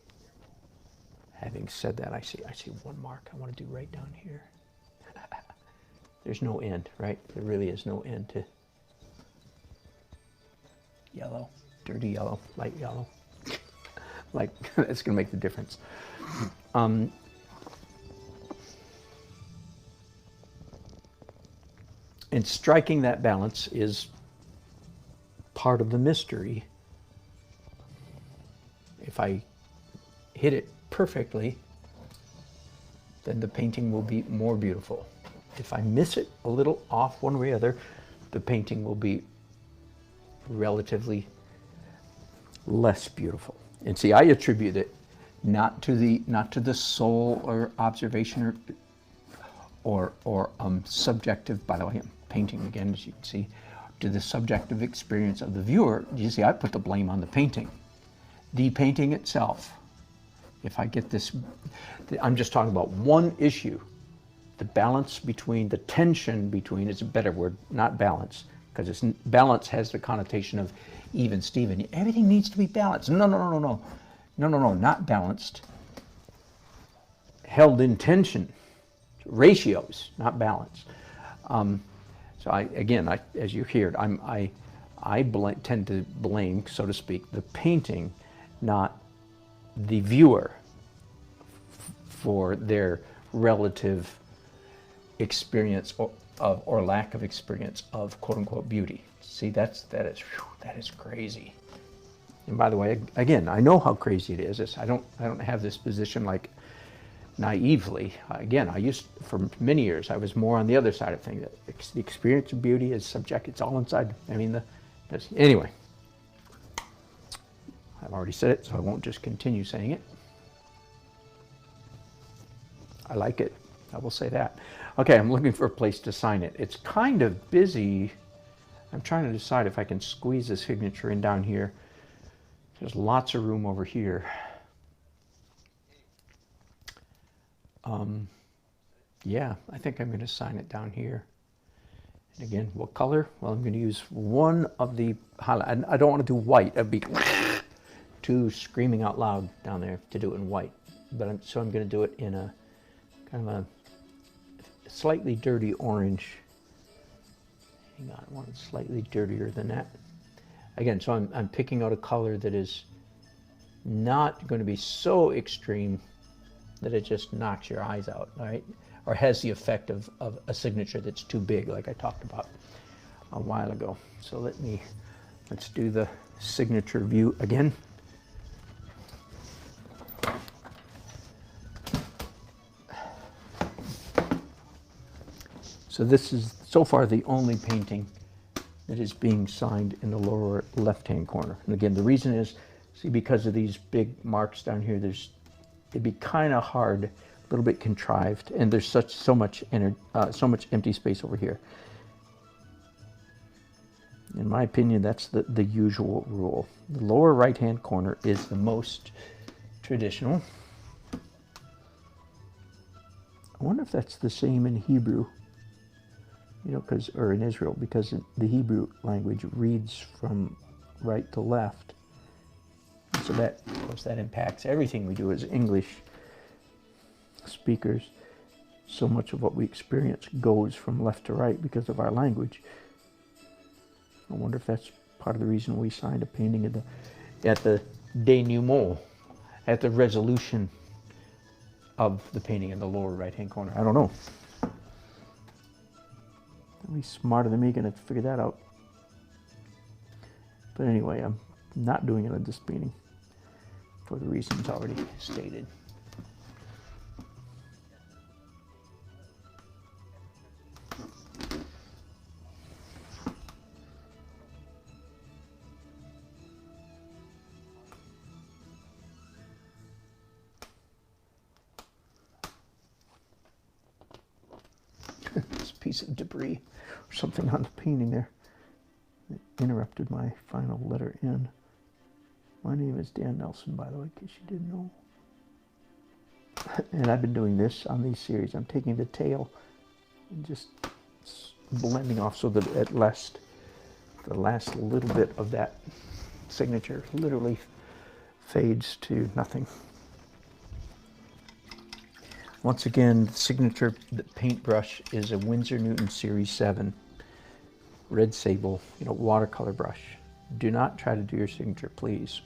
Having said that, I see one mark I want to do right down here. There's no end, right? There really is no end to yellow, dirty yellow, light yellow. Like, that's going to make the difference. And striking that balance is part of the mystery. If I hit it perfectly, then the painting will be more beautiful. If I miss it a little off one way or the other, the painting will be relatively less beautiful. And see, I attribute it not to the soul or observation or subjective. By the way, I'm painting again, as you can see, to the subjective experience of the viewer. You see, I put the blame on the painting. The painting itself, if I get this, I'm just talking about one issue, the balance between, the tension between, it's a better word, not balance, because balance has the connotation of even Steven. Everything needs to be balanced. No, not balanced. Held in tension, ratios, not balance. So as you heard, I tend to blame, so to speak, the painting, not the viewer, for their relative experience or lack of experience of quote unquote beauty. See, that is crazy. And by the way, again, I know how crazy it is. I don't have this position like naively. Again, for many years, I was more on the other side of things. The experience of beauty is subjective. It's all inside. I mean, anyway, I've already said it, so I won't just continue saying it. I like it. I will say that. Okay, I'm looking for a place to sign it. It's kind of busy. I'm trying to decide if I can squeeze the signature in down here. There's lots of room over here. Yeah, I think I'm going to sign it down here. And again, what color? Well, I'm going to use one of the highlight. I don't want to do white. That'd be too screaming out loud down there to do it in white. So I'm going to do it in a kind of a slightly dirty orange. Hang on, I want it slightly dirtier than that. Again, so I'm picking out a color that is not going to be so extreme that it just knocks your eyes out, all right? Or has the effect of a signature that's too big, like I talked about a while ago. So let's do the signature view again. So this is so far the only painting that is being signed in the lower left-hand corner. And again, the reason is, see, because of these big marks down here, it'd be kind of hard, a little bit contrived, and there's so much empty space over here. In my opinion, that's the usual rule. The lower right-hand corner is the most traditional. I wonder if that's the same in Hebrew. You know, or in Israel, because the Hebrew language reads from right to left. So that, of course, that impacts everything we do as English speakers. So much of what we experience goes from left to right because of our language. I wonder if that's part of the reason we signed a painting at the denouement, at the resolution of the painting in the lower right-hand corner. I don't know. At least smarter than me gonna figure that out. But anyway, I'm not doing it on this painting for the reasons already stated. This piece of debris or something on the painting there. It interrupted my final letter N. My name is Dan Nelson, by the way, in case you didn't know. And I've been doing this on these series. I'm taking the tail and just blending off so that at last the last little bit of that signature literally fades to nothing. Once again, the signature paintbrush is a Winsor Newton Series 7 red sable, watercolor brush. Do not try to do your signature, please,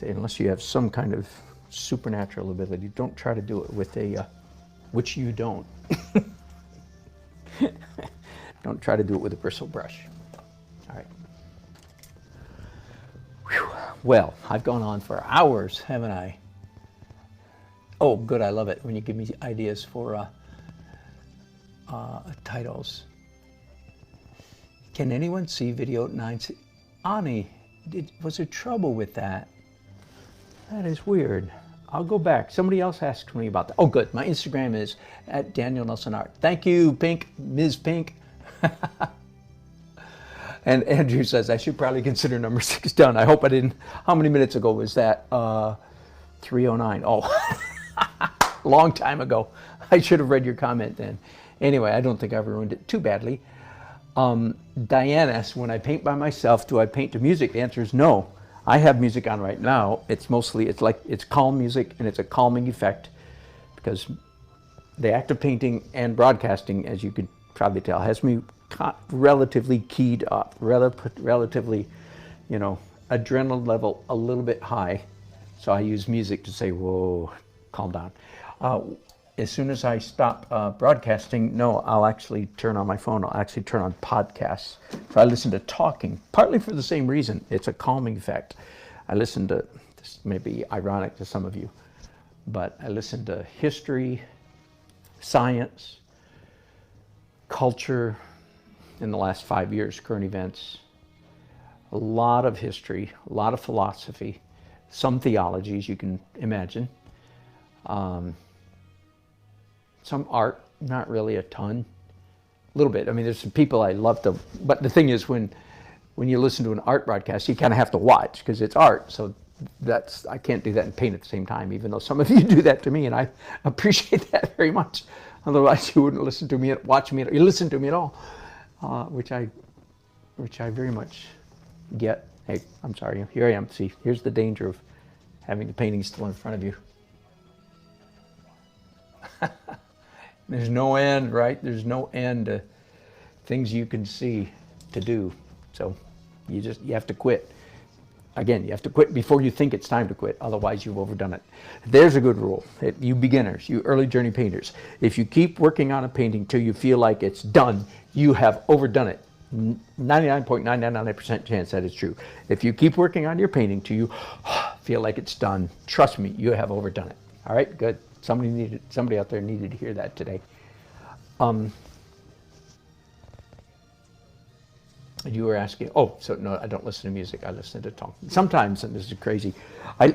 unless you have some kind of supernatural ability. Don't try to do it with which you don't. Don't try to do it with a bristle brush. All right. Whew. Well, I've gone on for hours, haven't I? Oh, good. I love it when you give me ideas for titles. Can anyone see video 9? Ani, was there trouble with that? That is weird. I'll go back. Somebody else asked me about that. Oh, good. My Instagram is at Daniel Nelson Art. Thank you, Pink, Ms. Pink. And Andrew says, I should probably consider number 6 done. I hope I didn't. How many minutes ago was that? 3:09. Oh, long time ago. I should have read your comment then. Anyway, I don't think I've ruined it too badly. Diane asks, when I paint by myself, do I paint to music? The answer is no. I have music on right now. It's calm music, and it's a calming effect, because the act of painting and broadcasting, as you could probably tell, has me relatively keyed up, relatively, adrenaline level a little bit high. So I use music to say, whoa, calm down. As soon as I stop broadcasting, no, I'll actually turn on my phone. I'll actually turn on podcasts. So I listen to talking, partly for the same reason. It's a calming effect. I listen to, this may be ironic to some of you, but I listen to history, science, culture in the last 5 years, current events, a lot of history, a lot of philosophy, some theologies you can imagine. Some art, not really a ton, a little bit. I mean, there's some people I love to, but the thing is when you listen to an art broadcast, you kind of have to watch because it's art. So I can't do that and paint at the same time, even though some of you do that to me, and I appreciate that very much. Otherwise you wouldn't listen to me, watch me, you listen to me at all, which I very much get. Hey, I'm sorry, here I am. See, here's the danger of having the painting still in front of you. There's no end, right? There's no end to things you can see to do. So you have to quit. Again, you have to quit before you think it's time to quit. Otherwise, you've overdone it. There's a good rule. You beginners, you early journey painters, if you keep working on a painting till you feel like it's done, you have overdone it. 99.999% chance that is true. If you keep working on your painting till you feel like it's done, trust me, you have overdone it. All right, good. Somebody out there needed to hear that today. You were asking, so no, I don't listen to music. I listen to talk. Sometimes, and this is crazy.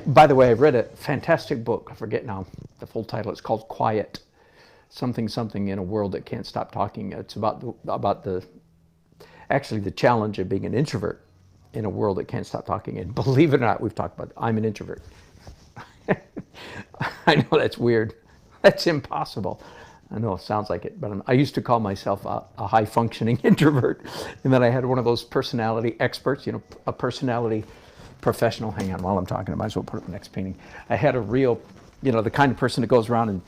By the way, I've read a fantastic book. I forget now the full title. It's called Quiet, something in a world that can't stop talking. It's about the challenge of being an introvert in a world that can't stop talking. And believe it or not, we've talked about I'm an introvert. I know that's weird. That's impossible. I know it sounds like it, but I used to call myself a high-functioning introvert, and then I had one of those personality experts, a personality professional. Hang on, while I'm talking, I might as well put up the next painting. I had a real, the kind of person that goes around and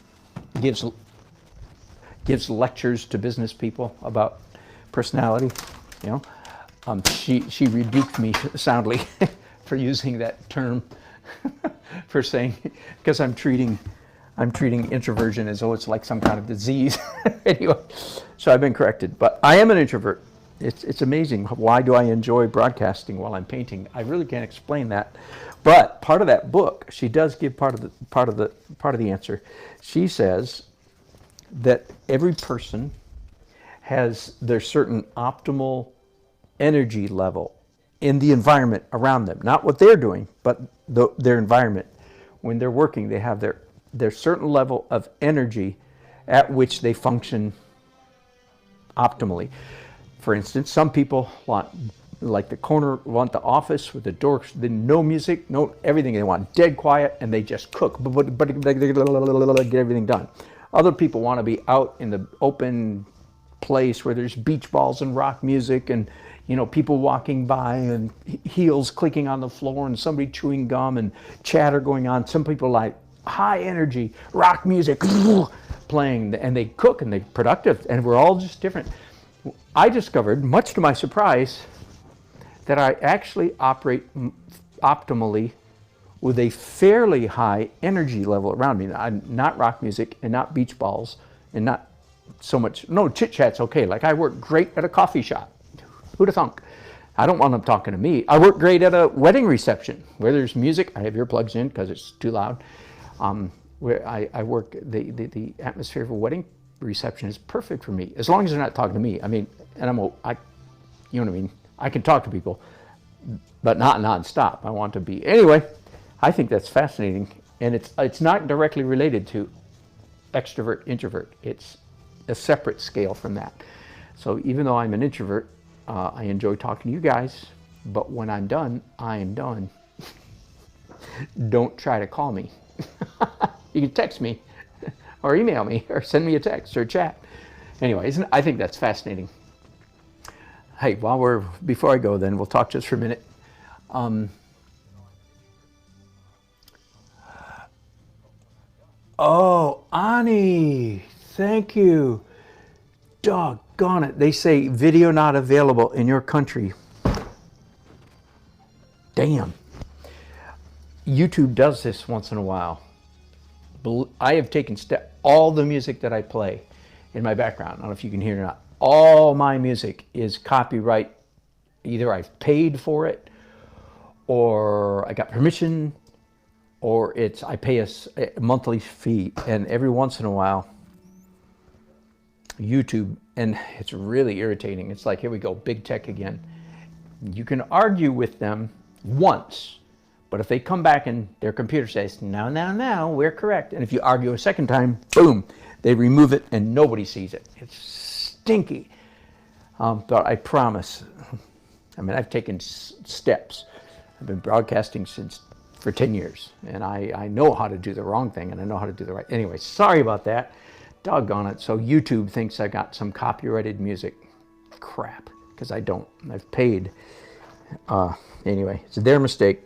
gives lectures to business people about personality. She rebuked me soundly for using that term. For saying, because I'm treating introversion as though it's like some kind of disease. Anyway, so I've been corrected, but I am an introvert. It's amazing. Why do I enjoy broadcasting while I'm painting? I really can't explain that. But part of that book, she does give part of the answer. She says that every person has their certain optimal energy level in the environment around them, not what they're doing, but their environment. When they're working, they have their certain level of energy at which they function optimally. For instance, some people want the office with the door, no music, no everything. They want dead quiet, and they just cook, but get everything done. Other people want to be out in the open place where there's beach balls and rock music and you know, people walking by and heels clicking on the floor and somebody chewing gum and chatter going on. Some people like high energy, rock music playing, and they cook and they're productive, and we're all just different. I discovered, much to my surprise, that I actually operate optimally with a fairly high energy level around me. Not rock music and not beach balls and not so much, no, chit chat's okay. Like I work great at a coffee shop. Who'da thunk? I don't want them talking to me. I work great at a wedding reception where there's music. I have earplugs in because it's too loud. Where I work, the atmosphere of a wedding reception is perfect for me, as long as they're not talking to me. I mean, and you know what I mean? I can talk to people, but not nonstop. I want to be. Anyway, I think that's fascinating, and it's not directly related to extrovert, introvert. It's a separate scale from that. So even though I'm an introvert, I enjoy talking to you guys, but when I'm done, I am done. Don't try to call me. You can text me or email me or send me a text or chat. Anyways, I think that's fascinating. Hey, before I go then, we'll talk just for a minute. Oh, Ani, thank you. Doggone it. They say video not available in your country. Damn. YouTube does this once in a while. I have taken all the music that I play in my background, I don't know if you can hear it or not, all my music is copyright. Either I've paid for it, or I got permission, or I pay a monthly fee. And every once in a while, YouTube, and it's really irritating. It's like, here we go, big tech again. You can argue with them once, but if they come back and their computer says, no, we're correct. And if you argue a second time, boom, they remove it and nobody sees it. It's stinky. But I promise, I mean, I've taken steps. I've been broadcasting for 10 years, and I know how to do the wrong thing, and I know how to do the right. Anyway, sorry about that. Doggone it. So YouTube thinks I got some copyrighted music. Crap, because I don't. I've paid. Anyway, it's their mistake.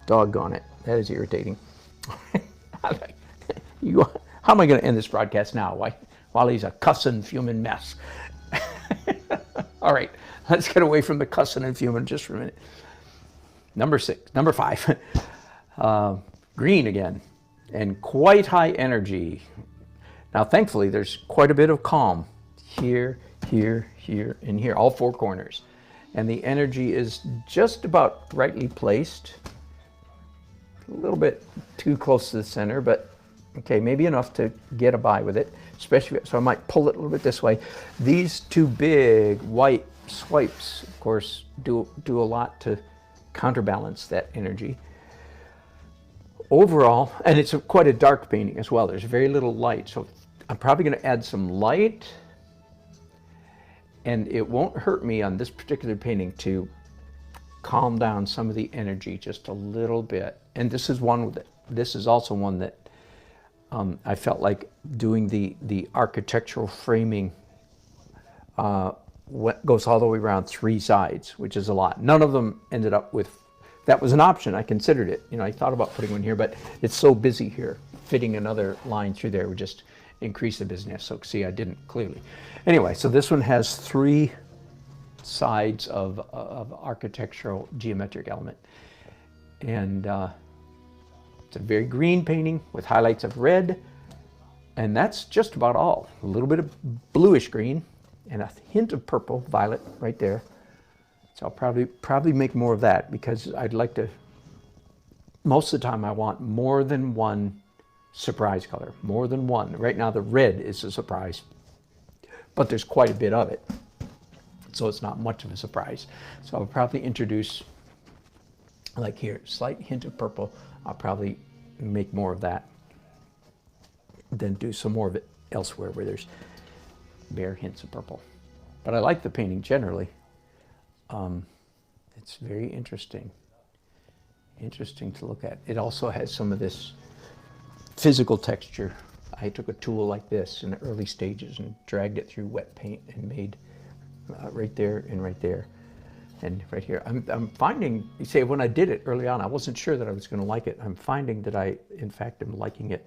Doggone it. That is irritating. How am I going to end this broadcast now? While he's a cussing, fuming mess. All right, let's get away from the cussing and fuming just for a minute. Number 5. Green again, and quite high energy. Now, thankfully, there's quite a bit of calm here, here, here, and here, all 4 corners. And the energy is just about rightly placed. A little bit too close to the center, but okay, maybe enough to get by with it. Especially, so I might pull it a little bit this way. These 2 big white swipes, of course, do a lot to counterbalance that energy. Overall, and it's quite a dark painting as well. There's very little light, so I'm probably going to add some light, and it won't hurt me on this particular painting to calm down some of the energy just a little bit. And this is also one that I felt like doing the architectural framing goes all the way around 3 sides, which is a lot. None of them ended up with. That was an option. I considered it. I thought about putting one here, but it's so busy here. Fitting another line through there would just increase the business. So see, I didn't clearly. Anyway, so this one has 3 sides of architectural geometric element. And it's a very green painting with highlights of red. And that's just about all. A little bit of bluish green and a hint of purple, violet right there. So I'll probably make more of that, because I'd like to, most of the time I want more than one surprise color, more than one. Right now the red is a surprise, but there's quite a bit of it. So it's not much of a surprise. So I'll probably introduce, like here, slight hint of purple. I'll probably make more of that, then do some more of it elsewhere where there's bare hints of purple. But I like the painting generally. It's very interesting to look at. It also has some of this physical texture. I took a tool like this in the early stages and dragged it through wet paint and made right there and right there. And right here, I'm finding, you say, when I did it early on, I wasn't sure that I was going to like it. I'm finding that I, in fact, am liking it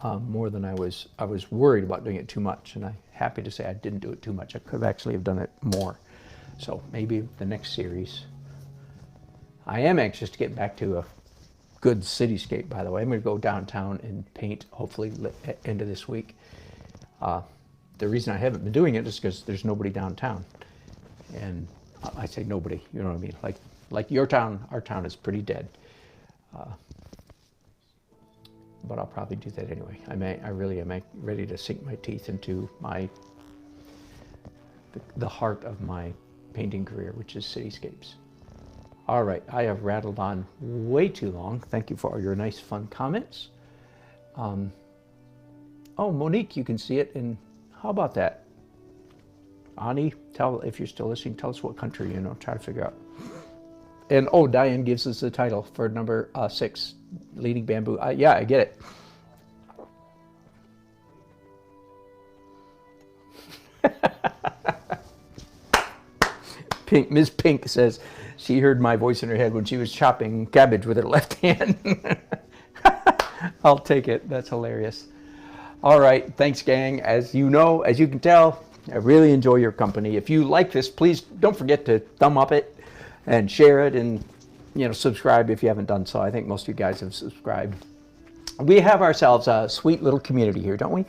more than I was worried about doing it too much. And I'm happy to say I didn't do it too much. I could have actually have done it more. So maybe the next series. I am anxious to get back to a good cityscape, by the way. I'm going to go downtown and paint, hopefully, end of this week. The reason I haven't been doing it is because there's nobody downtown. And I say nobody, you know what I mean? Like your town, our town is pretty dead. But I'll probably do that anyway. I really am ready to sink my teeth into the heart of my painting career, which is cityscapes. All right, I have rattled on way too long. Thank you for all your nice, fun comments. Oh, Monique, you can see it. And how about that? Ani, if you're still listening, tell us what country, try to figure out. And oh, Diane gives us the title for number 6, Leading Bamboo. Yeah, I get it. Ms. Pink says she heard my voice in her head when she was chopping cabbage with her left hand. I'll take it. That's hilarious. All right. Thanks, gang. As you can tell, I really enjoy your company. If you like this, please don't forget to thumb up it and share it, and subscribe if you haven't done so. I think most of you guys have subscribed. We have ourselves a sweet little community here, don't we?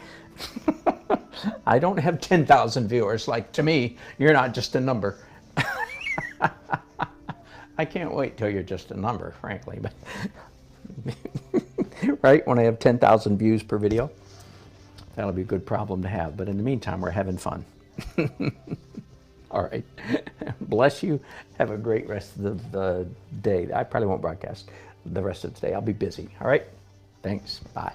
I don't have 10,000 viewers. Like, to me, you're not just a number. I can't wait till you're just a number, frankly. But right, when I have 10,000 views per video, that'll be a good problem to have. But in the meantime, we're having fun. All right. Bless you. Have a great rest of the day. I probably won't broadcast the rest of the day. I'll be busy. All right. Thanks. Bye.